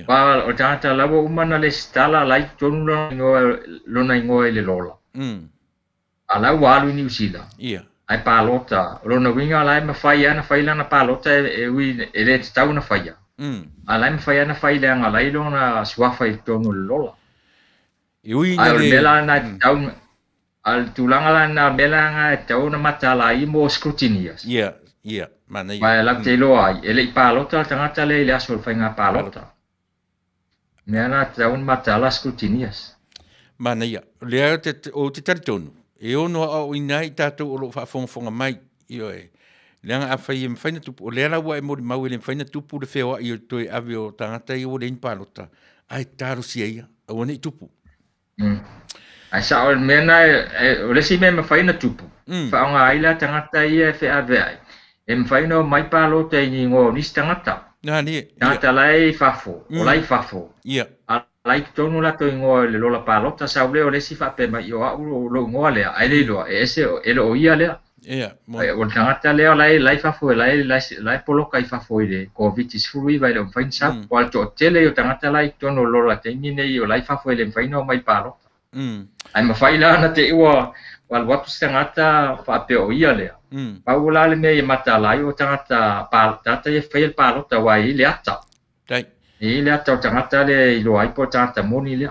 pa o tata la bo uma na le stala lai tonu lona ingoe le lola ala wa lu New Zealand ai palota lona winga lai me fai ana faila na palota e wi e le tau na faia ala me fai ana faila nga lai lona swafa i tonu le lola e wi na na tau al tulanga la na belanga tau na matala i mo scrutinias mana ia mai la te lo ai ele palota tangata le aso fainga palota mena tau na matala scrutinias mana ia le o te tonu e ono au inai tatu o lo fa fonga mai io e lenga a fai na tupu o le la wa e mo mau le fai na tupu le feo io to ave o tangata i o le palota ai taro sia o nei tupu ai sa o mena o le si me fai na tupu fa nga ai la tangata ia fe ave ai e fai no mai palota i ngo ni tangata na ni tangata lai fafo o lai fafo lai tonu la to ngo le lola palota sa o le si fa pe mai o lo ngo le ai le lo ese ele o ia le o tangata le lai fafo lai poloka i fafo ile covid is free vai le fai sa o to tele o tangata lai tonu lola te ni nei o lai fafo ile fai no mai palota ai ma fai la na te ua wal watu tangata fa pe o ia le pa ula le me mata lai o tangata palota e fai palota wai le ata dai e le ata tangata le lo ai po tangata moni le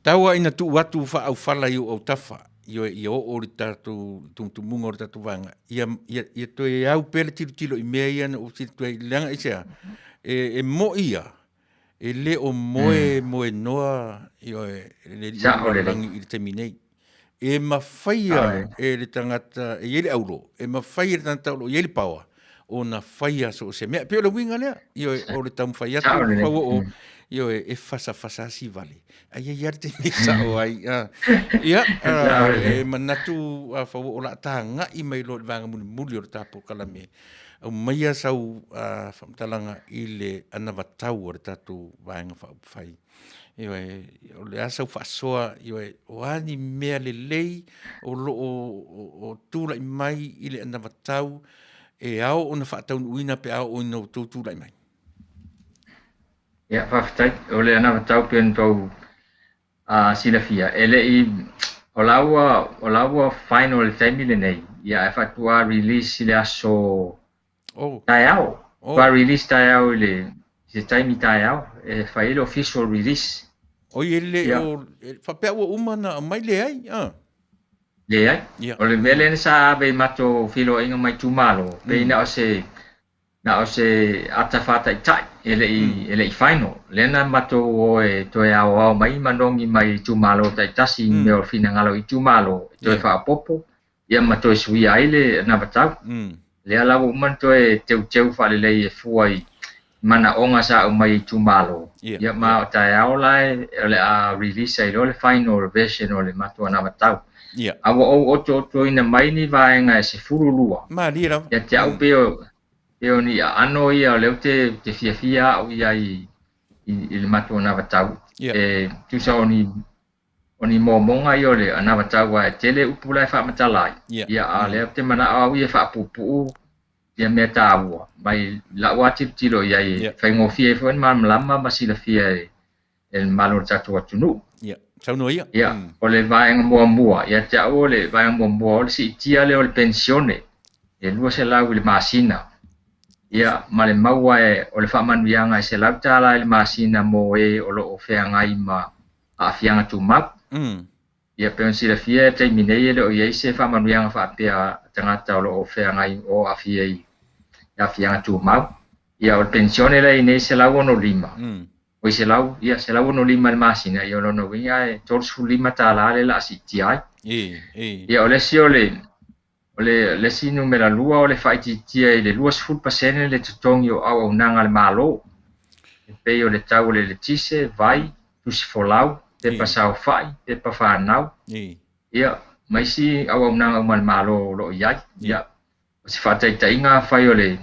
taua ina tu watu fa au fala i o tafa io o tatu tu mungo tatu vanga ia to e au pele tilo i mea ia o si to langa isa e mo ia e le o moe noa io le langi i terminate e mawhaia e le tangata e ele auro e mawhaia le tangata o ele paua o na whaia so se mea peo le winga lea io o le tamu whaia tu whaua o io e fasa si vale ai ia te nisa o ai ia e manatu a whaua o la tanga i mai lo vanga muli o le tapo kalame au maia sau whamtalanga i le anawatau o le tatu vanga whai io o le asau whasoa io o ani mea le lei o lo o tūla i mai i le anawatau e ao o na whaatau uina pe ao o ina o tūla i mai ia whaftai o le anawatau pien tau silafia ele i o laua final taimi le nei ia e whatua release le aso tai au pa release tai au le se taimi tai au e whaile official release o ele o whapea ua umana mai le ai le ai o le mele sa be mato filo inga mai tumalo pe na o se atafata tai ele i final lena mato o e to e au mai manongi mai tumalo tai tasi me o fina ngalo i tumalo to e fa popo ia mato sui aile na batau le ala o manto e teu fa le e fuai mana onga sa o mai tumalo ia ma tai au lai le a release ai le final version o le mato na batau awo o to ina mai ni vaenga se furulua ma lira ia te au peo ni ano ia le te fia o ia i le mato na batau e tu sa oni momonga i ole ana batau wa tele upula fa matalai ia ale te mana au ia fa pupu ia meta wa mai la wati tilo ia i fa ngofie fo man lama masila fia el malor tatu atunu sau no ia ole vai ngmo ia te ole vai ngmo si tia le pensione e lua se lau i le masina. Ia ma le maua o le whaamanuianga e se lau tala i le masina mo o lo o whiangai ma a whianga tūmau. Ia peon sila fia e teimi nei e le o iei se whaamanuianga whaapea tangata o lo o whiangai o a whiei a whianga tūmau. Ia o le pensione le i nei se lau ono 5. O i se lau ono 5 le masina i o lono winga e 35 tala le la si tiai. Ia o le si o le si numera lua o le whaititia i le 2% le tutongi o au nanga le malo. E pei o le tau le tise, vai, tusi folau, te pasau whai, te pa whanau. Ia, mai si au nanga le malo lo iai. Ia, o si whataitainga whai o le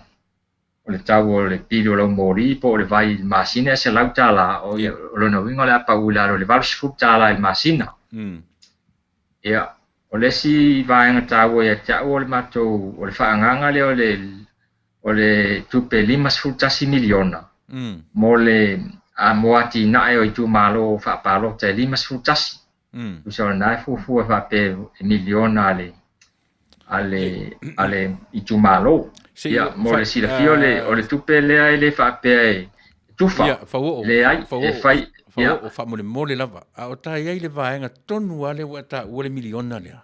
tau o le pili o lau mori po o le vai masina se lau tala o lona winga le apa ula o le valsfut tala il masina. Ia, o le si vaenga tau e tau o le matou o le whaanganga le o le tupe 5 miliona. Mo le a moati na e o i tu malo whaapalo te 5 Usa na e fufu e whape miliona ale i tu malo. Ia, mo le sila fio o le tupe lea e le whape tufa. Le ai e whai. O whamole mole lava. A o tai ai le vaenga tonu ale wata ua le miliona lea.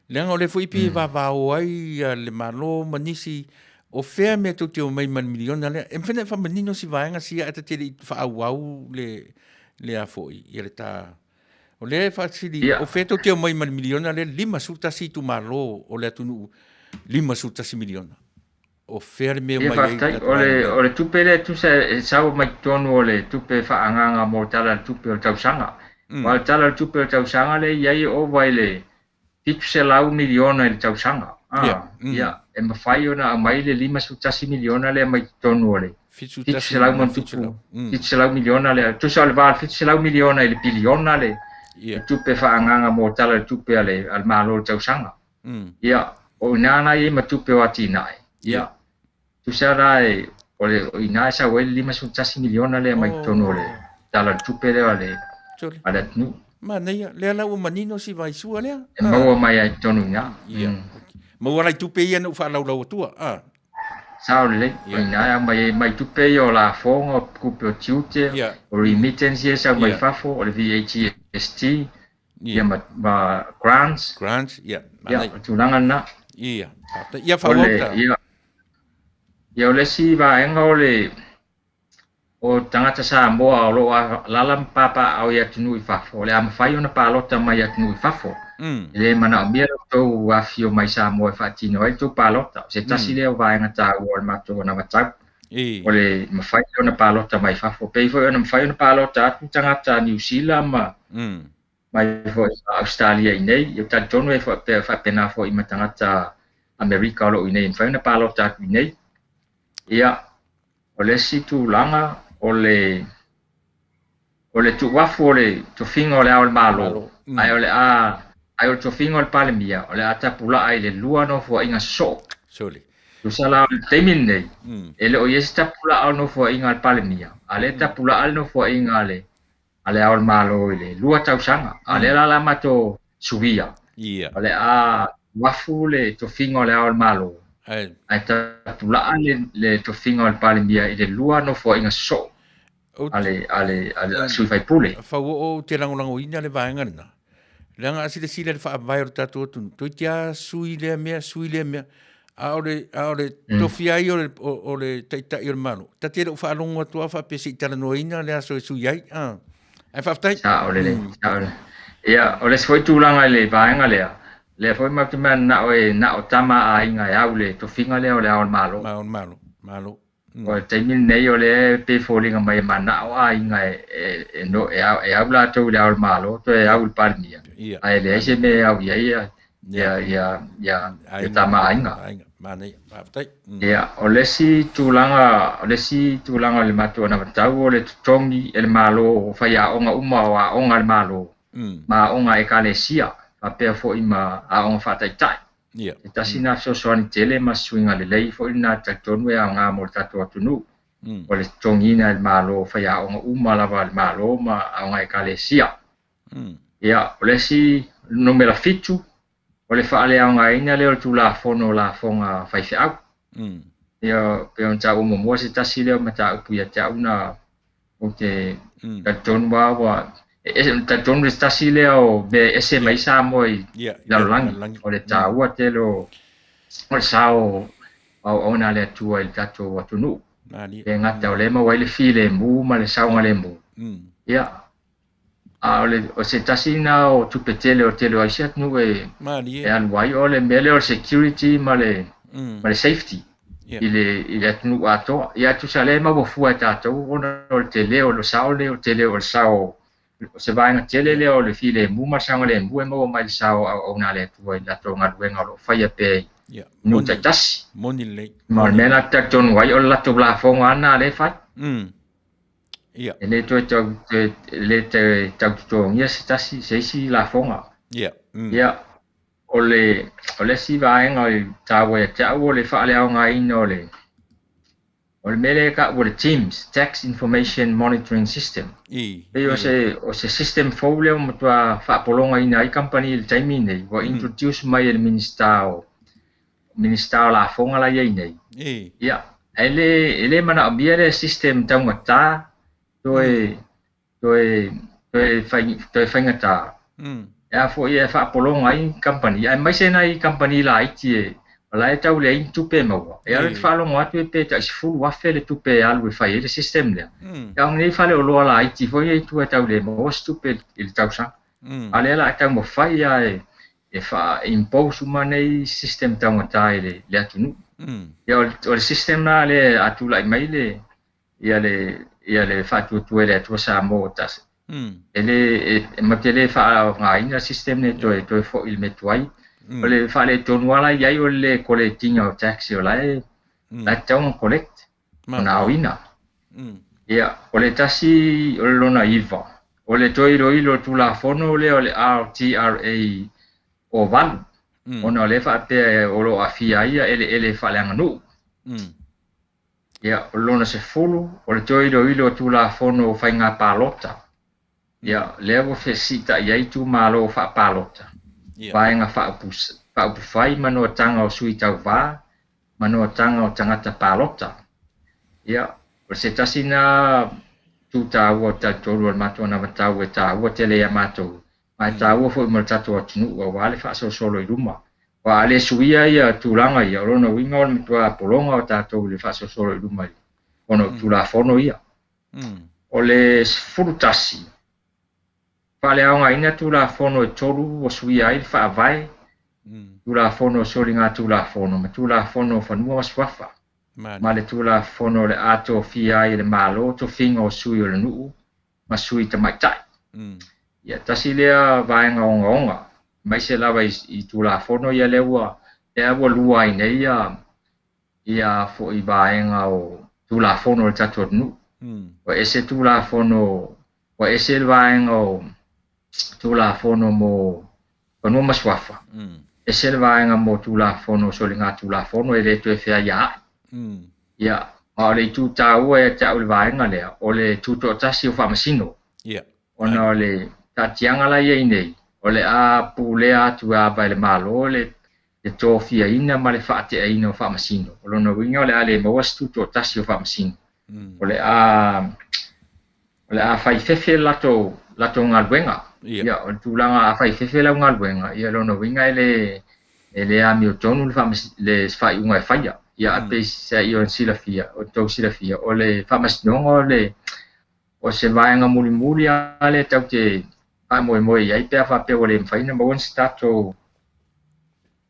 Leanga o le fuipi vavao ai le malo manisi o fea mea tau te o mai man miliona lea. E mwhena whamanino si vaenga si ata te li whaau le a foi. Ia le ta... O le whaasiri, o fea tau te o mai man miliona lea 5 sutasi tu malo o le atunu 5 sutasi miliona. O fea le mea mai ai. O le tupe le tusa e sao mai tonu o le tupe whaanganga mo tala tupe o tausanga. Wa tala tupe o tausanga le iai o vai le pituse lau miliona i le tausanga. Ia, e mawhai ona a mai le 5 miliona le mai tonu o le. Pituse lau man tupu. Pituse lau miliona le. Tusa o le val pituse lau miliona i le biliona le. Tupe whaanganga mo tala tupe al malo o tausanga. Ia, o inana i ma tupe o atina e. Ia. Tusa rai o ina sa wel 5 miliona le mai tono le tala tupe le ale tnu ma nei le ala o manino si vai sua le mo mai ai tonu na mo wala tupe ia no fa lau tua sa le ina mai tupe yo la fongo kupe o tiute o remittance sa mai fafo o le VHST ia ma grants ia tunanga na ia fa wota Ia o le si vaenga o tangata Samoa o loa lalam papa au ia tunu i fafo. Le amawhai ona palota mai ia tunu i fafo. Le mana o mia tau wafio mai Samoa i whaatino ai tau palota. Se tasi leo vaenga tau o le mato ona matau. O le mawhai ona palota mai fafo. Peifo ona mawhai ona palota atu tangata New Zealand mai fo Australia i nei. Ia tatu tonu e whapena fo i matangata Amerika o lo i nei. Mawhai ona palota atu i nei. Ia, o le situ langa, o le tuwafu o le tofinga o le ao malo. Ai o le ai o le tofinga o le palemia, o le atapula ai le lua no fua inga so. Soli. Tusala o le teimin nei, ele o yesi tapula ao no fua inga le palemia. Ale tapula al no fua inga ale ao malo ile lua tausanga. Ale la lama to subia. O le wafu le tofinga o le ao malo. Ai tapula le tofinga o le palemia i le lua no fua inga so. Ale sui fai pule. Fa o te langolango ina le vaenga na. Langa asile sile le fa vai o tatu tu. Toi tia sui le mea. A ore tofia i o le taita i o mano. Ta te fa longo tua fa pesi tala no ina le aso sui ai. Ai fa tai. Ole le. Ia ole foi tu langa le vaenga le. Le foi ma te na o tama a inga ia le tofinga le o le ao malo. Malo. O te min nei o le pe folinga mai mana o a inga no e au la to le ao malo to e au parnia. Ai le se me au ia tama inga. Mana tai. Ia o le si tulanga le mato na tau o le tongi el malo fa ia onga uma o onga el malo. Ma onga e kalesia pa pe fo ima a onga fa tai. Ia. Ta sina so soani tele ma swinga le lei fo ina tatonwe a nga mo tato atunu. O le tongina el malo fa ia onga uma lava el malo ma onga e kalesia. Ia o le si numero fitu o le whaaleaonga ina leo tu la fono la fonga whaiwheau. Ia pe on tau mo se tasi leo ma tau puia tau na o te katon wa katon le tasi leo be ese mai sa mo i lang o le tau a te lo o sao au ona le tua il tato wa tunu. Pe ngata o le ma wai le file mu ma le sao ngale mu. Ia o se tasi na o tupetele o tele ai set nu e an wai o le mele o security ma le safety ile tunu ato ia tu sale ma bo fu tato ona o tele o lo sao le o tele o sao o se vai na tele le o le file mu ma sao le mu e mo mai sao o na le tu la to nga wenga lo fai pe nu ta tasi moni le ma mena ta ton wai o la to bla fo ana le fai ele to le te to ia se tasi se si la fonga ia ole si vai ngai tawe tawo le fa le ngai no le mele ka wo le Teams Tax Information Monitoring System o se system fo le mo tua fa polonga ina I company le time nei wo introduce mai le minister la fonga la ia nei ia ele mana abia system tangata toi fangata ya fo ia fa polonga I company ai mai se nai company la IT la tau le tupe mo e ale fa lo ngatu pe ta fu wa fe le tupe alwe fa le system le ya ngi fa le lo la IT fo ia tu tau le mo stupe il tau sa ale la tau mo fa ia e fa impose manei system tau ta le atunu ya o system na le atu la mai le ia le fa tu le tu sa mo tas ele matele fa ngai na system ne to fo il metwai ole fa le tonwala ia o le collecting of tax o la tau collect na wina ia ole tasi ole lona iva ole ilo tu la fono ole RTRA o van ona le fa pe o lo afia ia ele fa le nganu ia lona se fulu ole ilo tu la fono fa nga palota ia levo fesita ia tu malo fa palota vai nga fa fai mano tanga o sui tau va mano tanga o tangata palota ia o se tasina tu tau o tatu mato na tau e tau tele ya mato mai tau fo mo tatu tunu o wale fa so solo I ruma wa ale suia ia tulanga ia rono winga o tua polonga o tatu le fa so solo I ruma ono tu la fono ia o le frutasi Pale aonga ina tu la fono e toru o suia I fa vai tu la fono solinga tu la fono ma tu la fono fanua waswafa ma le tu la fono le ato fia I le malo to finga o sui o le nuu ma sui te mai tai ia tasi lea vaenga onga mai se lava I tu la fono ia lewa e awa lua I nei ia fo I vaenga o tu la fono le tatu nu o ese tu la fono o ese vaenga o tu la fono mo no maswafa e se vaenga mo tu la fono solinga tu la fono e le tu e fea ia ma le tu tau e tau le vaenga le o le tu to tasi o famasino ona le tatianga la ia nei o le a pulea tu a vai le malo le to fia ina ma le fate ina o famasino o lo no winga le ale mo tu to tasi o famasino o le a fai fefe lato ngalwenga ia o tulanga a fai fefe la ngalwenga ia lo no winga ele a mi tonu le fai unga faia ia a pe se io sila fia o to sila fia o le famasino le o se vaenga muli ale tau te a mo ia pe fa pe o le fai na mo stato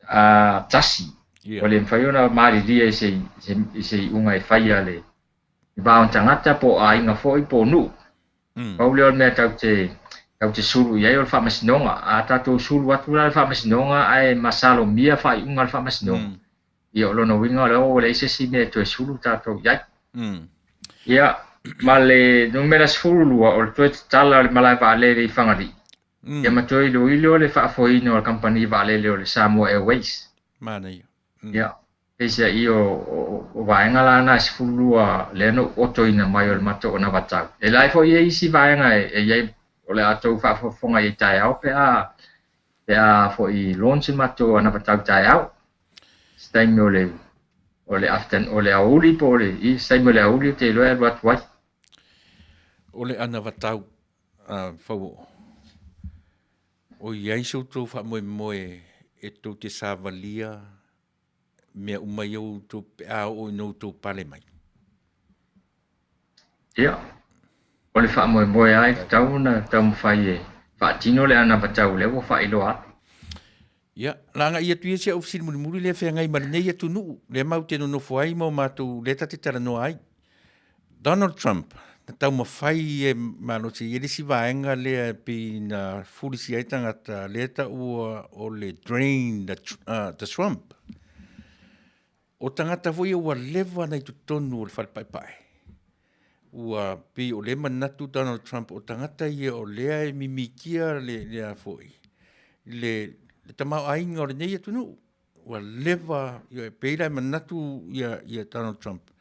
a tasi o le fai ona mari dia se unga faia le va on tangata po a inga foi po nu Paulio me tau te sulu ia o famasinonga a tato sulu atu la famasinonga ai masalo mia fai unga famasinonga ia lo no winga lo le se si me to sulu tato ia ia male numera sulu o to tala malai vale le fangari ia matoi lo ilo le fa foi no company vale le Samoa Airways mana ia Esa io o vaenga la na sfulua le no otoina mai o mato na vata. E lai fo ye isi vaenga e ye o le ato fa fonga i tai au pe pea fo I launch mato ana patau tai au stai ole aften ole auli po ole I stai ole auli te loe wat wai Ole ana vatau fau o iai soutou wha moe e tau te sāwalia mea umai au tau pea o inau tau pale mai. Ia, ole wha moe ai tau na tau mwhai e wha tino le ana vatau lewa wha ilo atu. Ia, langa ia tuia sia ofisini muri le whea ngai marinei atu nuu, le mau te no fuai mo mātou le tate tara noa ai. Donald Trump, na tau mawhai e mano si e resi vaenga lea pi na fulisi ai tangata le ta ua o le drain the swamp. O tangata foi ua lewa nei tu tonu o le whalpaipai. Ua pi o le manatu Donald Trump o tangata ia o lea e mimikia lea foi. Le tamau ainga o le nei atu nu. Ua lewa ia e peira e manatu ia Donald Trump.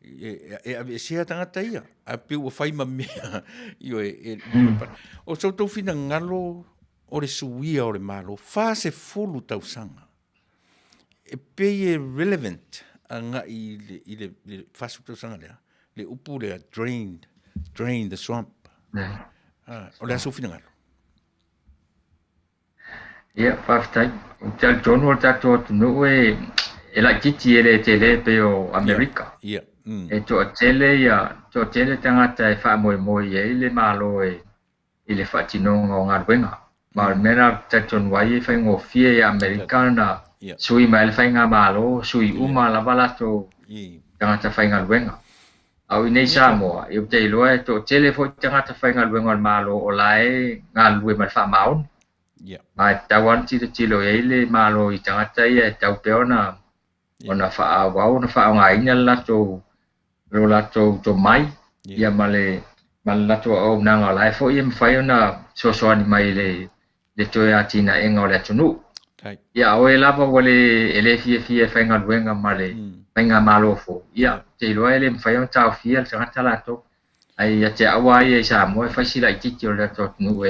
E ave sea tangata ia a pe o fai mamea io o so to fina ngalo o le suia o le malo fa se fulu tau sanga e pe relevant anga I le fa su tau sanga le upu le drain the swamp o le so fina ngalo Ia, whaftai o te John o tato no e la titi ele tele pe o America ia E to tele tangata e wha moe e le malo e le whatinonga o ngā ruenga. Ma mera taton wai e whai ngō fie e Amerikana sui mai le whai ngā malo, sui uma la walato tangata whai ngā ruenga. Au I nei Samoa, I te iloa e to tele fo tangata whai ngā ruenga o malo o lae ngā lue mai wha maon. Ma tawan tilo e le malo I tangata e tau peona ona wha wau na wha ngā ina lato Ro lato to mai ia male lato o nanga lai fo ia mfai ona sosoani mai le toe atina enga o le atunu. Ia o e lava wale ele fie whainga luenga male whainga malo fo. Ia te iloa ele mfai ona tau fia le tangata lato. Ai a te awa ia I Samoa e whaisila I titi o le ato atunu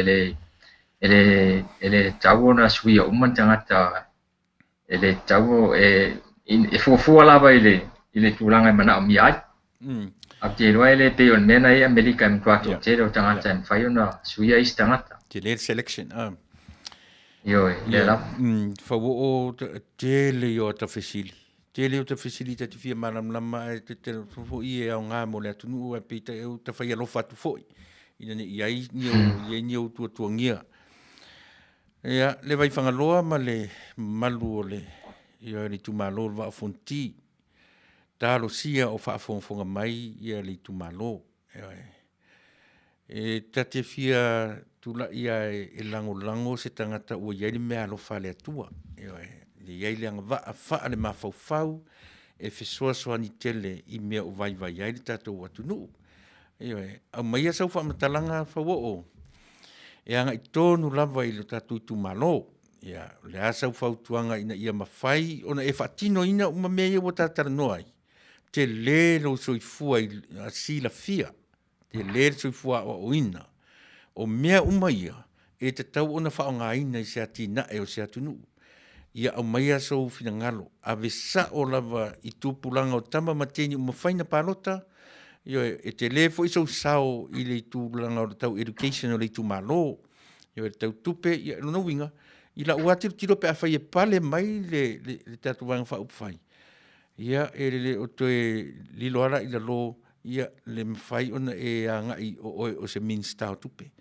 ele tau ona suia uman tangata ele tau e fuafua lava ile tūlanga mana o miai. A te roa ele pe on mena e Amerika im tuato te o tangata im whai ona suia is tangata. Te le selection. Io le la. Whawo o te le o ta fesili. Te le o ta fesili te fia maram lama e te fo I e au ngā mo le atunu e pe te o ta whai alofa tu foi. Ina ne iai ni o tua ngia. Ia le vai whangaloa ma le malu o le ia li tu malo va fonti. Talo sia o whaafonga mai ia li tu malo. E tate fia tula ia e lango se tangata ua iai le mea alofa le atua. Le iai le anga wha le mawhau e fesoa ni tele I mea o vai iai le tatou atunu. Au mai a sau whamatalanga whawo o. E anga I tonu lava I lo tatou tu malo. Ia, le asau whautuanga ina ia mawhai ona e whatino ina uma mea ia o tatara noai. Te le lo soifua I sila fia. Te le soifua o ina. O mea uma ia, e te tau ona whaonga ina I se atina e o se atunu. Ia au mai asau fina ngalo. Ave sa o lava I tūpulanga o tama mateni uma whaina palota. Ia, e te le fo iso sao I le tūpulanga o tau education o le tu malo. Ia, e tau tupe, ia, no winga. I la ua tiro pe a whai e pale mai le tatu wanga wha upwhai. Ia le o toe liloara I la lo ia le mwhai ona e anga I o se minstau tupe.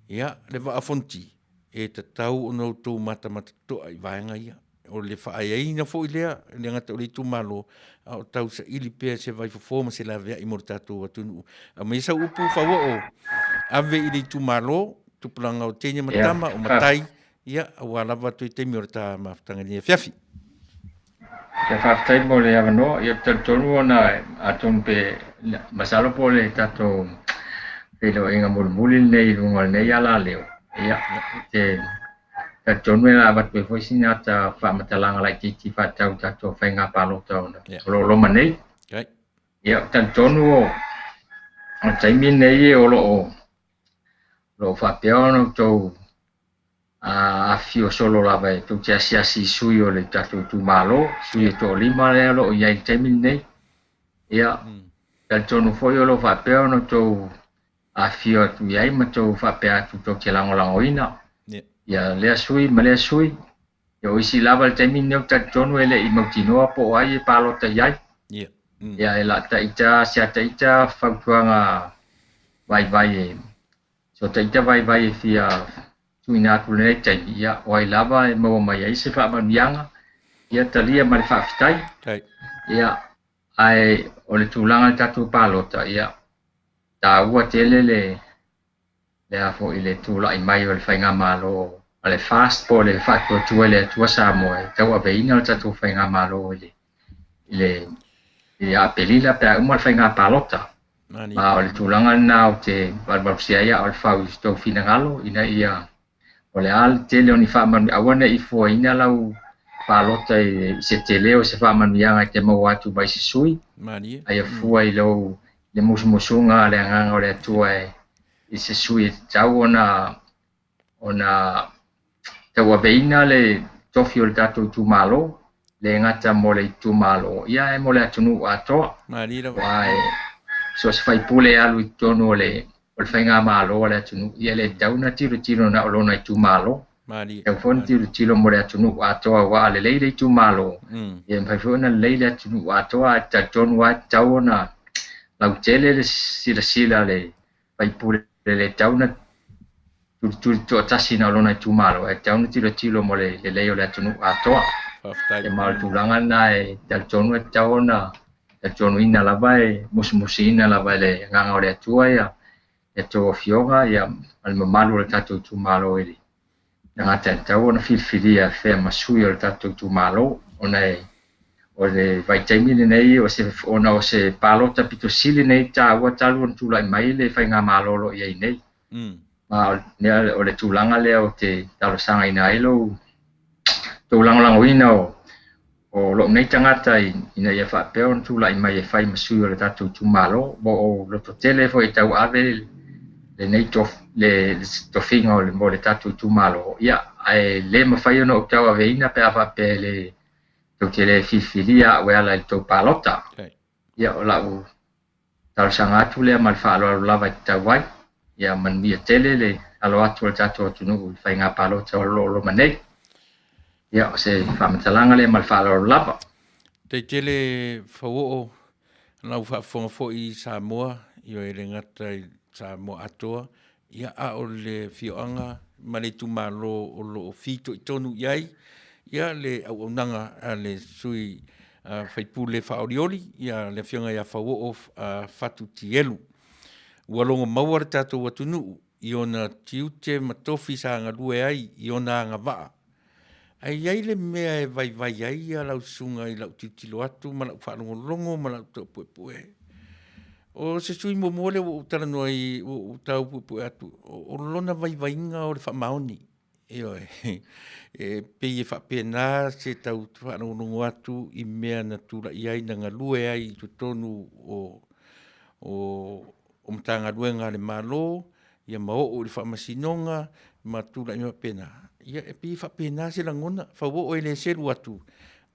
Ia le wa afonti e te tau ona o tō mata toa I vaenga ia. O le whaai eina fo I lea, le ngata o le tu malo, o tau sa ili pēr se vai fofoma se la vea I mor tātou atunu. A mai sa upu whawa o ave I le tu malo, tupulanga o tēnia matama o matai, ia a lava tu te mi o ta maftanga ni fiafi. Te whaftai mo le avano, ia te tonu ona atun pe masalo po le tato pe lo inga mulmuli nei lunga nei ala leo. Ia te tonu e la watu e foisina ta whamatalanga lai titi whatau tato whainga palo tauna. Lo loma nei. Ia te tonu o taimi nei e olo o lo whapeono tau a fio solo lava e tu tia sia si sui o le tatu tu malo sui to lima le lo ia i temi nei ia tal tonu foi o lo fa pe no to a fio tu ia ma to fa pe tu to ke lango lango ina ia le sui ma le sui yo isi lava le temi nei tal tonu ele i motino po ai pa lo ta ia ia ela ta ita sia ta ita fa kuanga vai so ta ita vai fia tuina ku le tai ia oi lava e mo mai ai se fa manianga ia talia mai fa fitai ia ai o le tulanga tatu palota ia ta ua tele le a fo ile tula i mai o le fainga malo ale fast po le fa tu le tu sa mo e ta ua veina tatu fainga malo ile ia pelila pe uma fainga palota ma o le tulanga na o te barbasia ia o le fa sto finangalo ina ia o le al tele o ni fa man awana i fo ina lau palota i se tele o se fa man yanga te mo atu bai se sui ai fu ai lo le musmusunga le anga o le tua i se sui tau ona te wa beina le tofi o le tatu tu malo le ngata mo le tu malo ia e mo le atunu ato wai so se fai pule alu i tonu le o le whainga malo o le atunu ia le tauna tiro na o lona i tu malo e fon tiro mo le atunu atoa wa le leile i tu malo ia mfai fona le leile atunu atoa ta tonu wa tau na lau tele le sila le fai pule le tauna tu tasi na o lona i tu malo e tauna tiro mo le leile o le atunu atoa e mal tu langa na e ta tonu e tau na ta tonu ina lava e musmusi ina lava le nganga o le atua ia e to fioga ia al mamalu le tatu tu malo ele nga ta tau na filfilia fe masui o le tatu tu malo ona e o le vitamin nei o se ona o se palota pitosili nei ta wa talu tu lai mai le fainga malo lo ia nei ma ne o le tulanga le o te talo sanga ina ilo tulanga ina o lo nei tangata ina ia fa pe on tu lai mai e fai masui o le tatu tu malo bo o lo to tele fo i tau ave le nei le tofinga o le mo le tatu tu malo ia ai le mafai ona o tau aveina pe ava pe le to tele fifilia o ala to palota ia o la u tal sanga tu le mal fa lo lava tawai ia man mia tele le alo atu le tatu tu no fai nga palota o lo manei ia se fa matalanga le mal fa lo lava te tele fo na fa fo i Samoa io e ngata sa mo atoa ia a o le fioanga ma le tumalo o lo fito i tonu iai ia le au nanga a le sui faipule faorioli ia le fionga ia fawo fatu tielu ua longo maua le tatou atunuu i ona tiute matofi sa ngalue ai i ona ngavaa ai ai le mea e vai ai a lau sunga i lau titilo atu ma lau whanongolongo ma lau tau puepue o se sui mo mole o tala noi o tau pupu atu o lona vai inga o le whamaoni e pe e whapena se tau whanongo atu i mea na tura i ai na ngalue ai tu tonu o mtanga luenga le malo ia mao o le whamasinonga ma tura i mapena ia e pe whapena se langona whawo o le seru atu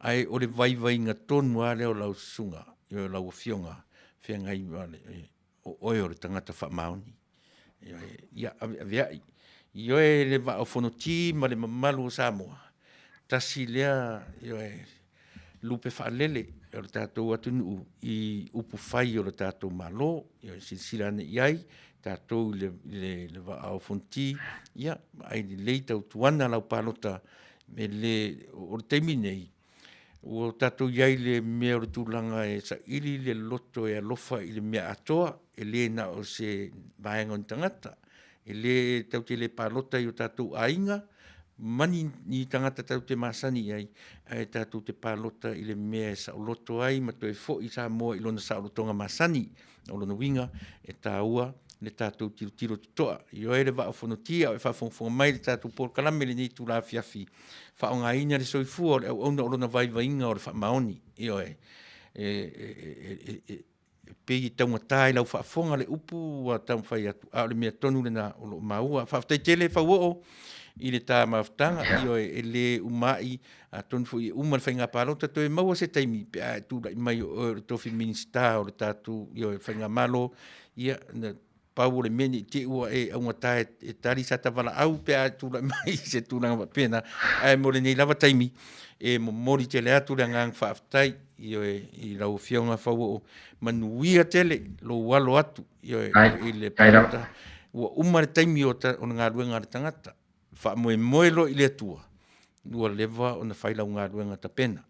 ai o le vai inga tonu ale o lau sunga i o lau fionga ngai wale o le tangata whamaoni. Ia aveai. Io e le wa o fonoti ma le mamalu o Samoa. Tasi lea lupe whaalele o le tātou atunu i upu whai o le tātou malo. Io e silsilane iai. Tātou le wa o fonoti. Ia, ai le leita o tuana lau palota me le o le teiminei. O tatou iai le mea o tūlanga e sa ili le loto e alofa i le mea atoa, e le na o se vaenga o tangata, e le tau te le palota i o tatou ainga, mani ni tangata tau te masani ai, e tatou te palota i le mea e sa o loto ai, ma to e fo i sa moa i lona sa o lotonga masani, o lona winga, e taua, le tatou tiro toa. Io e le wa o fonotia, o e whafonga mai le tatou por kalame le ni tu la fiafi. Whaonga ina le soifua, o ona orona vai inga o le whamaoni. Io e pegi taunga tai lau whafonga le upu, a taunga whai atu, a le mea tonu le na o lo maua. Whaftai tele whauo, i le tā maftanga i o e le umai a tonu fu i uma le whainga pārota to e maua se taimi pe a tu lai mai o le tofi minista o le tātu i o e whainga malo ia na pau le meni te ua e aunga tā e tari sa tawala au pe a tu lai mai se tūranga pena ai mo le nei lava taimi e mo mori te le atu le ngang whaaftai i o e i lau whiaunga whau o manuia tele lo walo atu i o e le pārota ua uma le taimi o ngā ruenga le tangata wha moe lo i le atua lua lewa o na whailau ngā ruenga ta pena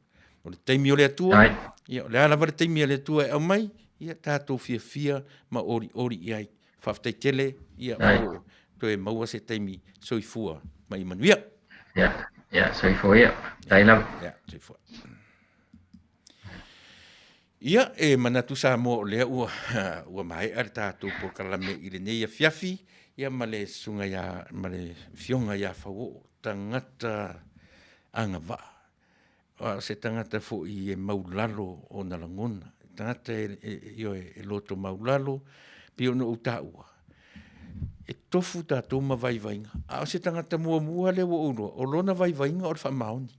o le taimi o le atua ia o le alawa le taimi o le atua e au mai ia tātou fia ma ori iai whaftai tele ia o to e maua se taimi soifua ma i manuia ia soifua ia taila ia soifua ia e manatu sa mo o lea ua mai ar tātou por kalame i le nei a fiafi ia ma le sunga ia ma le fionga ia whau tangata anga waa se tangata fo i e maulalo o na langona tangata e loto maulalo pi ono utaua e tofu tātou ma vaivainga a se tangata mua le wo uno o lona vaivainga o le whamaoni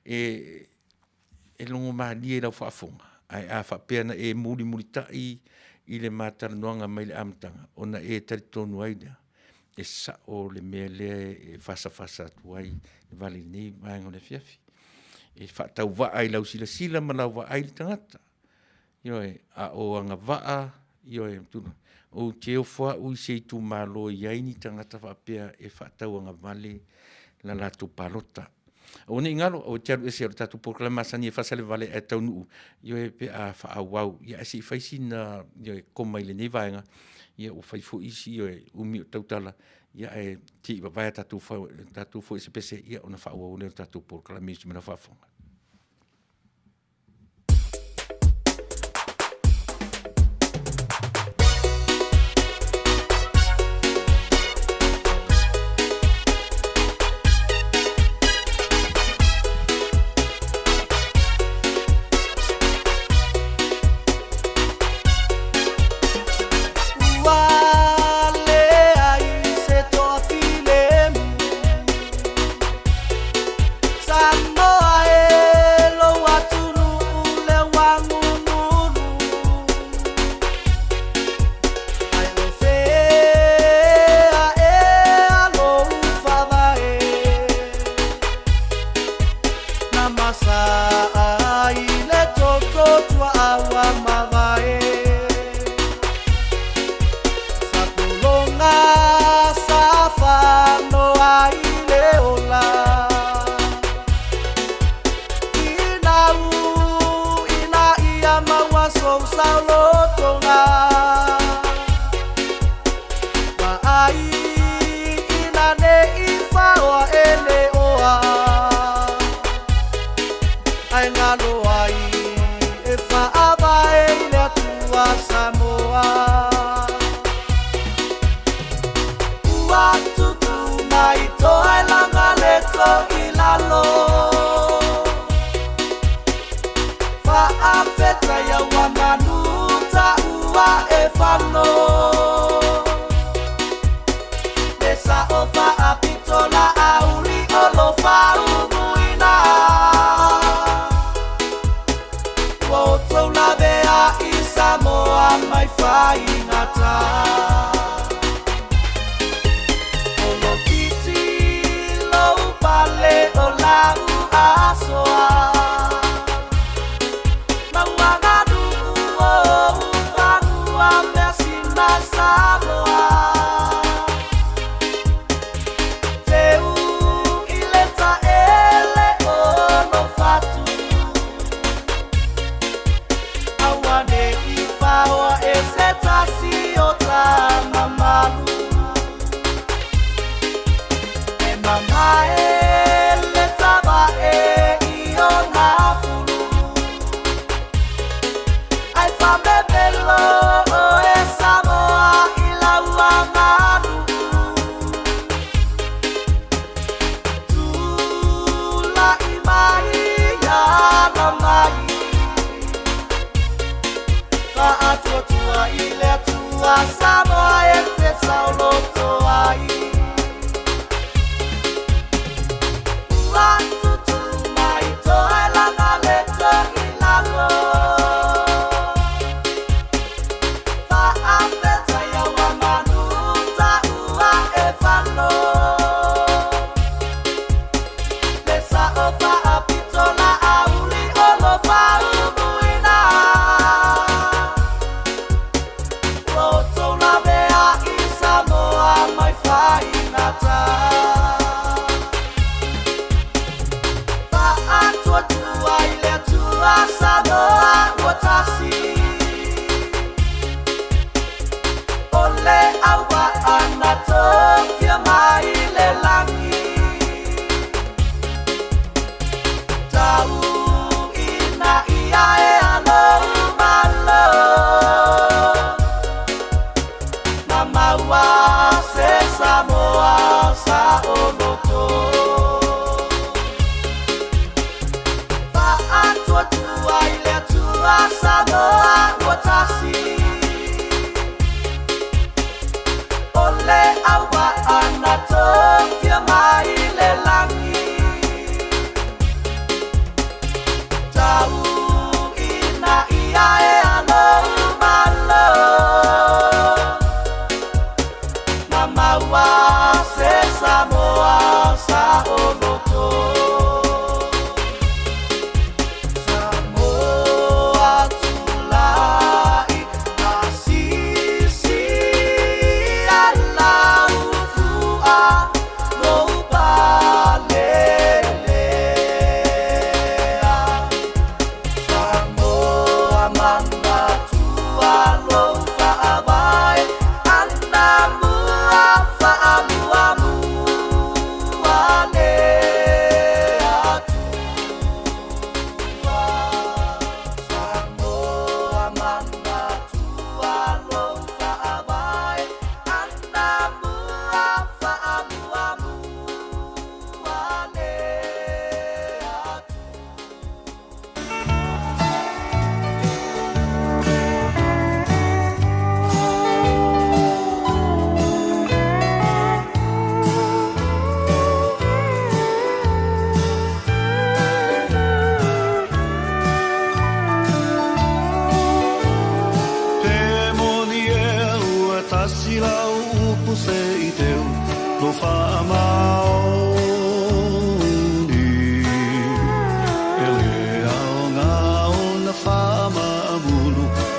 e longo mahali e lau whaafonga ai a whapeana e muri tai i le mātaranuanga mai le amtanga ona e taritonu ai lea e sa o le mea lea e fasa atu ai e vale nei maenga le fiafi e whaatau waa ai lau sila ma lau waa ai le tangata ioe a o anga waa ioe tuna o te ofua ui se tu malo iai ni tangata whaapea e whaatau anga vale la latu palota o ne ngalo o tiaru ese o tatu proclamasani e fasale vale e tau nuu ioe pe a whaawau ia esi faisi na ioe koma ile nei vaenga ia o faifo isi ioe umi o tautala ia e ti vai tatu fo ese pese ia ona whaawau le tatu proclamation na whaafonga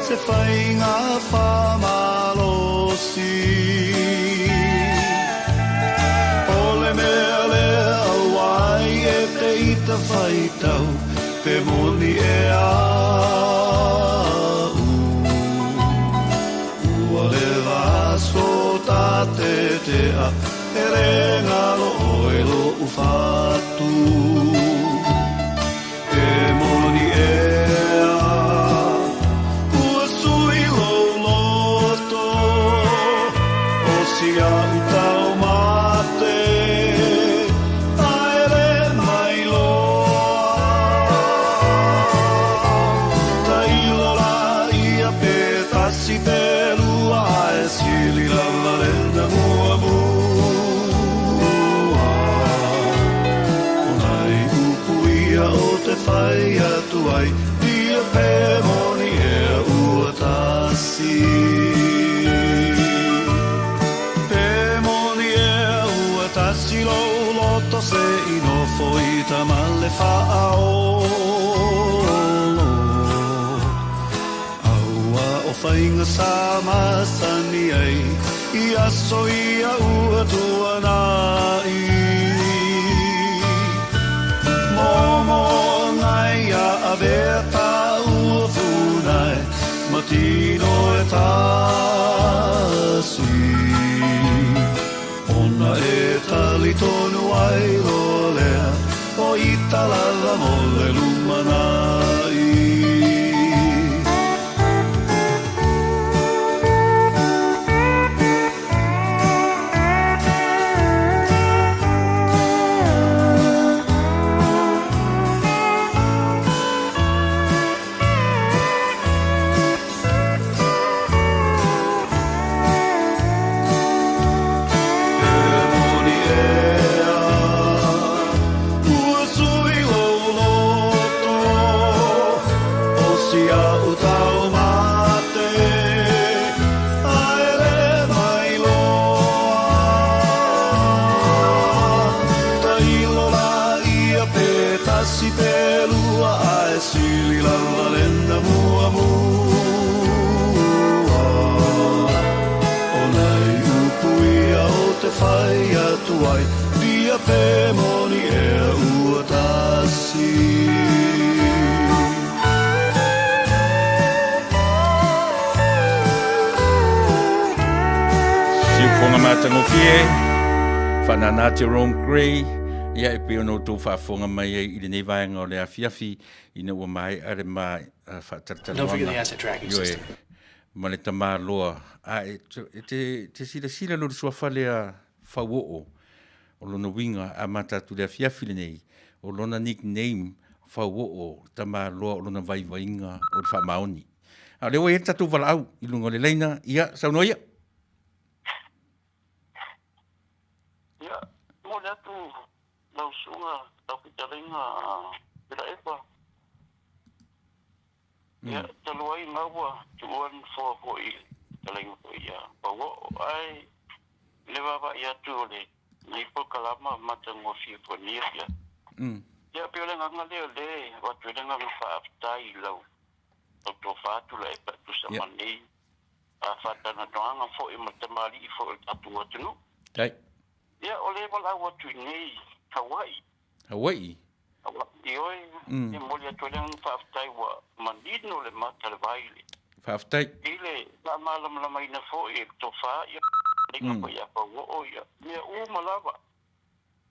se whainga whamalosi. Ole mea lea awai e te ita whaitau, pe moni e au. Ua le vaso ta te a, e renga lo oelo ufatu. Pe moni e whai atu ai, ia pe moni e ua tasi. Pe moni e ua tasi lo loto se ino foi tamale whaolo. Aua o whainga sa masani ai, ia so ia ua tuanai. Momo a veta ua funai, matino e tasi. Ona e tali tonu ai rolea, o ita lava mole lumanai. Whai atu ai, dia pe moni e ua tasi. Siu whonga mātangofi e, whanana Jerome Gray, ia e peo no tō whaafonga mai e i nei vaenga o le afiafi, ina ua mai are mai whaataratanoanga. Don't forget the asset tracking system. Ma le tamā loa, te sila lo sua whale a whauo o lona winga a matatu le afiafi le nei, o lona nickname whauo tamā loa o lona vaivainga o le whamaoni. A lewa e tatu wala au, i lunga le leina, ia, sauno ia? Ia, mo le atu lau sunga, lau kitaringa, pira epa. Ia, taluai maua, tuan fo hoi, talenga hoi ia, wauo ai, le wawa ia tu le, ni po kalama matangofi po nia ia. Ia, pio le nganga leo le, watu le nganga whaaftai lau, to fatu la epa tu sa mani, a whatana noanga fo i matamari i fo i tatu watunu. Tai. Ia, o le wala watu nei, Hawaii. Hawaii? Ioi, e moli atu le nganga whaaftai wa manino le mata le vaile. Whaaftai? Ile, la malama ina fo i to wha, ia, Linga ko ia pa wo ia. Mea malawa.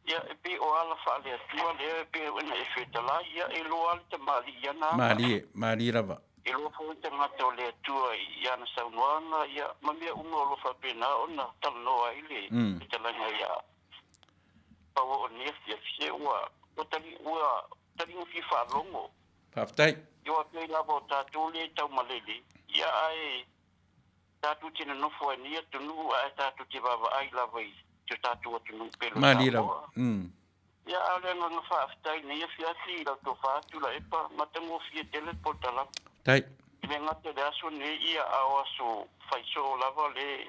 Ia e pe o ala whaale atua lea e pe wena e whetala ia e loa ali te mali ia nā. Mali rava. E loa po te ngata o lea tua i ana saunuanga ia. Ma mea unga o lo whapena ona talanoa ile. E talanga ia. Pa wo o nea fia fia ua. O tali ua. Tali ufi whaalongo. Paftai. Ia pe lava o tātou le tau malele. Ia ai. Tātou tina nofo e nia tunu a tātou te wawa ai lawai te tātou atu nung pelo Malira. Ia ale nganga whaaftai nia fiati ila to whaatu la epa matango fia tele potala. Tai. Ile ngate le aso ne ia au aso whaiso o lava le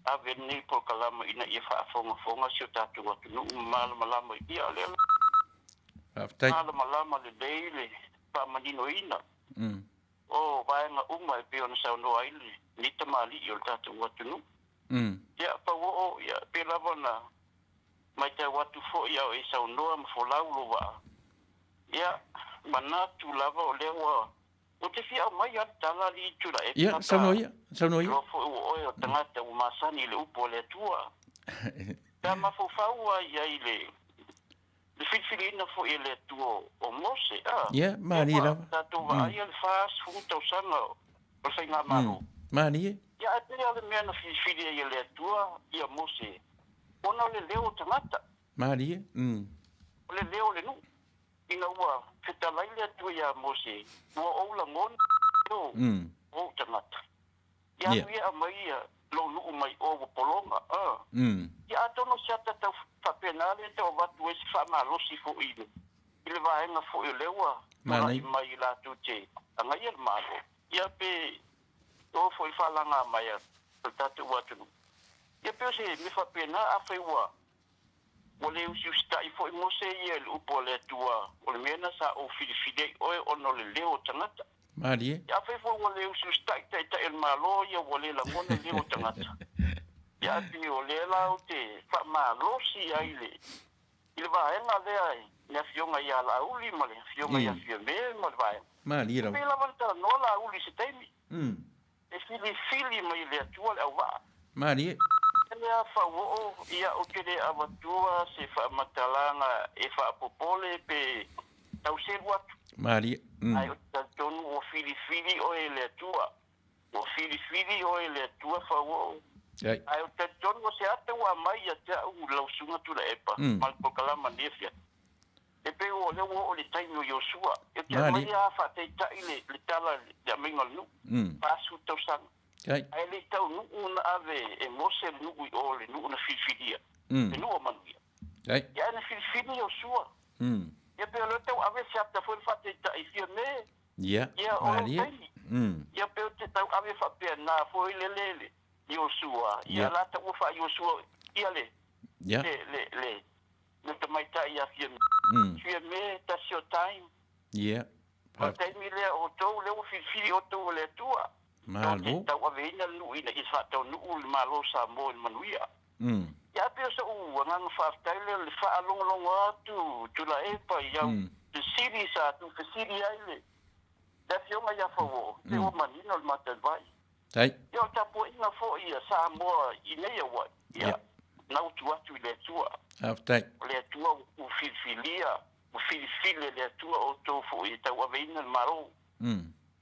ave ne po kalama ina ia whaafonga sio tātou atu nung malama lama ia ale. Paftai. Malama lama le leile pa manino ina. o vaenga uma e peona sa no aile ni tamali i o tatu watunu ya pa o ya pe lavana mai te watu fo ia o sa no am fo laulo wa ya mana tu lava o lewa o te fia mai ya tala li tu la e ya sa no ya fo o tangata o masani le upo le tua ta ma fo faua ia ile le fitfilina fo ile tuo o mose ya mani la tatu va ia le fas fu to sanga o sai nga mano mani ya te ale me na fitfilia ile tua ia mose ona le leo tangata mani le leo le nu ina ua fitalai le tua ia mose ua o la ngon o tangata ya ia mai lo lu mai o polonga ya tono sata ta fapenale to watu esi fa malo si fo ile va en fo lewa mai la tuche anga ia malo ya pe o fo fa langa mai tatu watu ya pe se mi fa pena a fe wa ole usi sta i fo mo se ia lu pole tua o le mena sa o fide o ono le leo tangata Marie. Ya fe fo wole usu stai ta el malo ya wole la mona le o tangata. Ya ti o le la o te fa malo si aile. Il va en la de ai. Ya fionga ya la uli male fionga ya fiome mo vai. Marie. Pe la volta no la uli se temi. E fili mai le tua le va. Marie. Ya fa o ya o ke de avatua se fa matalanga e fa popole pe tau se wat Marie. Ai o tonu o fili o ele tua. O fili o ele tua fa o. Ai o tonu se ata wa mai ata u lo sunga tu la epa. Mal po kala mandefia. E pe o le o le tai no Joshua. E te mai a fa te tai le tala ya mingol nu. Pasu to sang. Ai le tau nu una ave e mose nu o le nu na filia. E nu o manuia. Ai. Ya na fili Joshua. Ya pe lo tau ave se ata foi fa te tai fia me. Ya. Marie. Ya pe te tau ave fa pe na foi le Joshua. Ya la tau fa Joshua. Ya le. Ya. Le. No te mai tai ya fia me. Fia me ta sio time. Ya. Pa tai mi le o tau le o fili o tau le tua. Malo. Tau ave ina lu ina is fa tau nu malo sa mo manuia. Ya pe so ngang fa taile le fa long atu tula e pa ya the city sa tu city ile da fionga ya fo te o manino le matel vai tai yo ta po ina fo ia sa mo ine ya wa ya na tu atu le tua aftai le tua u filia u fili le tua o to fo i ta wa veina le maro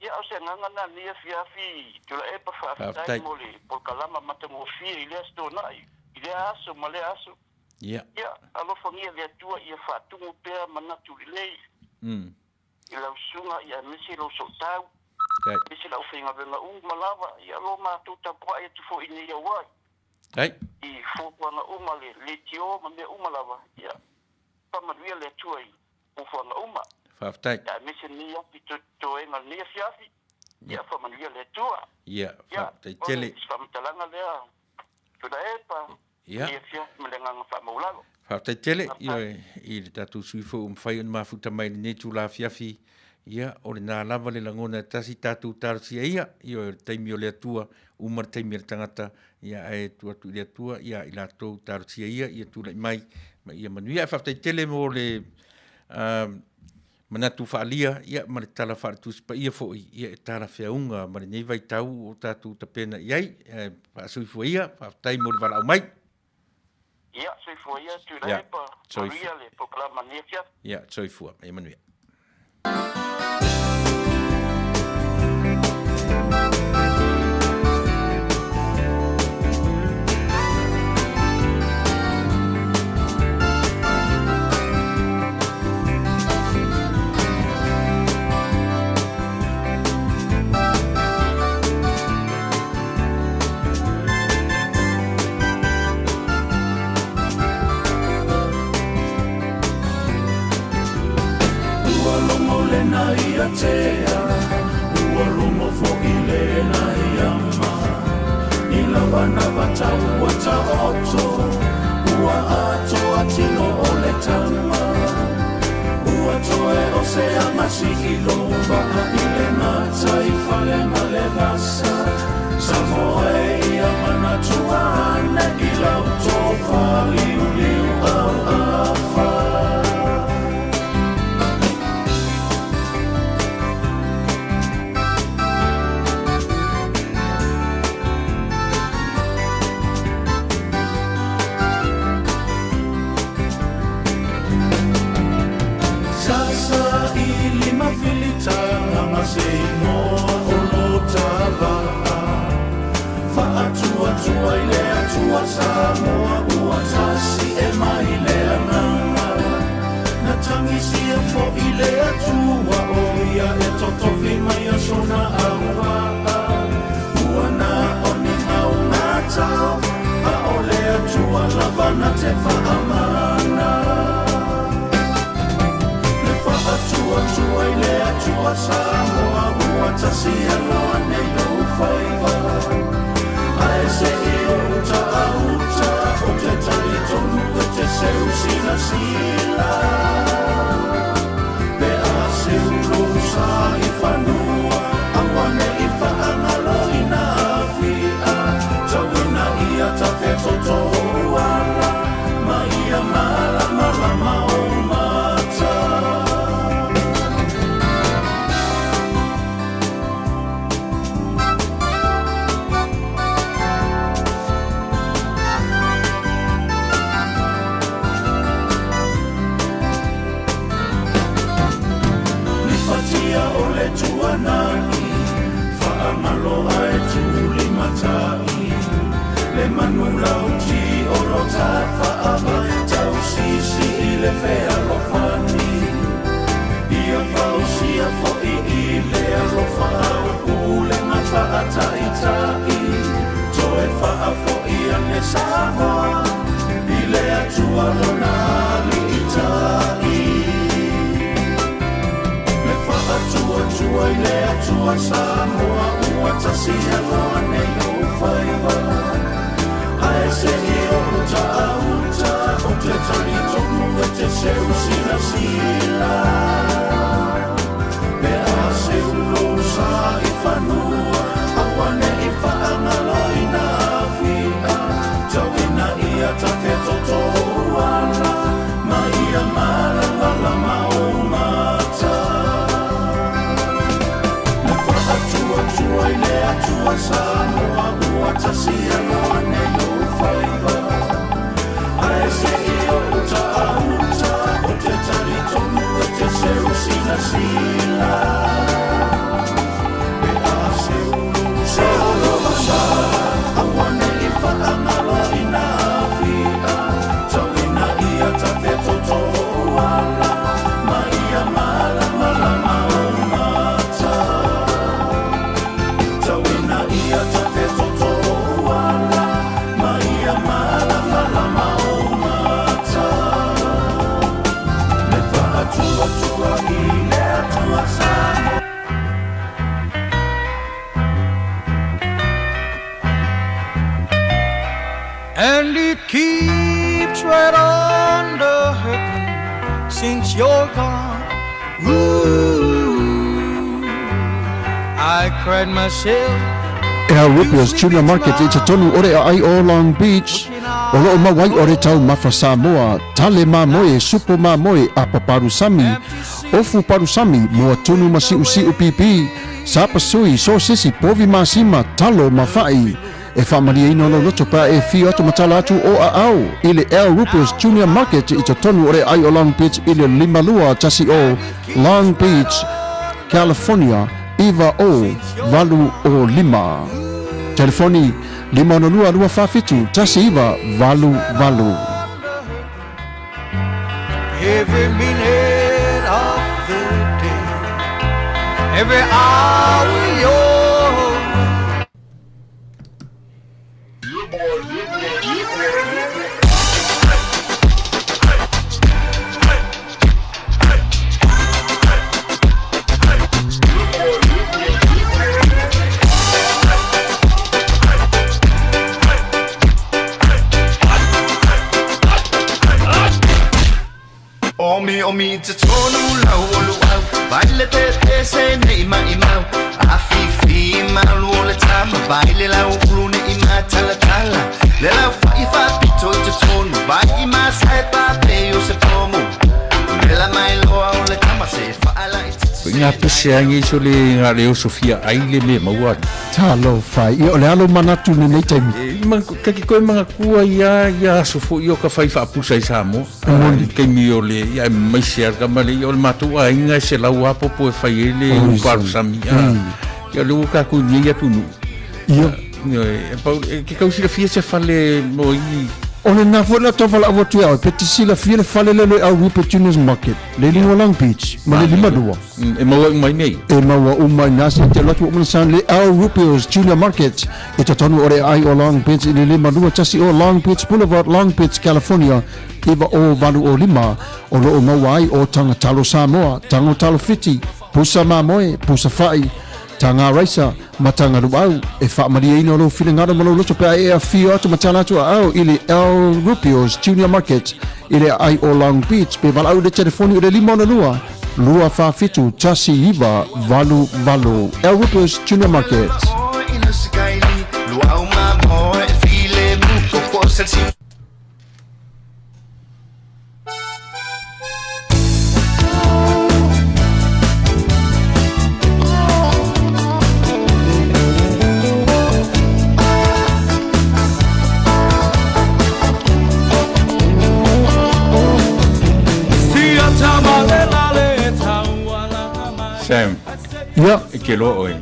ya o se nganga na ni fi tula e pa fa tai mo le por kalama matemo fi ile sto nai Ia aso, male aso. Ia. Ia, alo fangia le tua ia whātungu pēr manatu i lei. I lau sunga ia misi lau sotau. Misi lau whenga venga malawa. Ia lo mātou tapua ia tufo i nei awai. I fōpuanga umale, le tio ma mea umalawa. Ia, pamaruia le tua i ufuanga uma. Whaftai. Ia, misi ni api toenga ni a fiafi. Ia, pamaruia le tua. Ia, whaftai tele. Ia, whamatalanga lea. Tuna epa. Ia. Ia fia, melengang whamaulalo. Whaftai tele, i le tatu suifo mwhai on mafuta mai ni tu la fiafi. Ia, o le nā lava le langona tasi tatu tarusia ia. Ia, o taimi o le atua, umar taimi le tangata. Ia, e tuatu le atua. Ia, i la tau tarusia ia. Ia, tu lai mai. Ma ia manuia, whaftai tele mo le manatu whaalia. Ia, ma le tala whaartus pa ia foi. Ia, e tala whiaunga. Ma le nei vai tau o tatu tapena iai. Whaasuifo ia, whaftai mo le wala au mai. Ia, soifua ia, tu lepa. Maria le poklama nefia. Ia, soifua, e manuia. Tea, ualumo foile na yama, ilabana batau wata oto, ua ato atino ole tama, ua toe o se amasi ilova ile na taifa. tasi aloa nei o whaiva. Ai se i o uta a uta, o te tali tonu e te seu sila sila. Pe a seu lusa i whanua, awane i whaangalo i na awhia. Tawina ia ta wheto tohuala, ma ia malama lama o mata. Nifatia o le tuanani, whaamalo ai tuli matai. Le manula o ti o rota whaava, tau sisi i le whea lofani. Ia whausia fo'i i le alofa au ule ma whaatai tai. Toe whaa fo'i ane Samoa, i le atua lona ali i tai. Me whaatua tua i le atua Samoa, ua tasi aloa nei o whaiva. Ai se i o uta a uta, o te tali tonu e te seu sila sila. Pe a seu losa i whanua, awane i whaangalo i na awhia. Tawina ia ta wheto tohuala, ma ia malanga lama o mata. Me whaatua tua i le atua Samoa, ua tasi aloa nei o whaiva. Ai se i o uta a uta, o te tali tonu e te seu sila sila. Pe a seu losa, awane i whaangalo i na awhia. Tawina ia ta wheto tohuala, ma ia malama lama o mata. Tawina ia ta wheto tohuala, ma ia malama lama o mata. Me whaatua tua i le atua Samoa. And it keeps right on the hurting since you're gone. Ooh, I cried myself. Ea Rupios Junior Market i te tonu ore a ai o Long Beach. O loo mawai ore tau mawha Samoa, tale ma moe, supo ma moe, a paparusami. Ofu parusami, mua tunu ma siu siu pipi. Sapa sui, so sisi, povi ma sima, talo ma fai. E whamaria ino lo loto pa e whio atu matala atu o a au. Ile Ea Rupios Junior Market i te tonu ore ai o Long Beach ile limalua tasi o Long Beach, California. Iva o valu o lima. Telefoni 502 tasi iva valu valu. Every minute of the day, every hour you're Omi te tonu lau o luau, baile te se nei mai mau. Afifi malu o le tama, baile lau urune i matala tala. Le lau whai whapito i te tonu, vai i masai pape o se pomu. Le la mai loa o le tama se whaala i te Ngā pese angi so le ngā leo Sofia aile me maua. Talo fai, i o le alo manatu ni nei taimi. Kaki koe mga kua ia sofo i o ka whai whaapusa i Samoa. Kei mi o le, ia maisi arka male, i o le matua inga se lau apopo e whai ele o parusami. Ia leo kaku ni ia tunu. Ia. Ke kausira fia se whale mo i O le nafona tofala avotu au, peti sila fia le whale lelo au Rupios Junior Market. Le lingo Long Beach, ma le lima dua. E maua umai nei. E maua umai nasi te lotu umasan le au Rupios Junior Market. I te tonu ore ai o Long Beach, i le lima dua tasi o Long Beach Boulevard, Long Beach, California. Iwa o valu o lima, o loo mawai o tanga talo Samoa, tango talo fiti, pusa mamoe, pusa fai. tanga raisa matanga luau e fa maria ino lo filingado malo lo pe e afio atu matana tu au ili El Rupios Junior Market ili ai o Long Beach pe valau de telefoni de limona lua fa fitu tasi iva valu El Rupios Junior Market. Sam, Ya, ke lo oi.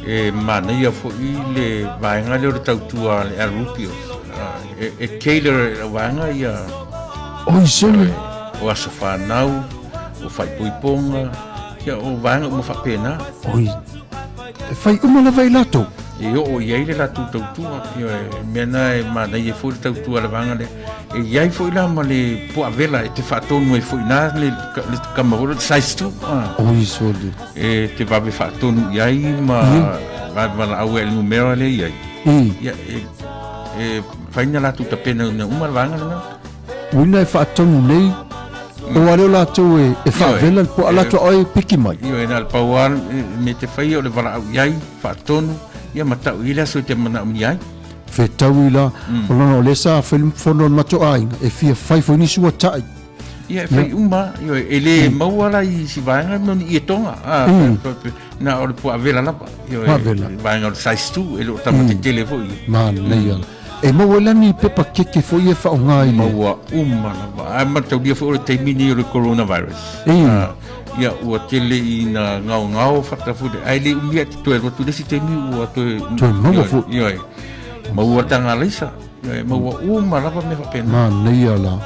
E mana ia fo I le vainga le tautua le El Rupios. E Keiler vainga ia oi solo. o aso whanau, o whai puiponga, kia o vainga mo whapena. Oi. E fai umana vai lato. E o iei le la tautua, mena e mana ia fo le tautua le vainga le. E iai fo ila ma le poa vela e te whaatonu e fo ina le kamahoro le saistu. Oi solo. E te wawe whaatonu iai ma wala au e numero le iai. Ia e whaina la tuta pena una umar vainga le na. Wina e whaatonu nei. O areo lato e whaavela po alato oi piki mai. Io e na le pauan me te whai o le wala au iai whaatonu. Ia matau ila so te mana umi iai. Fetau ila o lona o lesa film fono mato ainga e fia fai fo ni sua tai. Ia e whai uma, e le mauala I si vaenga no ni tonga. Na o le po avela lapa. Vaenga o le saistu, e lo tamate tele fo I. Man, nei ala. E mawala ni pepa keke fo I e wha o ngai ne. Maua uma lapa. A matau dia fo o le teimini o le coronavirus. Ia ua tele I na ngau whatafude. Ai le umia te toe rotu lesi teimi ua toe. Toe maua fo. Ia e. Maua tanga leisa. Maua uma lapa me whapena. Man, nei ala.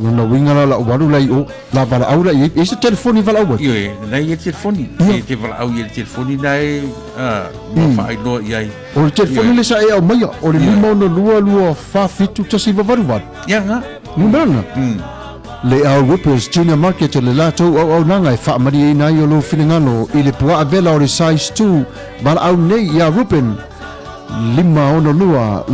Lona wingara la waru lai o la vala aura I e se telefoni vala aura. Io e nei e telefoni. E te vala au I le telefoni nei ma whaai loa iai. O le telefoni le sa e au maia. O le lima ona lua whafitu tasi wavaru. Ia nga. Numerana. Le El Rupios Junior Market le lato au nanga e whaamari e nai o lo finingano I le pua avela o le size 2 vala au nei ia Rupen. Lima ono lua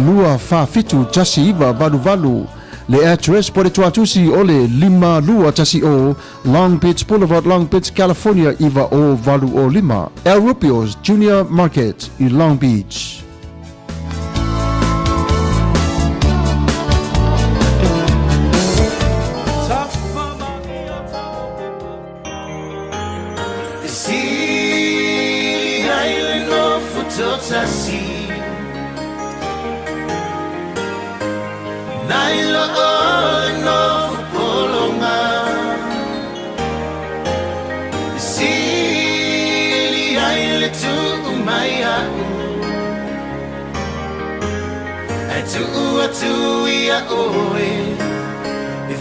whafitu tasi iwa valu. Le address po le tuatusi o le lima lua tasi o Long Beach Boulevard, Long Beach, California iwa o valu o lima. El Rupios Junior Market I Long Beach.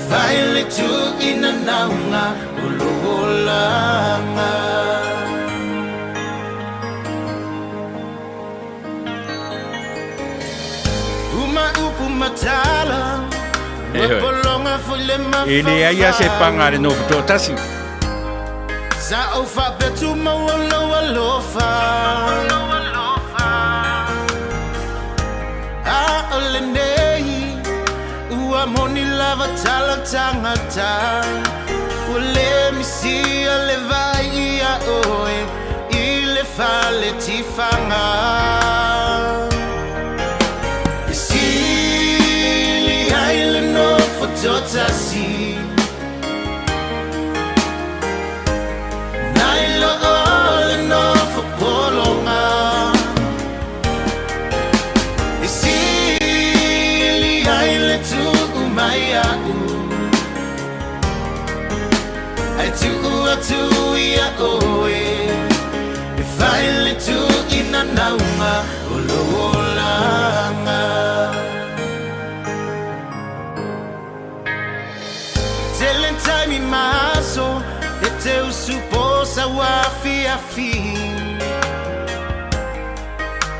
Finally took in a naunga ululanga Uma upu matala Wapolonga fule mafaufa Ele aia se pangare no totasi. Sa ofa betu mawalo alofa A olenei Ua moni lava tala tangata Ule misi ale vai ia oe Ile fale tifanga Isili aile no fototasi Nailo ole no fopolonga Isili aile tu Maya tu ia oe Finally tu ina naunga Ololanga Telen time in maso Ete usuposa wafi afi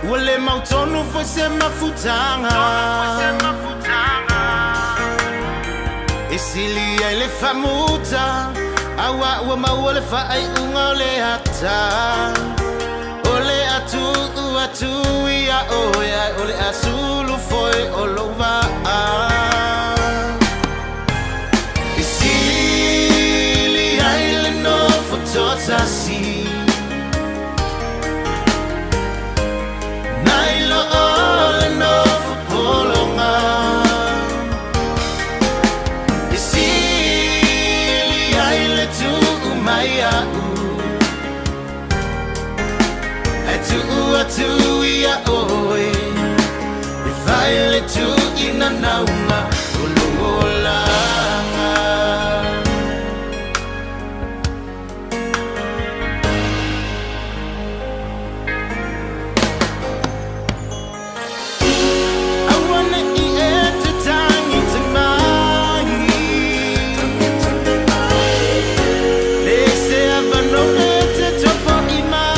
Wale mautonu foi se mafutanga Esili ele famuta Awa ua maua le whaai unga o le hata O atu ia oe e whaile tu ina naunga uluolanga I wanna eat at the time tonight. They say I've no better to for imagine.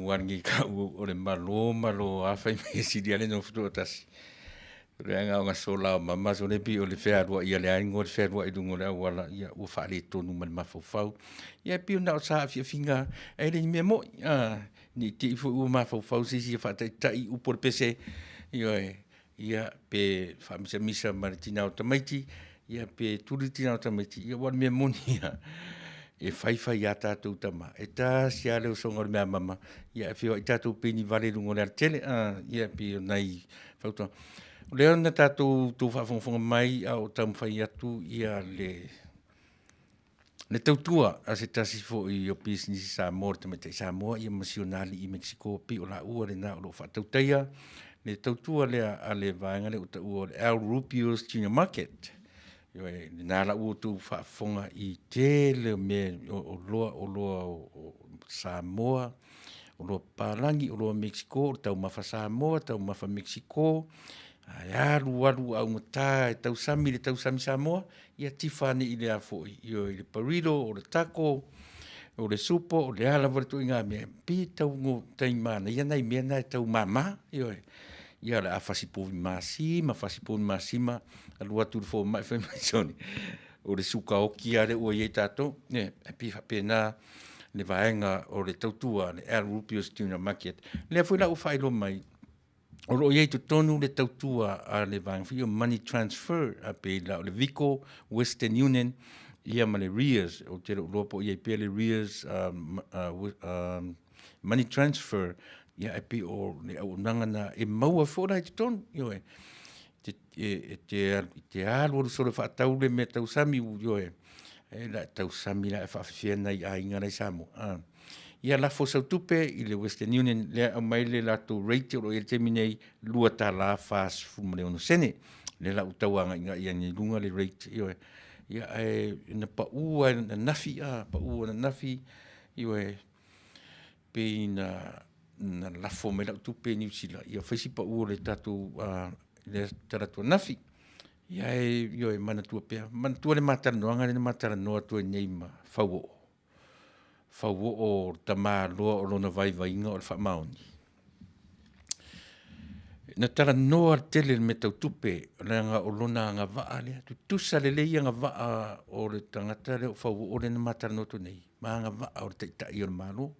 Wangi kau o le malo awhai me siri ale no futu atasi. Reanga o ngā sola o mama so le pi o le whea ia le aingo le whea i dungo le awala ia ua whaare tonu man mawhau. Ia pi o nao sa awhia whinga e le me mo ni te ifu ua mawhau sisi a whaatai tai upo le pese ia pe whamisa misa maritina o tamaiti ia pe turitina o tamaiti ia wan me moni ia. E whaiwhai a tātou tama. E tā si a leo songa o mea mama. Ia e whiwa i tātou pēni vare rungo le tele. Ia pi o nei whautua. Leo na tātou tō whawhonga mai a o tamu whai atu ia le tautua a se tasi fo i o business Samoa te mete Samoa ia masionali i Mexico pi o la ua le na o lo whatautaia. Le tautua lea a le vaenga le o ta ua le Al Rupios Junior Market. Nā la ua tu whaafonga i tele me o loa o Samoa, o loa Palangi, o loa Mexico, o tau mawha Samoa, tau mawha Mexico, alu au ngata e tau sami le tau sami Samoa, ia tifane i le afoi, i le burrito, o le taco, o le supo, o le ala wale tu inga mea, pi tau ngō taimana, ia nei mea nei tau mama, ia le a whasipovi masima, alua tu fo mai fe mai soni o le suka o kia le o ye tato ne pi fa pena le vaenga o le tautua le Al Rupios Junior Market le foi la o failo mai o lo ye tu tonu le tautua a le vaenga fi money transfer a pe la le Vico Western Union ia ma le Rias o te lo po ye pe le Rias money transfer ia e pe o le o nangana e maua fo la tu tonu te alu o solo whaatau le me tau sami u la tau sami la e whawhiena i a inga nei Samoa. Ia la fo sautupe i le Western Union le au mai le lato rate o le teminei lua ta la fast food le ono sene. Le la utawanga inga ia ni lunga le rate ia e na pa ua na nafi pe na lafo me la tupe ni usila ia whaisi pa ua le tatu le taratua nafi. Ia e manatua pia. Manatua le mataranoanga le mataranoa tua nei ma whauo. Whauo o tama loa o lona vaivainga o le whamaoni. Na taranoa tele me tau tupe leanga o lona anga waa lea. Tusa le lei anga waa o le tangata le o whauo o le na mataranoa tu nei. Ma anga waa o le taitai o le malo.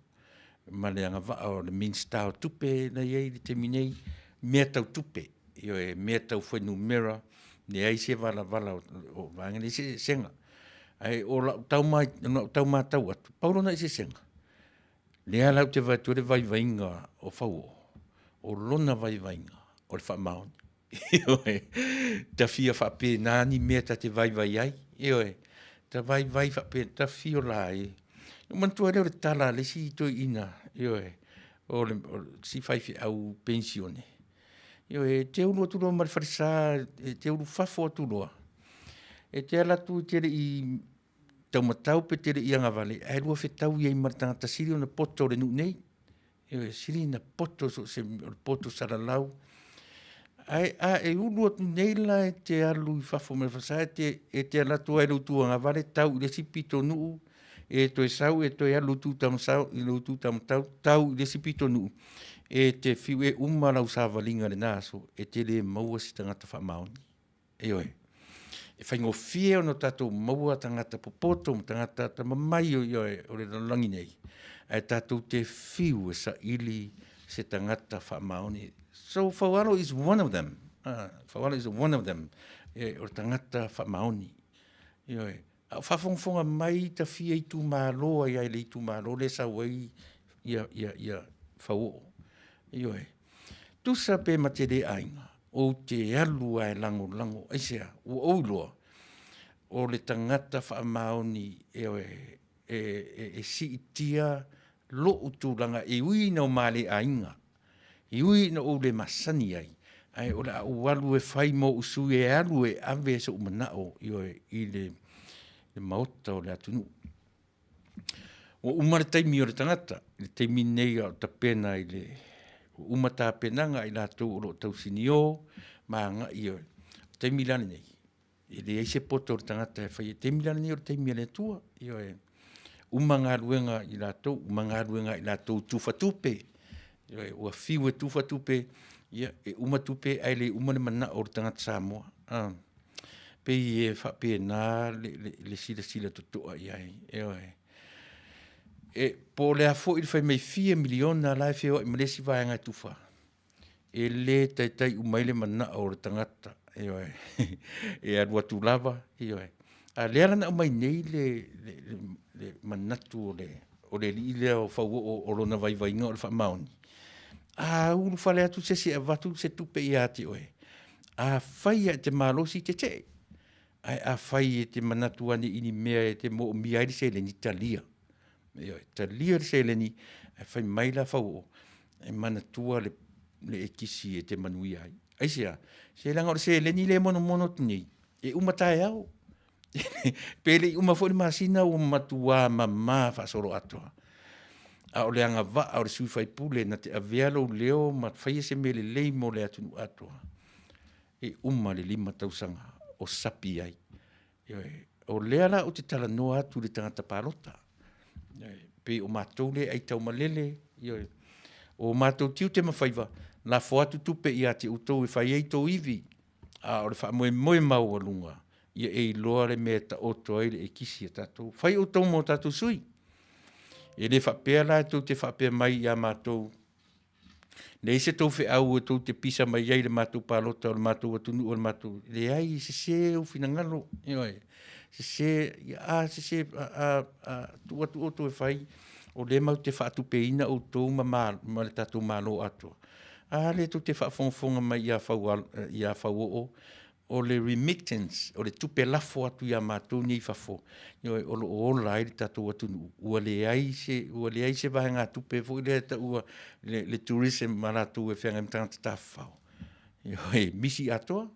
Ma le anga waa o le minsta o tupe na iei le teminei mea tau tupe. Io e mea tau foi numera, ne ai se vala o vanga ni se senga. Ai o la tau mai tau atu. Paulo na se senga. Le ala te vai tu le vai vainga o fau. O lona vai vainga o le whamaoni. Io e ta fia whape nani mea ta te vai ai. Io e ta vai whape ta fio la e. Mantua leo le tala le si to ina. Io e o le si fai au pensione. Io e te ulu atu loa marifarisa, te ulu fafo atu loa. E te alatu te i taumatau pe te i anga vale. E lua whetau i ei maritanga tasiri o na poto le nu nei. sili na poto so se poto saralau. E ulu atu neila te alu I fafo me fasai te alatu ai lutu anga vale tau le sipito nuu toi sau toi alu tu tam sau I lutu tam tau le sipito nuu te fiu uma lau sa valinga le naso te le maua si tangata wha maoni. Oi. Whaingo fia no tatou maua tangata popoto, tangata ta mamai o le langi nei. Tatou te fiu sa ili se tangata wha maoni. So Fawalo is one of them. Fawalo is one of them. O tangata wha maoni. Whawhongwhonga mai ta fia I tu māloa I le I tu māloa le sa wai ia whawo. Tusa pe ma te re ainga. O te alu ai lango aisea o ouloa o le tangata whaamaoni si itia lo utulanga ui na o male ainga ui na o le masani ai o le au alu whai mo usu alu ave sa umanao I le maota o le atunu o umare taimi o le tangata le taimi nei o ta pena I le umata penanga I lātou o lo tausinio ma nga I te milani nei. I le eise poto o tangata e whai te milani nei o te milani tua. Umanga ruenga I lātou, umanga ruenga I lātou tufatupe. Ua fiu tufatupe, umatupe ai le umane mana o tangata Samoa. Pe I whape nā le sila tutua I ai. Po le afo I whai mai 4 miliona lai whio I malesi vai ngai tufa. Le tai umaile mana o le tangata. Arua tu lava. A le ala na umai nei le manatu o le li le o whau o rona vai inga o le wha maoni. Ulu whale atu se avatu se tupe I ati oe. Whai te malosi te. A whai te manatu ane ini mea te mo miairi se le ni talia. Ta lia se le ni fai mai la fau mana tua le ekisi te manui ai. Aisia, se langa o se le ni le mono tuni. Umatai au. Pele uma fo masina o matua mama fa soro atoa. A o le anga va o sui fai pule na te avealo leo ma fai se mele lei mo le atunu atoa. Uma le 5 tausanga o sapi ai. O leala o te tala noa atu le tangata palota. Pe o mātou le ai tau malele, o mātou tiu te mawhaiva, la foatu tupe I ate utou e whai ei tau iwi, o le wha moe mau alunga, ia loa le mea ta oto ai le e kisi a tātou, whai utou mo tātou sui. E le whapea la tau te whapea mai I a mātou, le ise tau whi au tau te pisa mai ai le mātou palota, o le mātou atunu o le mātou, le ai se o finangalo, se tu oto e whai o le mau te whaatupeina o tō ma le tātou mālo atua. Le tō te whaafongfonga mai I a whau o le remittance, o le tupe lafo atu I a mātou nei whafo. O lo lai le tātou atunu. Ua le ai se vahe ngā tupe fo le ta ua le tourism maratu e whenga mtangata tāwhau. Misi atua.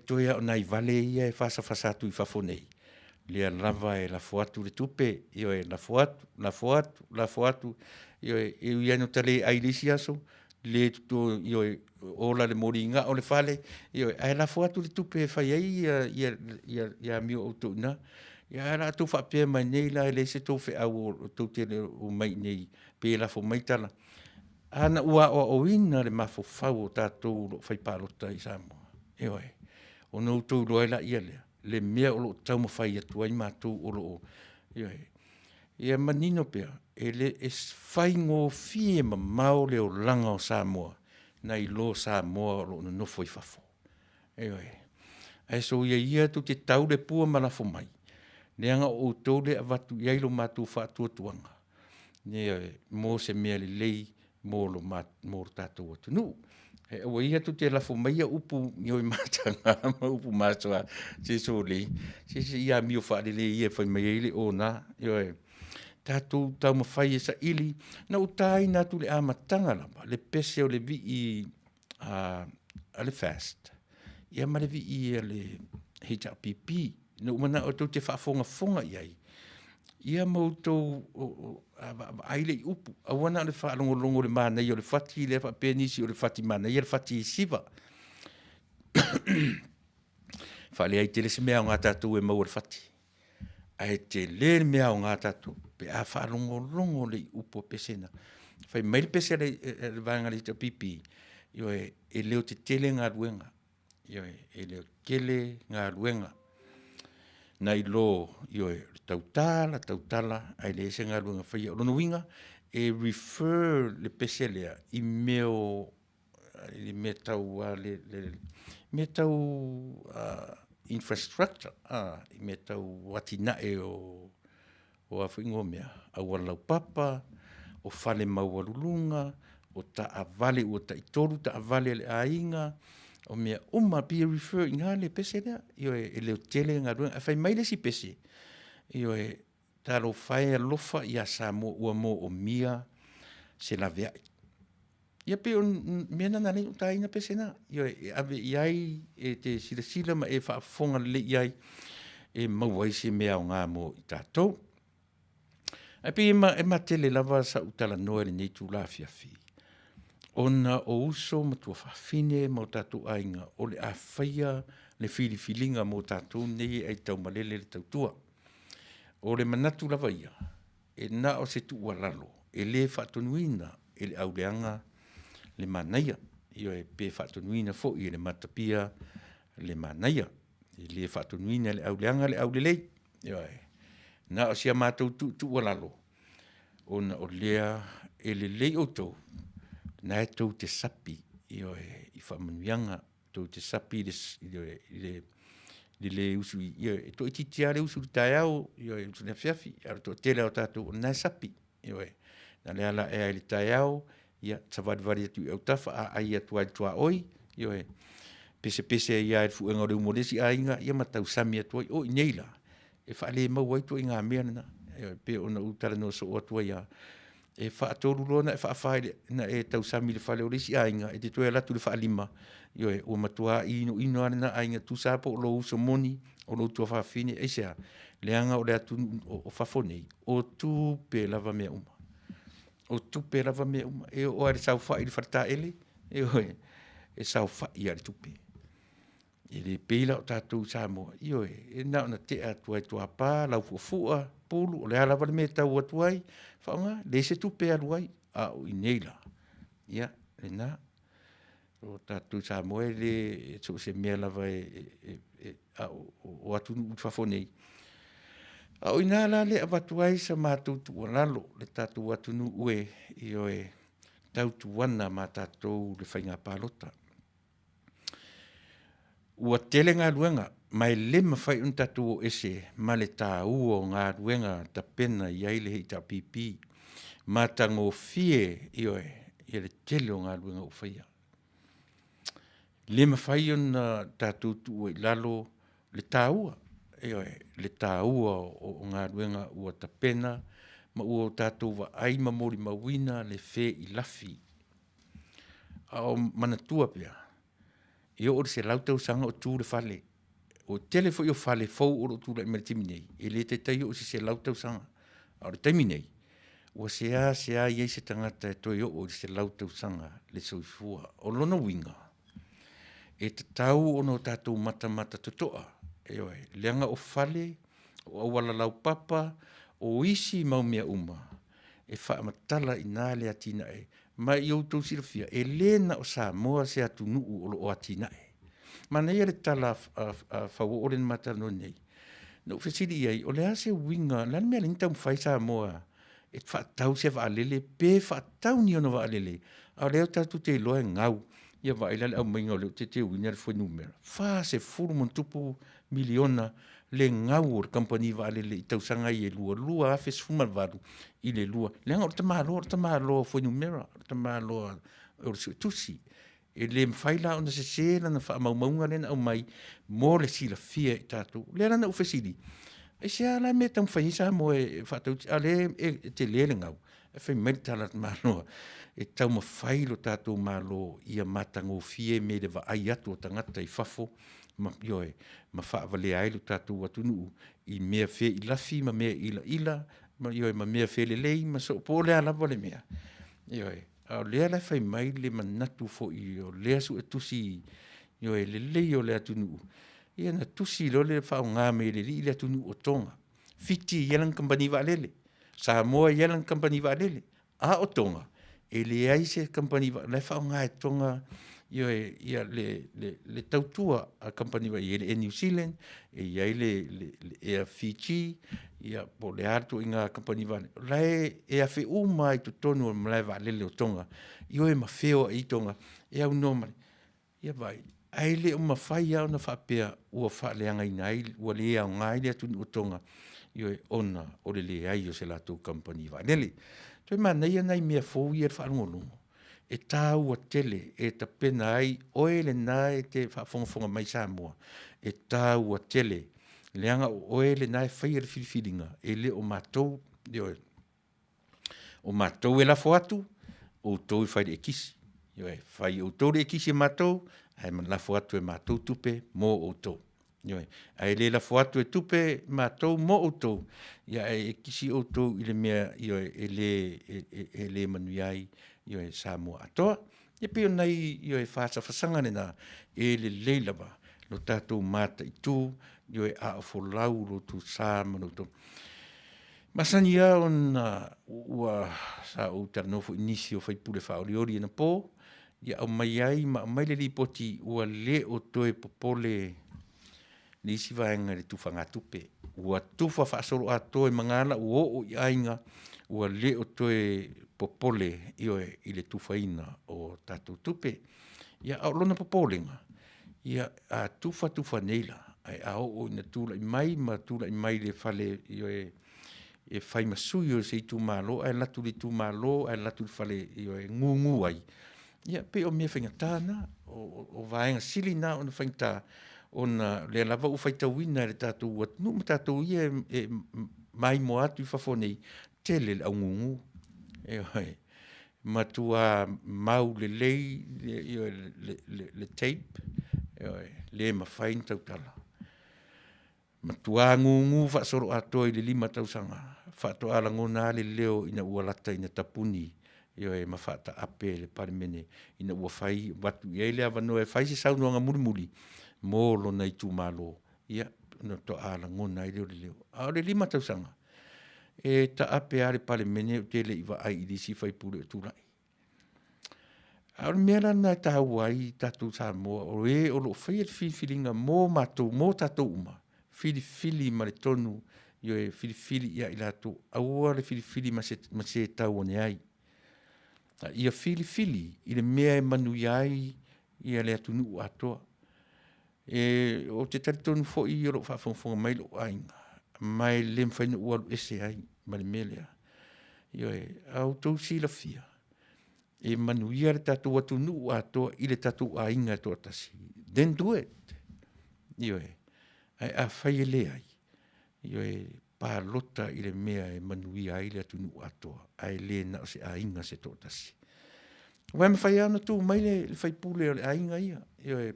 Toia o nai vale ia e whasatu I whafo nei. Lea lava e lafo atu le tupe, lafo atu, ui anu tale ailisi aso, le tuto, ola le mori inga o le fale, ai lafo atu le tupe e whai ai ia mio o tō na, ia la tō whapea mai nei la le se tō whi au o tō tele o mai nei, pe lafo mai tala. Ana ua o ina le mafo whau o tātou whai pārota I Samoa. O nou tō roa la ia lea. Le mea o lo tau mawhai atu ai mātou o lo. Ia manino pia, le whai ngō fie ma mao le o langa o Samoa, na I lo Samoa o lo nofo I whafo. So ia tu te tau le pua malafo mai. Leanga o tau le avatu iai lo mātou whaatua tuanga. Mō se mea le lei, mō lo tātou atu nuu. O ia tu te lafo mai a upu Ioi matanga, ma upu mātua, se so le. Se ia mio whaarele ia whai mai eile o nā. Tātou tau mawhai e sa ili, na utai nā tu le amatanga lama, le pese o le vi a le fast. Ia ma le vi I le HRPP, na umana o tau te whaafonga iai. Ia mautou ai le upu awana le fa longo le mana yo le fati le fa penisi o le fati mana yo le fati siva fa le ai tele se mea ngata tu e mau le fati ai te le mea ngata tu pe a fa longo le upu pesena fa mai pese le vanga le te pipi yo e le o te tele nga ruenga yo e le kele nga ruenga nai lo yo e tautala ai le se nga ruenga fa yo no winga e refer le pese le i meo le metau infrastructure i metau watina e o afingo mea au walau papa o fale maualulunga o ta avale o ta itoru ta avale le ainga o mea uma be refer inga le pese lea io e leo tele nga ruenga fai mai le si pese io e talo fai alofa ia Samoa ua mo o mia se la vea ia pe on mena na le ta ina pese na io e ave iai e te sila ma e fa fonga le iai e mawai se mea o ngā mo i tātou ai pe e ma tele lava sa utala noa le nei tu la fiafi ona o uso ma tua whawhine mo tātou ainga o le a whaia le whiliwhilinga mo tātou nei ai tau malele le tautua. O le manatu lava ia, e na o se tu lalo, e le whatonuina e le auleanga le manaia, io e pe whatonuina fo i le matapia le manaia, e le whatonuina le auleanga le aulelei, io e na o sia mātou tu lalo, ona o lea e le lei o tau, na e tau te sapi, io e i whamanuianga, tau te sapi le usu, io e to i titia le usu tai au, io e usu ne fiafi, aro to tele o tātou, na e sapi, io e, na le ala e le tai au, ia, tawadivari atu i au tafa, a ai atu ai tua oi, io e, pese ia e fuenga o le umoresi a inga, ia matau sami atu ai, o i neila, e whaale mau ai tu i ngā mea na, io e, pe ona utara no so o atu ai a, e whaatoru lona e whaafai na e tau sami le whale o resi ainga, e te toi alatu le whaalima, io e ua matua ino ana ainga tu sapo o lo uso moni, o lo tua whaafine, e sea, leanga o le atu o whafonei, o tu pe lava mea uma. O tu pe lava mea uma, e o are sau wha i le wharta ele, e sau wha i are tupe. E le peila o tātou Samoa, io e nao na te atu ai tua pā, lau fuafua, pulu, o le alawa le me tau atu ai, whaonga, le se tupe alu ai, a o i neila. Ia, le nā, o tātou Samoa le, so se mea lava o atu whafonei. A o ina la le avatu ai sa mātou tua lalo, le tātou atu nu ue, io e tau tuana mā tātou le whainga pālota. Ua tele ngā ruenga, mai le mawhai un tatu o ese, ma le tā ua o ngā ruenga ta pena i aile hei ta pipi, ma ta ngō fie i le tele o ngā ruenga o whaia. Le mawhai un tatu tu i lalo le tā ua, le tā ua o ngā ruenga ua ta pena, ma ua o tatu wa ai mamori mawina le fe i lafi. Ao manatua pia. Io o se lautau sanga o tū le whale. O tele fo i o whale fau o tū le meritimi nei. E le te tai o se lautau sanga. A o taimi nei. Ua se a iei se tangata e toi o se lautau sanga le soifua. O lona winga. E te tau o no tātou mata totoa. E oe, leanga o whale, o awala lau papa, o isi maumea uma. E whaamatala i nā le atina e. Ma i outou sirafia, e lena o Samoa se atu nuu o atina e. Ma nei ale tala whawo o len mata no nei. No whesiri iai, o le ase winga, lan mea lintau mwhai Samoa, e whaatau se waalele, pe whaatau ni ono waalele. A leo tatu te loa ngau, ia wailale au mainga o leo te wina le fwoi numera. Wha se furu mon tupu miliona le ngau o le company waalele i tausanga i e lua afe sfuma varu i le lua. Leanga o ta malo fwoi numera, o ta malo o le tusi. E le mwhaila o na se sela na wha maumaunga lena au mai mo le sila fia i tātou. Lea na ufesiri. E se ala me tam whaisa mo e whatau, ale te lele ngau. E whai meritala ta malo. E tau ma whailo tātou malo ia matango fie me le wa ai atu o tangata i whafo. Ma whaavale ailu tātou atunu i mea whea i lafi, ma mea ila, ma mea whelelei, ma so po lea lava le mea. Au lea lai whai mai le manatu fo i o lea su e tusi, le lei o lea tunu. Ia na tusi lo le whao ngā me le li lea tunu o tonga. Fiti yalang kampani wa lele. Samoa yalang kampani wa lele. A o tonga. E le aise kampani wa, le whao ngā e tonga, ia le tautua a kampani wa i e New Zealand, ia le a Fiji, ia po le atu i ngā kampani wa. Lai e a whi uma i tu tonu o mlai wa lele o tonga. Io e ma wheo i tonga. E au nomari. Ia vai. Ai le o ma whai au na whapea ua whaaleanga i nai, ua le au ngai le atu o tonga. Io e ona o le ai o se lato kampani wa lele. Toi ma nei anai mea fōu i e whaalongolongo. E tāu a tele, e ta pena ai, oe le nai te whaafongafonga mai Samoa. E tāu a tele, leanga oe le nai whaia le whiriwhiringa, e le o mātou, o mātou e lafo atu, o tau i whaire e kisi. Whai o tau le e kisi e mātou, ai man lafo atu e mātou tupe, mō o tau. Ai le lafo atu e tupe mātou mō o tau. Ia e kisi o tau i le mea, e le manuiai, Samoa atoa. Ia pio nei, e whaasa whasanga nena, e le leilava, lo tātou māta i tū, a o wholau lo tu Samoa tō. Masani a on ua sa o tarnofo inisi o whaipule whaoriori na pō, ia au mai ai, ma mai le ripoti ua le o toe popole nisi vaenga le tufa ngā tupe. Ua tufa whaasoro a toe mangana ua o i ainga, ua le o toe popole i le tufa ina o tātou tupe. Ia au lona popolenga. Ia a tufa neila. Ai a o ina tūla i mai, ma tūla i mai le whale e whai masui o se i tū mālo, ai latu le tū mālo, ai latu le whale ngungu ai. Ia pe o mea whaingatana, o vaenga sili na o na whaingata, ona le lava u whaitau ina le tātou atunu, ma tātou ia e mai mo atu i whafonei, tele le au ngungu. Matua mau le lei, le tape, le mawhain tau tala. Matua ngungu whaasoro atoa i le 5 tausanga, whaatoa ala ngona le leo ina ua lata ina tapuni, e mawhata ape le parimene, ina ua whai, watu i eile avano e whai se saunoanga murimuri, mōlo nei tū mālo, ia, no to ala ngona i leo le leo. Ao le 5 tausanga, e ta ape are pale mene o tele iwa ai i disi whai pule o tūrai. Ao le mea lana e tāu ai tātou Samoa, o e o lo whai e whiwhiringa mō mātou, mō tātou uma, whiwhiri ma le tonu, i e whiwhiri ia i lato, aua le whiwhiri ma se tau ane ai. Ia whiwhiri, i le mea e manu iai, ia le atunu atoa. O te taritonu fo i oro whaafonga mai lo ainga. Mai le mwhaina ua lo ese ai, ma le melea. Au tau sila fia. E manu ia le tatu atunu atoa, i le tatu ainga toa tasi. Then do it. Ai a whai e le ai. Pālota i le mea e manu ia ai le atunu atoa. Ai le na o se ainga se toa tasi. Wai ma whai ana tū mai le whai pule o le ainga ia.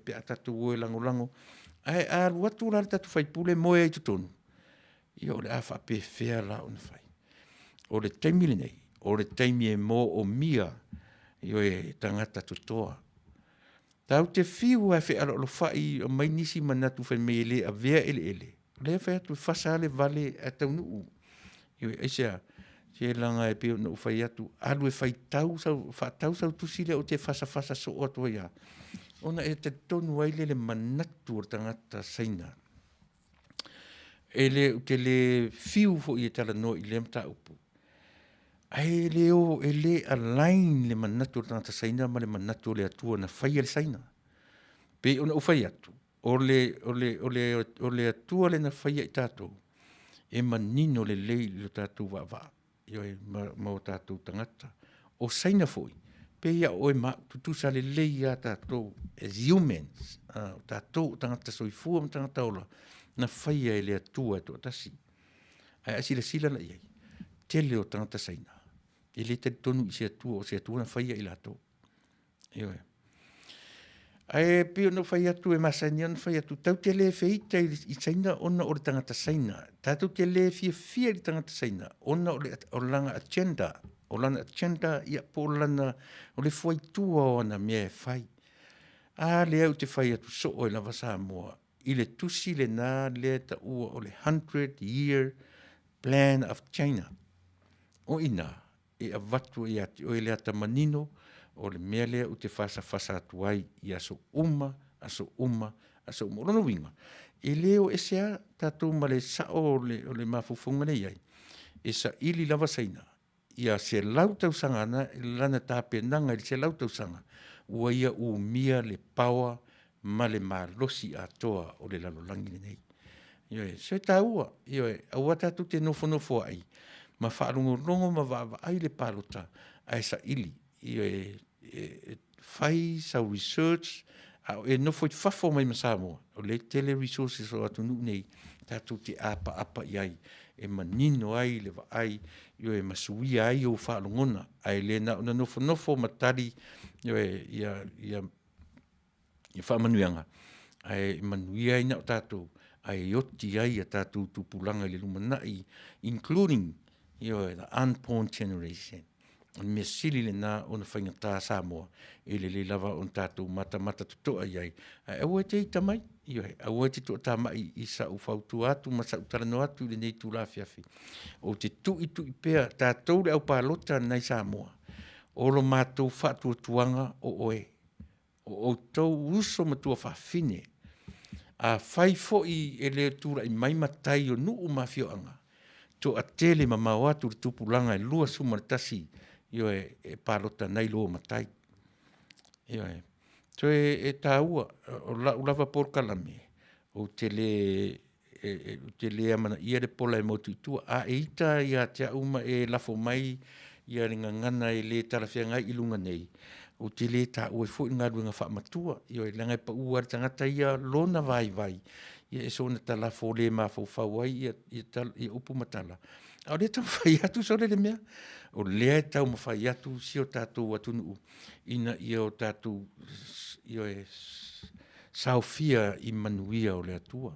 Pe a tatu oe lango. Ai a ruatu la le tatu whai pule moe ai tutonu. O le a whape whea la o na whai. O le taimi le nei. O le taimi e mō o mia. E tangata tutoa. Tau te whiu a whea lo whai o mai nisi manatu whai mei le a vea ele. Le whai atu whasa le vale a tau nuu. Eisea. Se langa e peo na ufai atu, alu e whai tau sau tusile o te whasa so o atua ia. Ona e te tonu aile le manatu o tangata saina. E le fiu fo i e tala no i le mta upu. Ai le o e le alain le manatu o tangata saina ma le manatu o le atua na whai le saina. Pe ona ufai atu. O le atua le na whai i tātou. E manino le lei lo tātou wa. Ma o tātou tangata. O saina foi. Pe ia oe ma tutusa le lei a tātou. As humans. O tātou tangata soifua ma tangata ola. Na whaia e le atua e tō tasi. Ai asila sila na iai. Tele o tangata saina. E le te tonu i se atua o se atua na whaia i lātou. Ai pio no fai atu e masania no fai atu tau te le feita I China ona o le tangata China. Tatu te le fia I tangata China. Ona o langa agenda. O lana agenda ia po lana o le fuai tua o ana mea fai. A le au te fai atu so o lava Samoa. I le tusi le nā le ta ua o le 100-year plan of China. O ina, e a watu I ati o le ata manino o le mea lea u te fasa atu ai I aso uma. Rono winga. E leo e sea tātou ma le sao o le mafufunga nei ai. E sa ili lava saina. Ia se lautau sanga ana, lana tāpe nanga I se lautau sanga. Ua ia mia le pawa ma le malosi atoa o le lalolangi nei. Ioe, se tā ua. Ioe, aua tātou te nofo ai. Ma whaalongo ma wa ai le palota. Ai sa ili. Ioe, fai sa research e no foi fafo mai Samoa o le tele resources o atunu nei tatu te apa iai e manino ai le ai yo e masui ai o falongona ai le na no matari yo ia fa manuanga ai manui ai na tatu ai yoti ai tatu tupulanga le lumanai including yo the unborn generation me sili le na ona whaingata Samoa e le lava on tātou mata tutoa iai. Aua te ita mai, aua te toa tā mai I sa ufautu atu, ma sa utarano atu le nei tu la fiafi. O te tu pēa tātou le au pālota nei Samoa. O lo mātou whātua tuanga o oe. O tau uso matua whawhine. A whai foi e le tura I mai matai o nuu mawhioanga. To a tele ma mau atu le tupulanga e lua sumaratasi Io e palota nei lo matai. Io so e taua o lava por kalame o tele amana ia le pola e motu a eita ia te uma e lafo mai ia ringa ngana e le tarafia ngai ilunga nei. O tele ta o e fo nga runga fa matua io e langa pa ua tangata ia lona vai. Ia e sona tala fo le ma fo fa wai ia upu matala. O le tau whai atu so le mea. O lea tau ma whai atu si o tātou atunu. Ina ia o tātou saofia I manuia o le atua.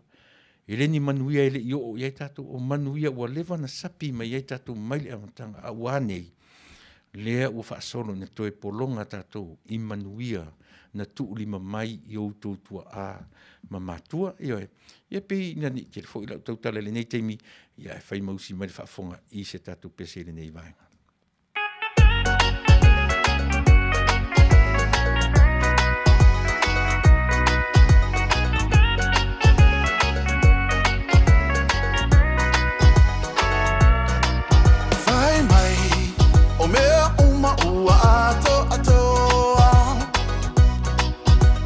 E le ni manuia ele I o iai tātou o manuia ua lewa na sapi ma iai tātou maile amatanga a wanei. Lea ua whaasolo na toe polonga tātou I manuia na tuulima mai I o tōtua a mamatua. Ia pei nani te fo ila tautala le nei teimi ia e whai mausi mai le whaafonga I se tātou pese le nei vaenga. Whai mai, o mea uma ua atoa.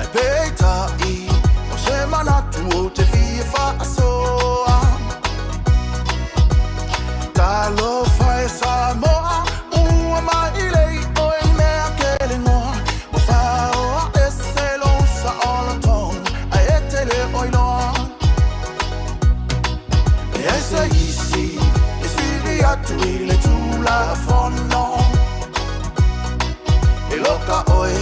E pei tai, o se manatu o te fia whaasoa. Talo whai Samoa, ua mai lei o I mea kele ngoa. Mo whaoa e se lonsa o la tong, a e te le oiloa. E se isi, e siri atu I le tula fono. E loka oi,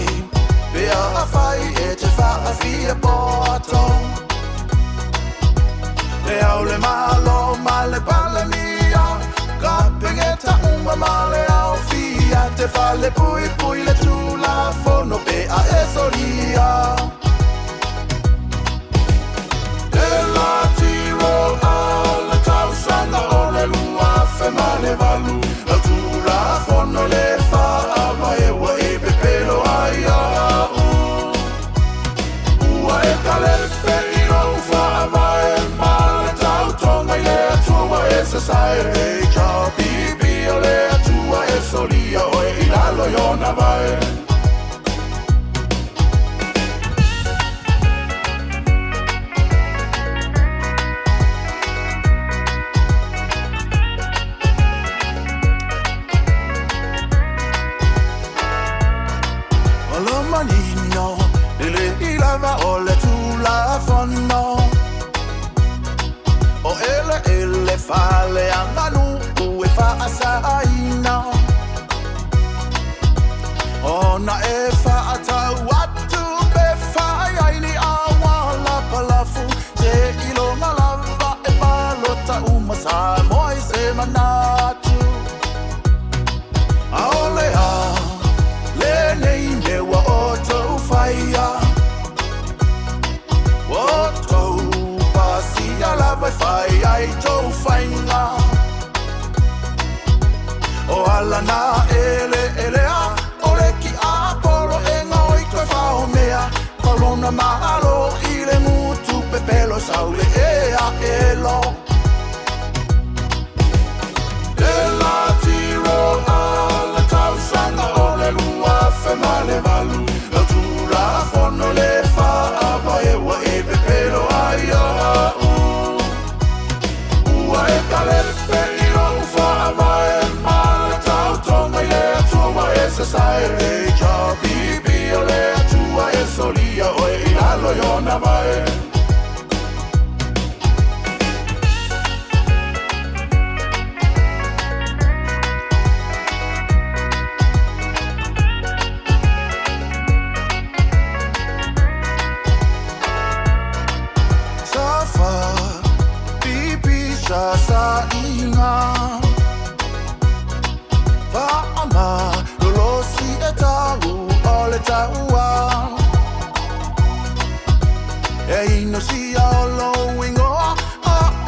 pea a whai e te whaafia poto. Le au le malo, ma le palamia. Ka pengeta uma ma le au fia. Te whale pui le tula fono pea e soria. Le la tiro ala tausanga o le lua fe ma le valu. La tula fono le wha e wa e pepelo ai a ua e kalepe I o wha e ma le tau tonga I le atua e society. Ka pipi o le atua e solia o e ilalo I ona vai. Manino, ele ilava o le tula fono. O ele fale anganu e fa asaina. Ona e fa ata watu be fa sa moi se manatu aolea le nei me wa oto faia oto pasia la vai fai ai to fainga o ala na ele a ole ki a polo e ngoi to fa o mea kolona mahalo i le mutu pepelo saule e a elo e la tiro ala tau sanga ole lua fe male valu la tura fono le fa ava e wa e pepelo ai a ua e kalepe i lo fa ava e male tau tonga i le atua e se sai re ja bibi o le atua e solia o e ilalo yona vai sa inga va ama lo si etau ole taua e no si alo wingo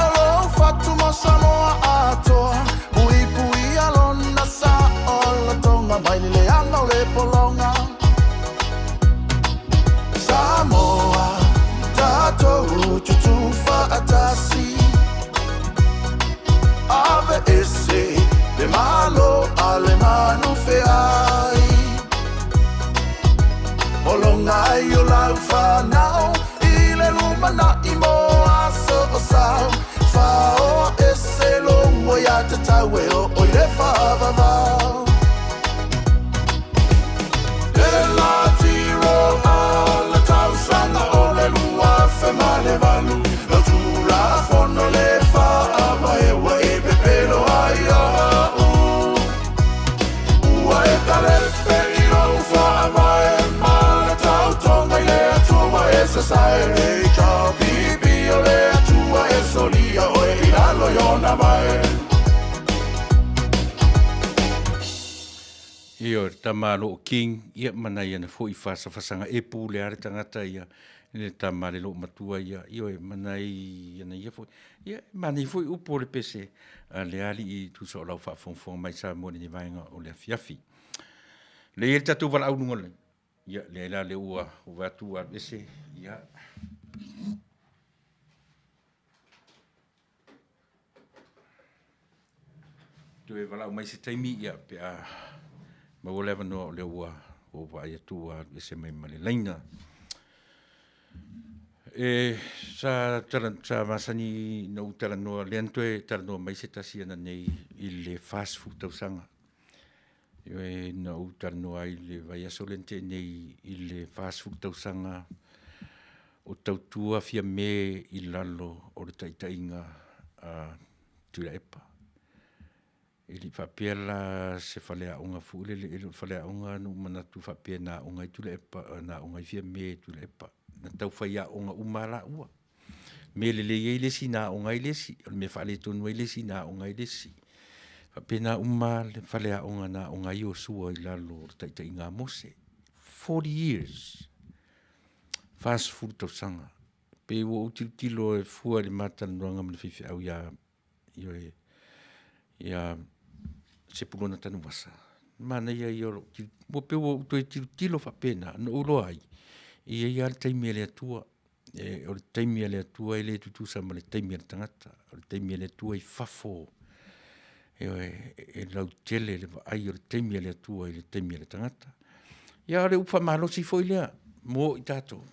alo fatu masamo ato pui pui alona sa ola tonga mai le anga le polonga Samoa tato tutu fa atasi Ave esse de malo alemano feai Olongai o lau whanau I le lumana I moa so o sau Whao esse lo moia te taue o oi le whavavau E la tiro ala tau sanga o le lua whemale valu Lo tura fono le whaava e wa e pepelo ai a ua e kalepe I lo whaava e mala tau tonga I le atua e se sai re ja bibi o le atua e solia o e ilalo yona vai Io tamalo o king ia mana ia na foi fasa fasanga e pule are tangata ia le tamale lo matua ia io e mana ia na ia foi ia mana I foi upo le pese le ali I tu so lau fa fon mai sa mo ni vainga o le fiafi le ia tatu vala au ngole ia le la le ua o va tu a ese ia tu e vala mai se taimi ia pe a ma o leva no le ua o vai tua ese mai male leina e sa masani no tala no lento e tala no mai se tasiana nei I le fast food tau sanga e no tala no ai le vai asolente nei I le fast food tau sanga o tau tua fia me I lalo o le taitainga a tula epa Ili whapiela se whalea unga fuule, ili whalea unga nu manatu whapia na unga I tule epa, na unga I fia me tule epa. Na tau whaia unga umara ua. Me lele I lesi na unga I lesi, me whale tonu I lesi na unga I lesi. Whapia na umara whalea unga na unga I o sua I lalo taita I ngā mose. 40 years. Fast food tau sanga. Pe ua utilutilo e fua le mata nuanga mele whiwhi au ia se pulona tanu masa. Mana ia oro, mo pe o to tilo fa pena, no ulo ai. Ia le taimi le atua, o le taimi le atua le tutu sa le taimi le tangata, o le taimi le atua I fafo. E lau tele le ai o le taimi le atua I le taimi le tangata. Ia le ufa malo si foi lea, mo I tato.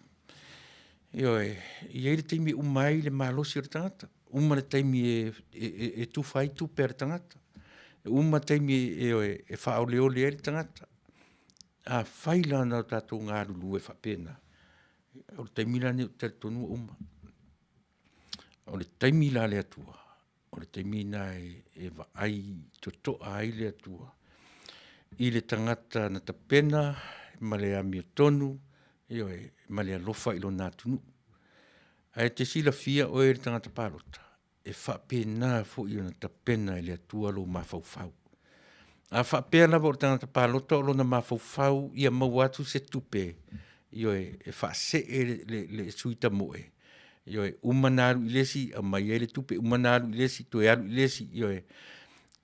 Ia le taimi umai le malo si le tangata. Uma le taimi e tu fai tu per tangata. Uma taimi e whaoleole le tangata. A whaila na tatou ngā rulu e whapena. O le taimi la ne te tonu uma. O le taimi la le atua. O le taimi na e ai to ai le atua. I le tangata na tapena, ma le ami o tonu, ma le alofa I lo nā tunu. Ai te sila fia o e le tangata pārota. e whapena fo i ona tapena e le atua lo mawhauwhau. A whapea lava o tangata pālota o lona mawhauwhau ia mau atu se tupe. Io e whase le suita moe. Io e umanaru ilesi a mai ele tupe umanaru ilesi to alu ilesi io e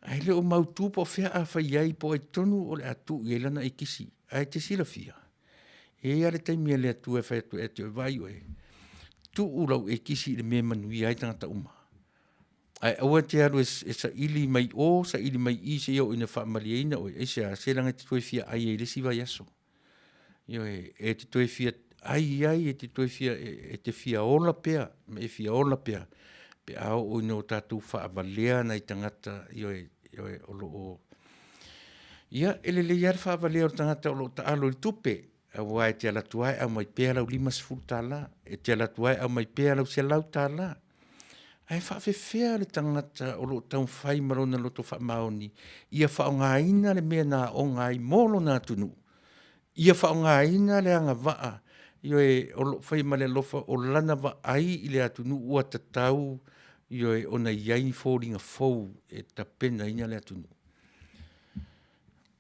ai le o mau tupo fea a whaiai po e tonu o le atu i elana i kisi. Ai te sila fia. E ale taimia le atu e whai atu e te vai o e. Tu urau e kisi le me manui ai tangata uma. Ai aua te aru e sa ili mai o, sa ili mai i se iau ina whaamaliaina o e se a se langa te toi fia ai e lesi vai aso. Io e te toi fia ai e te toi fia e te fia ola pea, me e fia ola pea. Pe ao o ino tātou whaavalea na i tangata io e o lo o. Ia ele le iar whaavalea o tangata o lo ta alo i tupe. Awa e te alatuai au mai pea lau 5 tala. E te alatuai au mai pea lau se lau tala. Ai whaafewhea le tangata o lo tau whai marona loto whaamaoni. Ia whaongaina le mea nā o ngai molo nā tunu. Ia whaongaina le anga waa. Io e o lo whai male lofa o lana wa ai i le atunu ua tatau. Io e ona iai fōringa fōu e tapena ina le atunu.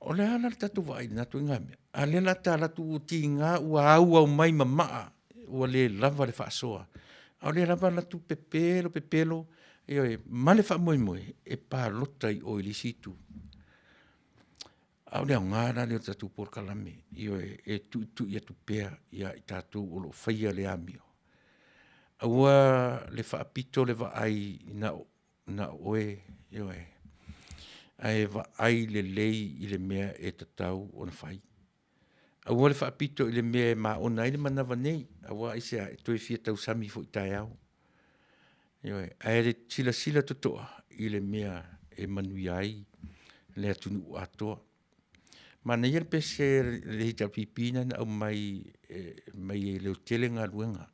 O le ala le tatu wa ai natu ingamea. A le la ta latu u ti ngā ua au mai mamaa. Ua le lava le whaasoa. Au le raba latu pepelo, io e male wha moe, e pā lotai o ili situ. Au le au ngāra leo tatu por kalame, io e tu ia tu pea, ia i tatu o lo whaia le amio. Aua le wha apito le wa ai na oe, io e. Ai wa ai le lei i le mea e tatau o na whai. Aua le whaapito i le mea ma o nai le manawa nei. Aua i sea e toi fia tau sami fo i tai au. Ioe, ai le sila totoa i le mea e manui ai le atunu atoa. Ma na ia le pese le hita pipina na au mai e leo tele ngā ruenga.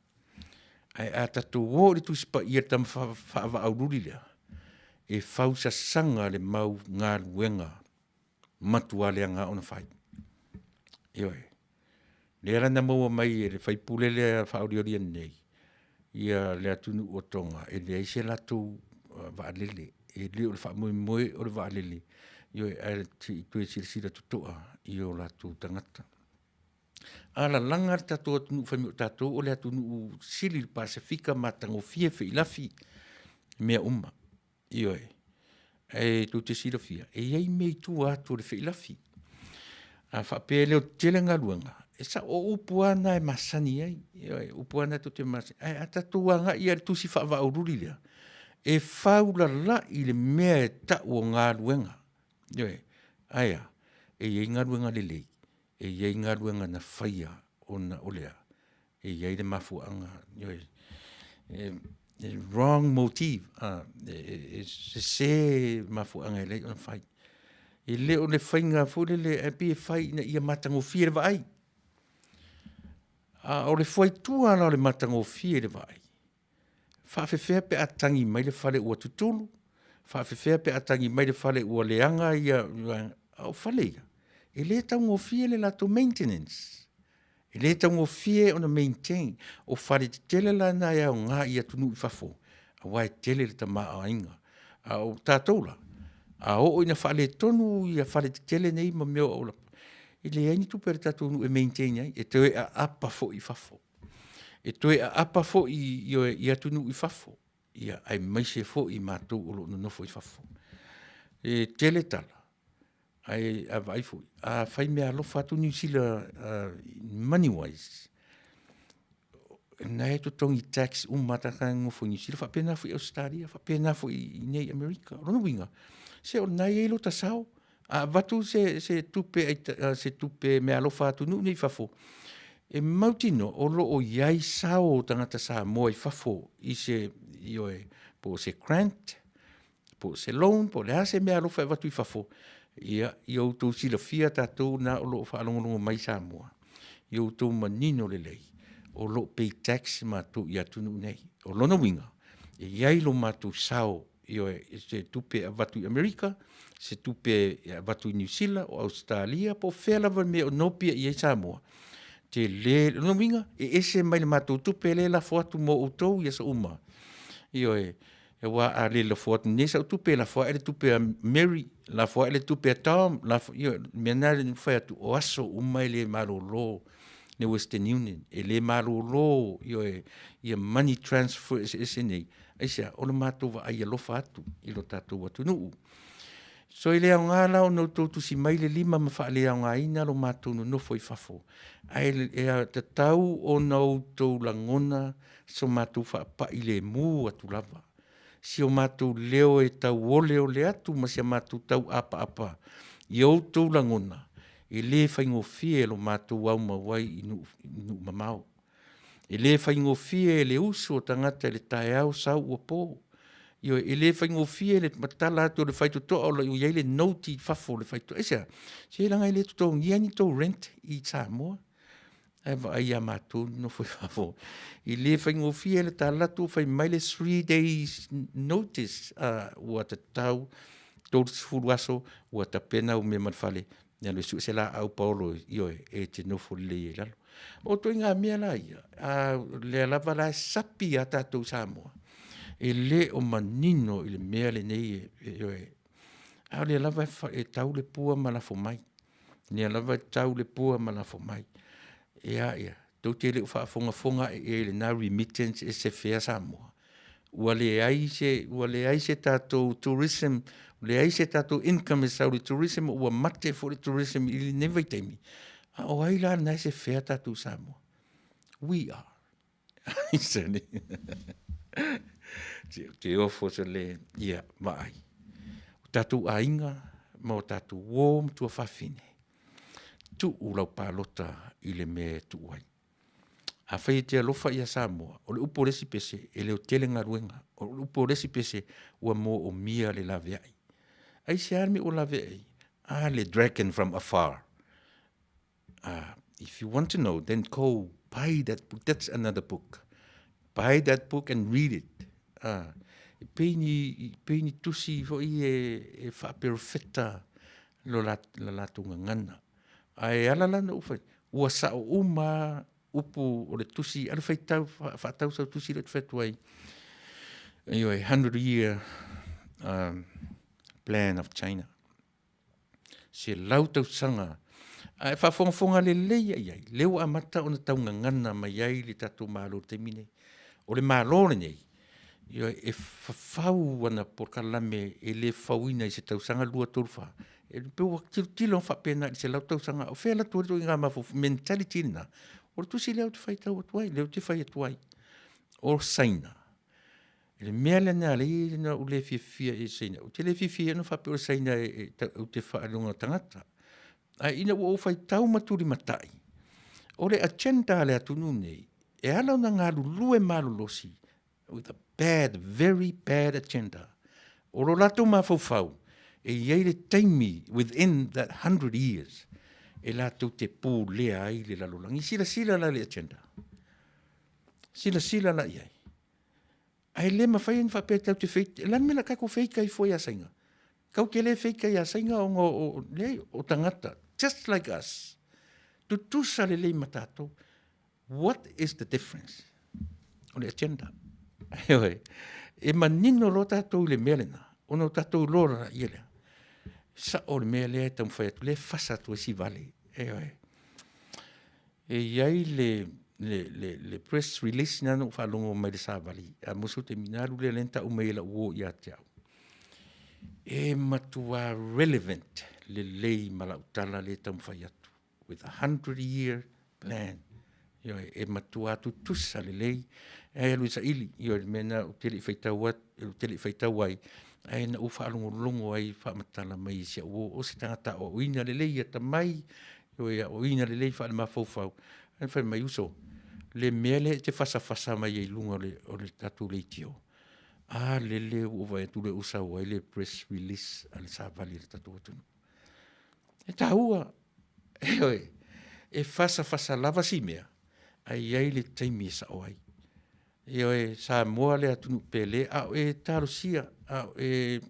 Ai a tato wō le tusipa ia tam whaava aururi lea. E whausa sanga le mau ngā ruenga matua lea ngā ona whai. Ioe, le rana maua mai e le whaipule le whauriori nei. Ia le atunu o tonga, e le aise lato waalele, e leo le whaamoe o le waalele. Ioe, e tue sira tutoa i o lato tangata. Ala langa tato atunu whaimi o tato o le atunu sili Pasifika matango fie lafi mea uma. Ioe, e tu te sira fia. E iei mei tu atu le lafi. A whapea leo tele ngā ruanga. E sa o upuana e masani ai. E upuana to te masani. Ai atatuanga i ar tusi whaava aururi lea. E whaula la i le mea e tau o ngā ruanga. Ioe, aia, e iei ngā ruanga le lei. E iei ngā ruanga na whaia o na olea. E iei le mafuanga. Ioe, wrong motive. Se mafuanga e lei o na whai. E leo le whainga fule le e pia whai na ia matango fie le vai. O le whai tua la o le matango fie le vai. Whawhewhea pe atangi mai le whale ua tutulu. Whawhewhea pe atangi mai le whale ua leanga ia au whale ia. E le tango fie le lato maintenance. E le tango fie ona maintain. O whale te tele la na ia o ngā ia tunu i whafo. A wai tele le tama a inga. O tātoula. A o ina whale tonu ia whale te tele nei ma meo o lapa. I le aini tu pere tatonu e maintain ai. E toe a apa fo i whafo. E toe a apa fo i atunu i whafo. Ia ai maise fo i mātou o lo nofo i whafo. E tele tala. Ai a vai fo. A whai mea alofa atunu sila money wise. Nai to tongi tax mataka ngofo ni sila. Whapena fo i Australia. Whapena fo i nei Amerika. Rono winga. Se o nai e lo tasao. A watu se tupe me alofa atunu nei whafo. E mautino o lo o iai sao tangata sa moa i whafo i se ioe po se grant, po se loan, po le hase me alofa e watu i whafo. Ia i outou sila fia tātou na o lo o whaalongonongo mai sa moa. I outou manino le lei. O lo pay tax mātou i atunu nei. O lono winga. E iai lo mātou sao ioe se tupe a watu i Amerika, se tupe a watu i New Zealand o Australia, po whela me o nopia i e Samoa. Te le, no winga, e ese mai le mātou tupe le la foatu mo outou i asa uma. Ioe, e wa a le la fotu nesa tupe la fo ele tupe a Mary la fo ele tupe a Tom la fo yo menale ni fa tu oaso umai le marolo ne Western Union e le marolo yo e money transfer is nei aisa o le mato va ai lo fatu i lo tatu watu nu so ile a ngala o no tu si mai le lima ma fa le a ngaina lo mato no foi fafo ai e te tau o no to langona so mato fa pa ile mu atu lava si o mātou leo e tau ole o le atu, ma si o mātou tau apa. I outou langona, e le whaingofie lo mātou au mawai inu mamau. E le whaingofie le uso o tangata le tae au sau ua pō. E le whaingofie le matala atu le whaito toa o la iei le noti fafo le whaito. Esa, si e langa i le tutou ngiani tau rent i Samoa. Ai a mātou no foi fafo. I le whaingofie le tālatu whai mai le 3 days notice ua te tau tōru sifuru aso ua ta pena o me manfale. Nia le su se la au Paulo ioe e te nofo le e lalo. O toi ngā mea la ia. Le alava la sapi a tātou Samoa. E le o manino i le mea le nei ioe. Le alava e tau le pua malafo mai. Le alava e tau le pua malafo mai. Ia, tau te le whaafonga e le nā remittance e se whea Samoa. Ua le ai se tātou tourism, le ai se tātou income e sauri tourism, ua mate for the tourism i le never taimi. O ai la nai se whea tātou Samoa. We are. Isani. Te ofo se le, ia, maai. Tātou ainga, ma o tātou wōm tua whawhine. Tu ulau pālota i le me tu wai. A whai te alofa i a Samoa, o le upo resi pese, e leo tele ngā ruenga, o le upo resi pese, ua mō o mia le lawe ai. Ai se armi o lawe ai, le dragon from afar. If you want to know, then go buy that book. That's another book. Buy that book and read it. Peini tusi fo i e whaperofeta lo la tunga ngana. Ai alala na ufai. Ua sa o uma upu o le tusi. Ala whaitau sa tusi le whatuai. Anyway, 100-year plan of China. Se lautau sanga. Ai whafonga le leia iai. Leo amata o na taunga ngana mai ai le tatu malo te mine. O le malo nei. E whawhau wana por kalame e le whauina i se tau sanga lua torfa. E peua tilo whapena i se lau tau sanga. O whela tuato i ngā mafo mentality na. O tusi leo te whai tau atuai. Leo te whai atuai. O saina. E le mea le nea le i na u le fia e saina. O te le fia no whape o saina e te whaalunga tangata. Ina ua o whai tau maturi matai. O le agenda le atunu nei. E ala na ngā lulue malulosi. With a bad, very bad agenda. O lo lato mawhauwhau. E iei le taimi within that 100 years. E lato te pū lea ai le lalolangi. Sila la le agenda. Sila la iei. Ai le mawhai en whapea tau te whaita. Lan mela kako whaika i fwoi a sainga. Kau ke le whaika i a sainga o tangata. Just like us. Tutusa le matato. What is the difference? O le agenda. E manino lo tātou le melena. Ono tātou lora i ele. Sa o le mele e tam whai atu le whasa tu e si vale. E iai le press release nano whalongo mai le sa vale. A musu te minaru le lenta o mai la uo i ate au. E matua relevant le lei malautala le tam whai atu. With a 100-year plan. E matua atu tusa le lei. E alu sa ili, io mena o tele whaitau ai, e na ufa alongo ai whamatala mai si o se tangata o ina le lei ata mai, o ina le lei wha ma fau, e whai mai uso, le mele te whasa mai e lunga o le tatu le tio. Le o vai tu le usa o le press release ale sa vali le tatu atunu. E tahua, e whasa lava si mea, ai le taimi sa o ai. E sa moa le atunu pele, e taro sia, e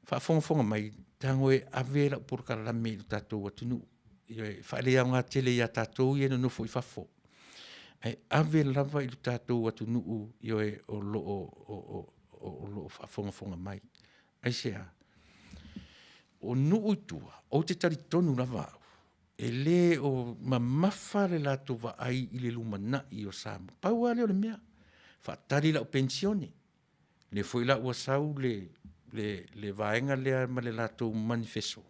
whaafonga mai, tango e avela por kalame i tātou atunu. Whaelea ngā tele i a tātou i eno nofo i whafo. Avela lava i tātou atunu o lo o lo whaafonga mai. Ai sea, o nuu tua, o te tari tonu lava au, e le o mamafa le lato wa ai i le lumana i o Samoa. Pau ale o le mea, whaatari la o pensione, le foi la ua sau le vaenga lea ma le lato manifesto,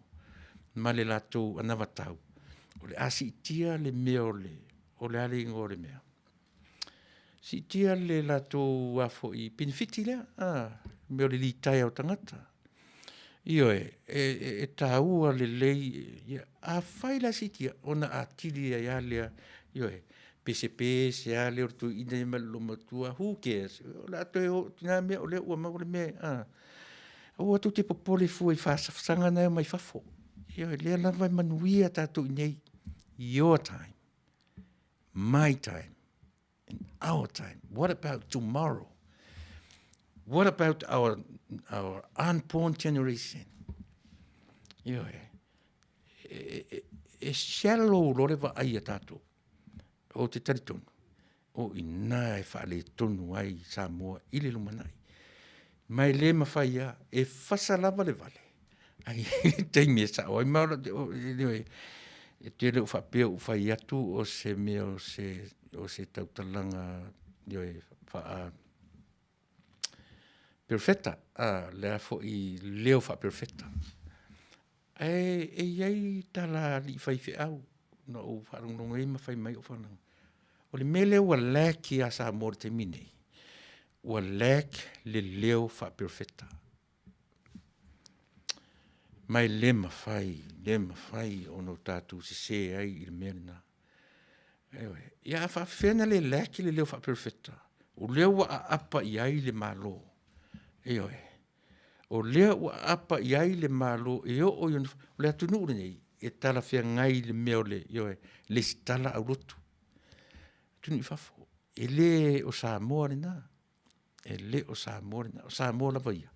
ma le lato anavatau, o le asi itia le mea o le ale ingo le mea. Si tia le lato afo i pinifiti lea, mea o le li tai au tangata. Io e taua le lei, a fai la si tia, ona a tili a lea, io PCP, se a leo tu ina i malo matua, who cares? La to e tina mea o leo ua mau le mea, o atu te popole fu i whaasanga nao mai whafo. Io lea lava i manuia tātou nei, your time, my time, and our time. What about tomorrow? What about our unborn generation? Io e shallow lore va ai tātou. O te taritonu, o i nā e whaale tonu ai Samoa i le lumanai. Mai le mawhaia e whasalava le vale. Ai teimi e sao, ai maura e te leo whapea u whai atu o se mea o se tautalanga wha perfetta, lea fo i leo wha perfetta. E iei tala li whai whi au. No o wharungonga i mawhai mai o whanau. O le mele ua leki a sa mor te minei. Ua lek le leo wha perfetta. Mai le mawhai ono tātou se ai i le merina. Ewe, ia wha whena le leki le leo wha perfetta. O leo wa apa i ai le malo. Ewe, o leo wa apa i ai le malo e o yon, o le atunu nei. E tala whea ngai le meo le stala au rotu. Tuni i whafo. E le o Samoa le nā. E le o Samoa le nā. O Samoa la vaia.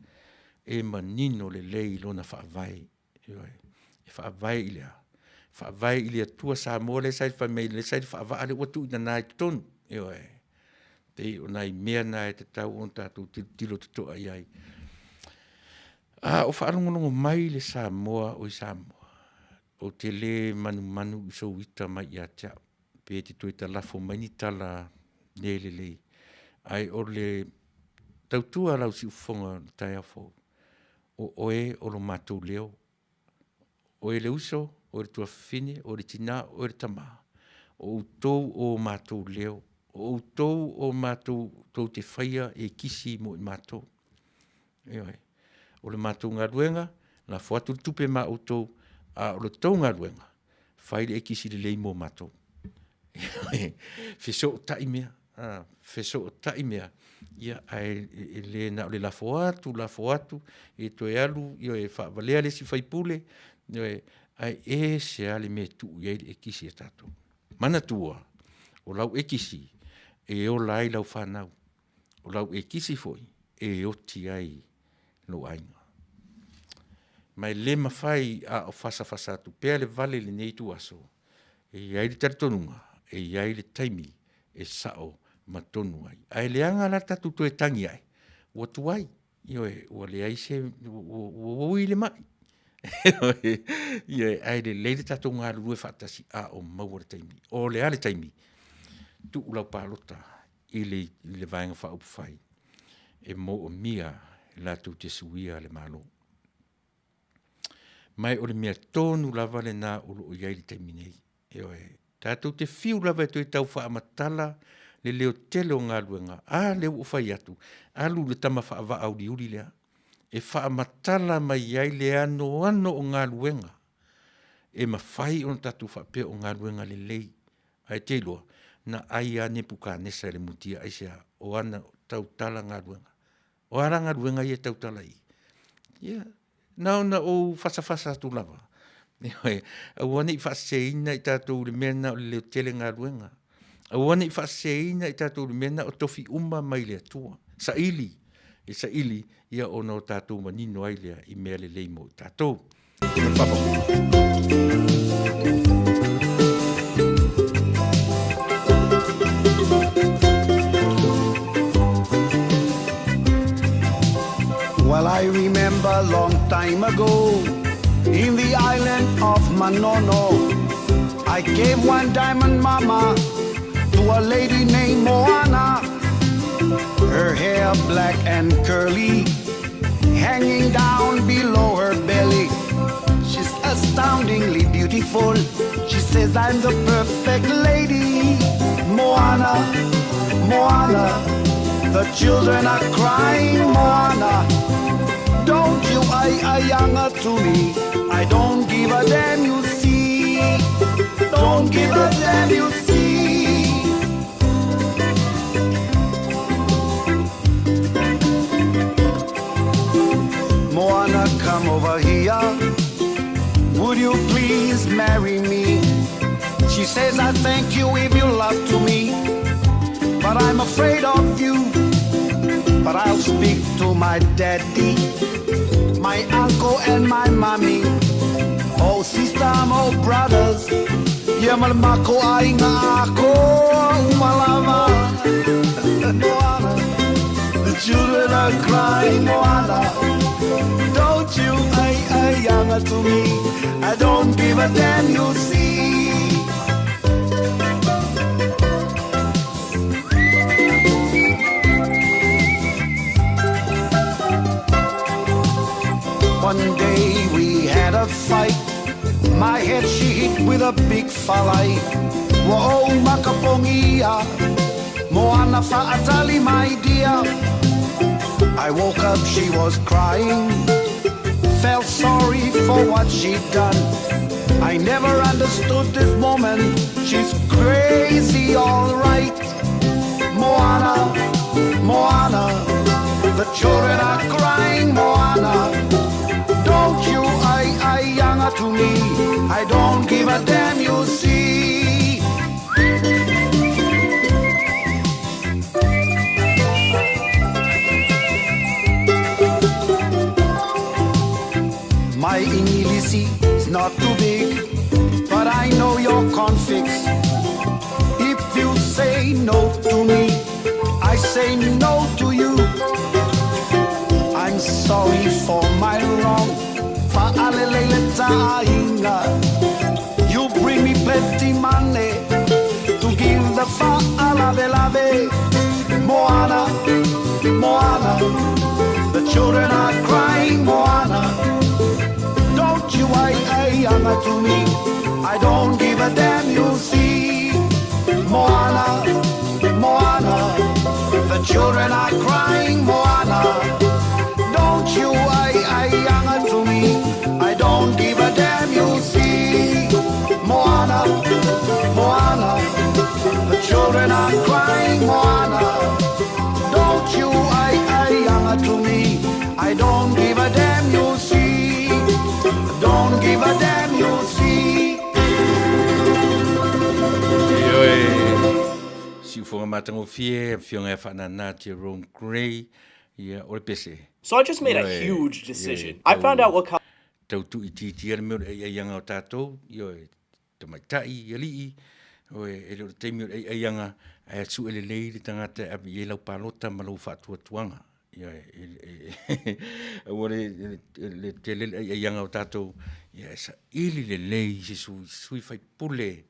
E manino le lei lona whaavai. E whaavai i lea. Whaavai i lea tua Samoa le said whamei. Le said whaavai ale watu i na nai tonu. Te o nai mea nai te tau on tātou tilo te toa i ai. O whaarungonongo mai le Samoa o i Samoa. O te le manu i so wita mai i atia. Pe te toi ta lafo mai ni tala ne le. Ai o le tautua lau si ufonga tai afo. O oe o lo mātou leo. O e le uso, o le tua fine, o le tina, o le tama. O utou o mātou leo. O utou o mātou tau te whaia e kisi mo i mātou. O le mātou ngā ruenga, la fuatu tupe mā utou, o le tau ngā ruenga, whaile e kisi le lei mō mātou. Wheso o tai mea, wheso o tai mea, ia e le na o le lafo atu, e toi alu, e whavalea le si whaipule, ai e se ale me tu iei e kisi e tātou. Mana tua, o lau e kisi, e o lai lau whanau, o lau e kisi foi, e o ti ai lo ainga. Mai le mawhai a o whasa atu, pēr le vale le nei tu aso, e iai le taritonunga, e iai le taimi, e sao matonu ai. Ai le anga la tatu to e tangi ai, ua tu ai, ua le ai se, ua ui le mai. Ai le leile tatu ngā rue whatasi a o maua le taimi, o le ale taimi, tu ulau pālota, i le vaenga whaupu whai, e mo o mia la tu te suia le malo. Mai o le mea tonu lava le nā ulu o iai le taimi nei. Tātou te whiu lava e toi tau whaamatala le leo tele o ngā luenga. Leo o whai atu. Alu le tama whaava au li uri lea. E whaamatala mai iai le ano o ngā luenga. E ma whai on tātou whapea o ngā luenga le lei. Ai te loa, na ai a nepu ka nesa le mutia aisea o ana tau tala ngā luenga. O ara ngā luenga i e tau tala i. Nau na o whasa tu lava. Awane i whaseina i tātou le mena o leo tele ngā ruenga. Awane i whaseina i tātou le mena o tofi uma mai lea tua. Sa ili ia ona o tātou manino ai lea i mea le leimo i tātou. time ago in the island of Manono. I gave one diamond mama to a lady named Moana. Her hair black and curly, hanging down below her belly. She's astoundingly beautiful. She says I'm the perfect lady. Moana, Moana, the children are crying. Moana, don't you younger to me. I don't give a damn, you see. Don't give a damn, you see. Moana, come over here. Would you please marry me? She says I thank you if you love to me, but I'm afraid of you. But I'll speak to my daddy, my uncle and my mommy. Oh sister, oh brothers, yamalmako ay nga ako umalama. Moana, the children are crying. Moana, don't you younger to me. I don't give a damn, you see. One day we had a fight. My head she hit with a big falai. Whoa, makapongia. Moana fa'atali, my dear. I woke up, she was crying. Felt sorry for what she'd done. I never understood this woman. She's crazy, all right. Moana, Moana, the children are crying. Moana, don't you younger to me. I don't give a damn, you see. My Ingilisi is not too big, but I know your conflicts. If you say no to me, I say no to you. I'm sorry for my wrong. You bring me plenty money to give the fa'alave. Moana, Moana, the children are crying. Moana, don't you younger to me. I don't give a damn, you see. Moana, Moana, the children are crying. Moana, don't you younger to me. I don't give a damn, you see. Moana, Moana, the children are crying. Moana, don't you younger to me. I don't give a damn, you see. Don't give a damn, you see. Si ufonga matango fie, fionga whanana Jerome Gray, ia ole pese. So I just made a huge decision. I found out what tau tu I titi ala meo e ianga o tātou, io e te maitai, i alii, o e reo te meo e ianga, e su ele lei le tangata api e lau palota ma lau whaatua tuanga. Io e le te lele e ianga o tātou, ia e sa ili le lei, se sui whai pule,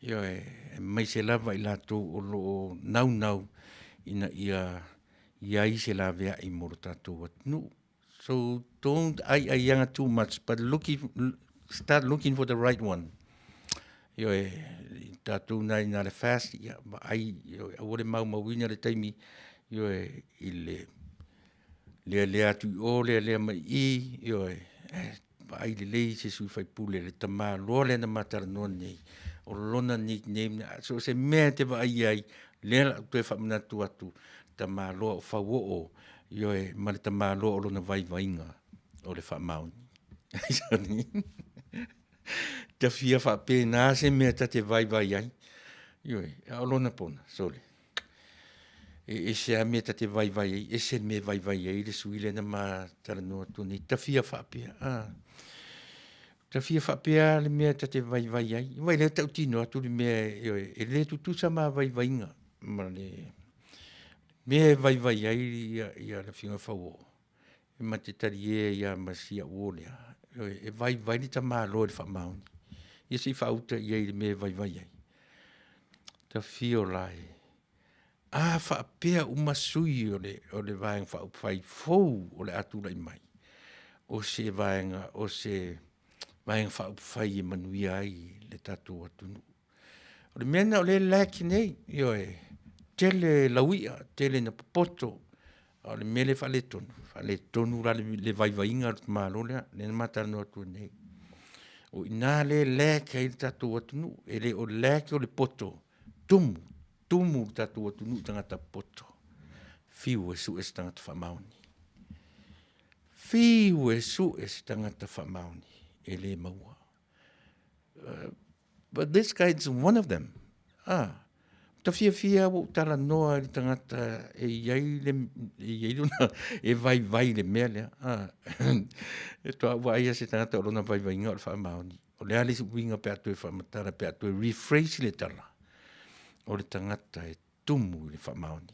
io e mai se lava I lātou o lo nau, ina ia I se lavea I moro tātou atnu. So don't younger too much, but start looking for the right one. Yo tatu na le fast ya ai yo ore mau wina le taimi yo le atu o le mai I yo ai le se sui fai pule le tama lo le na matar no nei o lona nickname so se me te va ai le te fa mana tu atu tama lo fa wo yo ma te malo o lona vai vainga o le fa mau te fia fa pena se me te vai ai yo o lona pona sole e se a me te vai ai e se me vai ai le suile na ma tara no tu ni te fia fa pe te fia fa pe le me te vai ai vai le tau tino tu le me yo e le tu sa ma vai vainga ma le me vai ai ia le finga fa wo e matetari ia masia uolea. E vai ni tamalo le whamauni. Ia si whauta ia i me vai ai. Ta fio lai. Whaapea umasui o le vaenga whaupai fou o le atura i mai. O se vaenga, o se vaenga whaupai e manuia ai le tatu atunu. O le mena o le laki nei, tele lauia, tele na popoto, o le mele whale tonu ra le vaivainga malo lea, le matano atu nei. O ina le laki ai le tatu atunu, ele o laki o le poto, tumu tatu atunu tangata poto. Fiu e su es tangata whamauni. Fiu e su es tangata whamauni, ele maua. But this guy is one of them. Ta fia o tala noa i tangata e iai luna e vai le mea lea. E toa waia se tangata o lona vai inga o le whamauni. O le ali winga pe atu e whamatara pe atu e rephrase le tala. O le tangata e tumu le whamauni.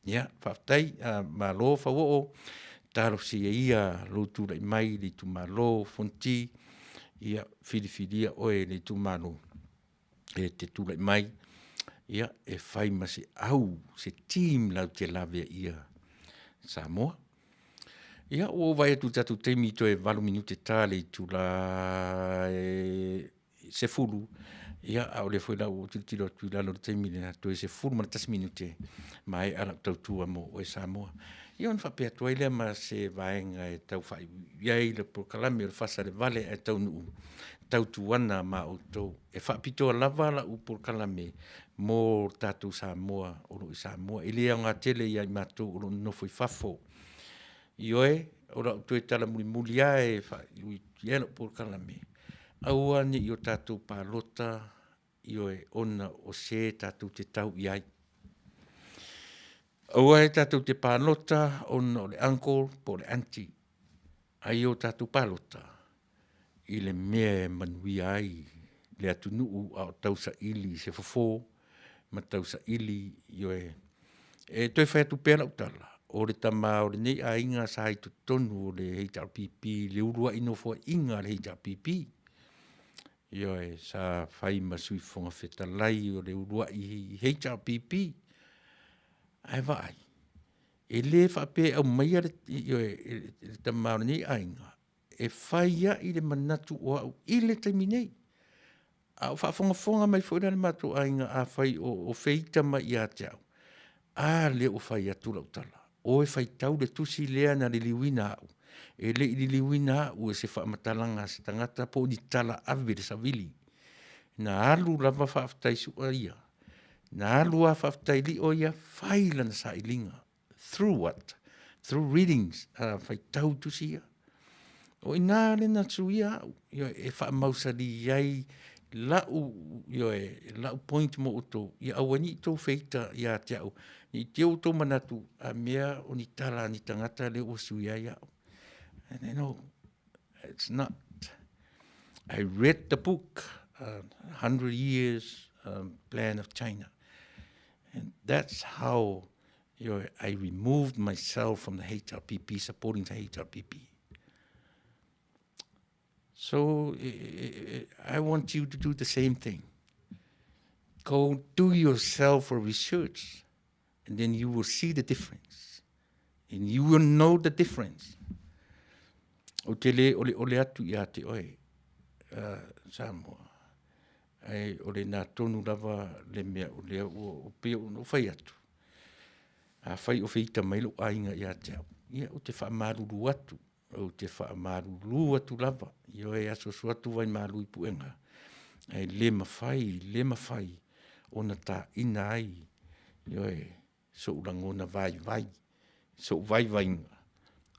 Ia, whaftai, malo whawo talo si ia lotu lai mai le tu malo fonti ia filifilia oe le tu malo e te tu lai mai ia e fai ma se au se team lau te lave ia Samoa. Ia o vai atu tatu temi to e 8 minute tale tu la se fulu. Ia au le foi la o tilo tu la lo temi le to se fulu ma 10 minute mai ala tau mo o Samoa. Ia on fa pe to ile ma se vaenga e tau fai ia le proclame le fasa le vale e tau nu tau tuana ma o to e fa pito lava la u proclame mo tatu Samoa o lo Samoa ile nga tele ia mato o no foi fafo ioe o la to tala muli ai fa ia no proclame au ani io tatu palota ioe ona o se tatu te tau iai. Aua e tātou te pālota o le uncle po le auntie. Ai o tātou pālota. I le mea manui ai. Le atu nuu au tausa ili se fofo. Ma tausa ili yo e. E toi whai atu pēna utala. O le tama o le nei a inga sa hai tu tonu o le HRPP. Le urua ino fo inga le HRPP. Yo e sa whai masui fonga whetalai o le urua i HRPP. Ai vai. E le whape au mai ale ta maoni ainga. E whaia i le manatu o au i le taimi nei. Au whafonga mai fwera le matu ainga a whai o feita mai i a te au. A le o whai atula utala. O e whai tau le tusi lea na le liwina au. E le i liwina au e se whaamatalanga se tangata po ni tala avere sa vili. Na alu lava whaftai sua ia. Na lua whaftai li o ia whaila na sa ilinga. Through what? Through readings. Whai tau tusi ia. O ina le na tsuia e wha mausa li iai lau point mo uto. Ia awani tau feita ia te au. Ni te uto manatu a mea o ni tala ni tangata le o suia ia. And you know, it's not. I read the book, 100 Years Plan of China. And that's how I removed myself from the HRPP, supporting the HRPP. So I want you to do the same thing. Go do yourself a research, and then you will see the difference. And you will know the difference. O te le ole atu ia te oe, Samoa. Ai ole nā tonu lava le mea o lea o peo no whai atu. A whai o whita mailo ainga ia te au. Ia o te whaamaruru atu. O te whaamaruru atu lava. Io e aso suatu vai maru i puenga. Ai le mawhai. Ona tā ina ai. Io e so urangona vai. So vai inga.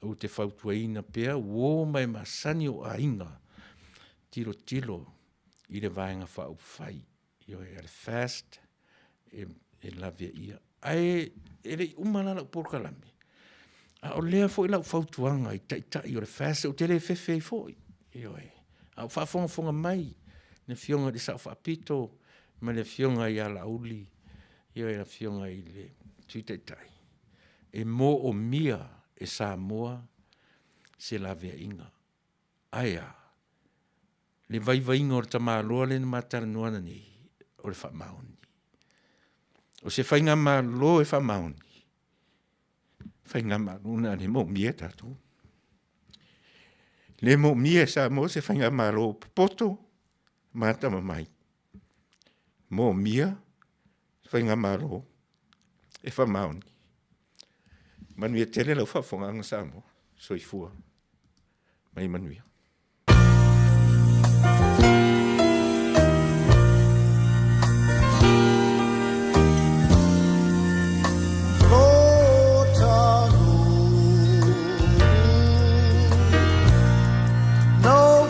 O te whautua ina pea. Uo mai masani o a inga. Tiro. I le vaenga whau whai. Io e fast. E lavia ia. Ai e le umalala o porkalame. A o lea fo i lau whautuanga i tai o le fast. O te le fefe i fo i. Io e. A o whaafonga mai. Ne fionga di sa whaapito. Ma le fionga i ala uli. Io e la fionga i le tuitaitai. E mo o mia e Samoa. se la vea inga. Aia, le vai inga o ta māloa le na matara nuana ni, o le wha mauni. O se whainga mālo e wha mauni. Whainga māluna le mo mie tatu. Le mo mie sa mo se whainga mālo poto, mata mamai. Mo mia, whainga mālo, e wha mauni. Manuia tele lau whawhonganga sa mo, soifua. Mai manuia. Love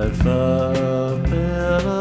I felt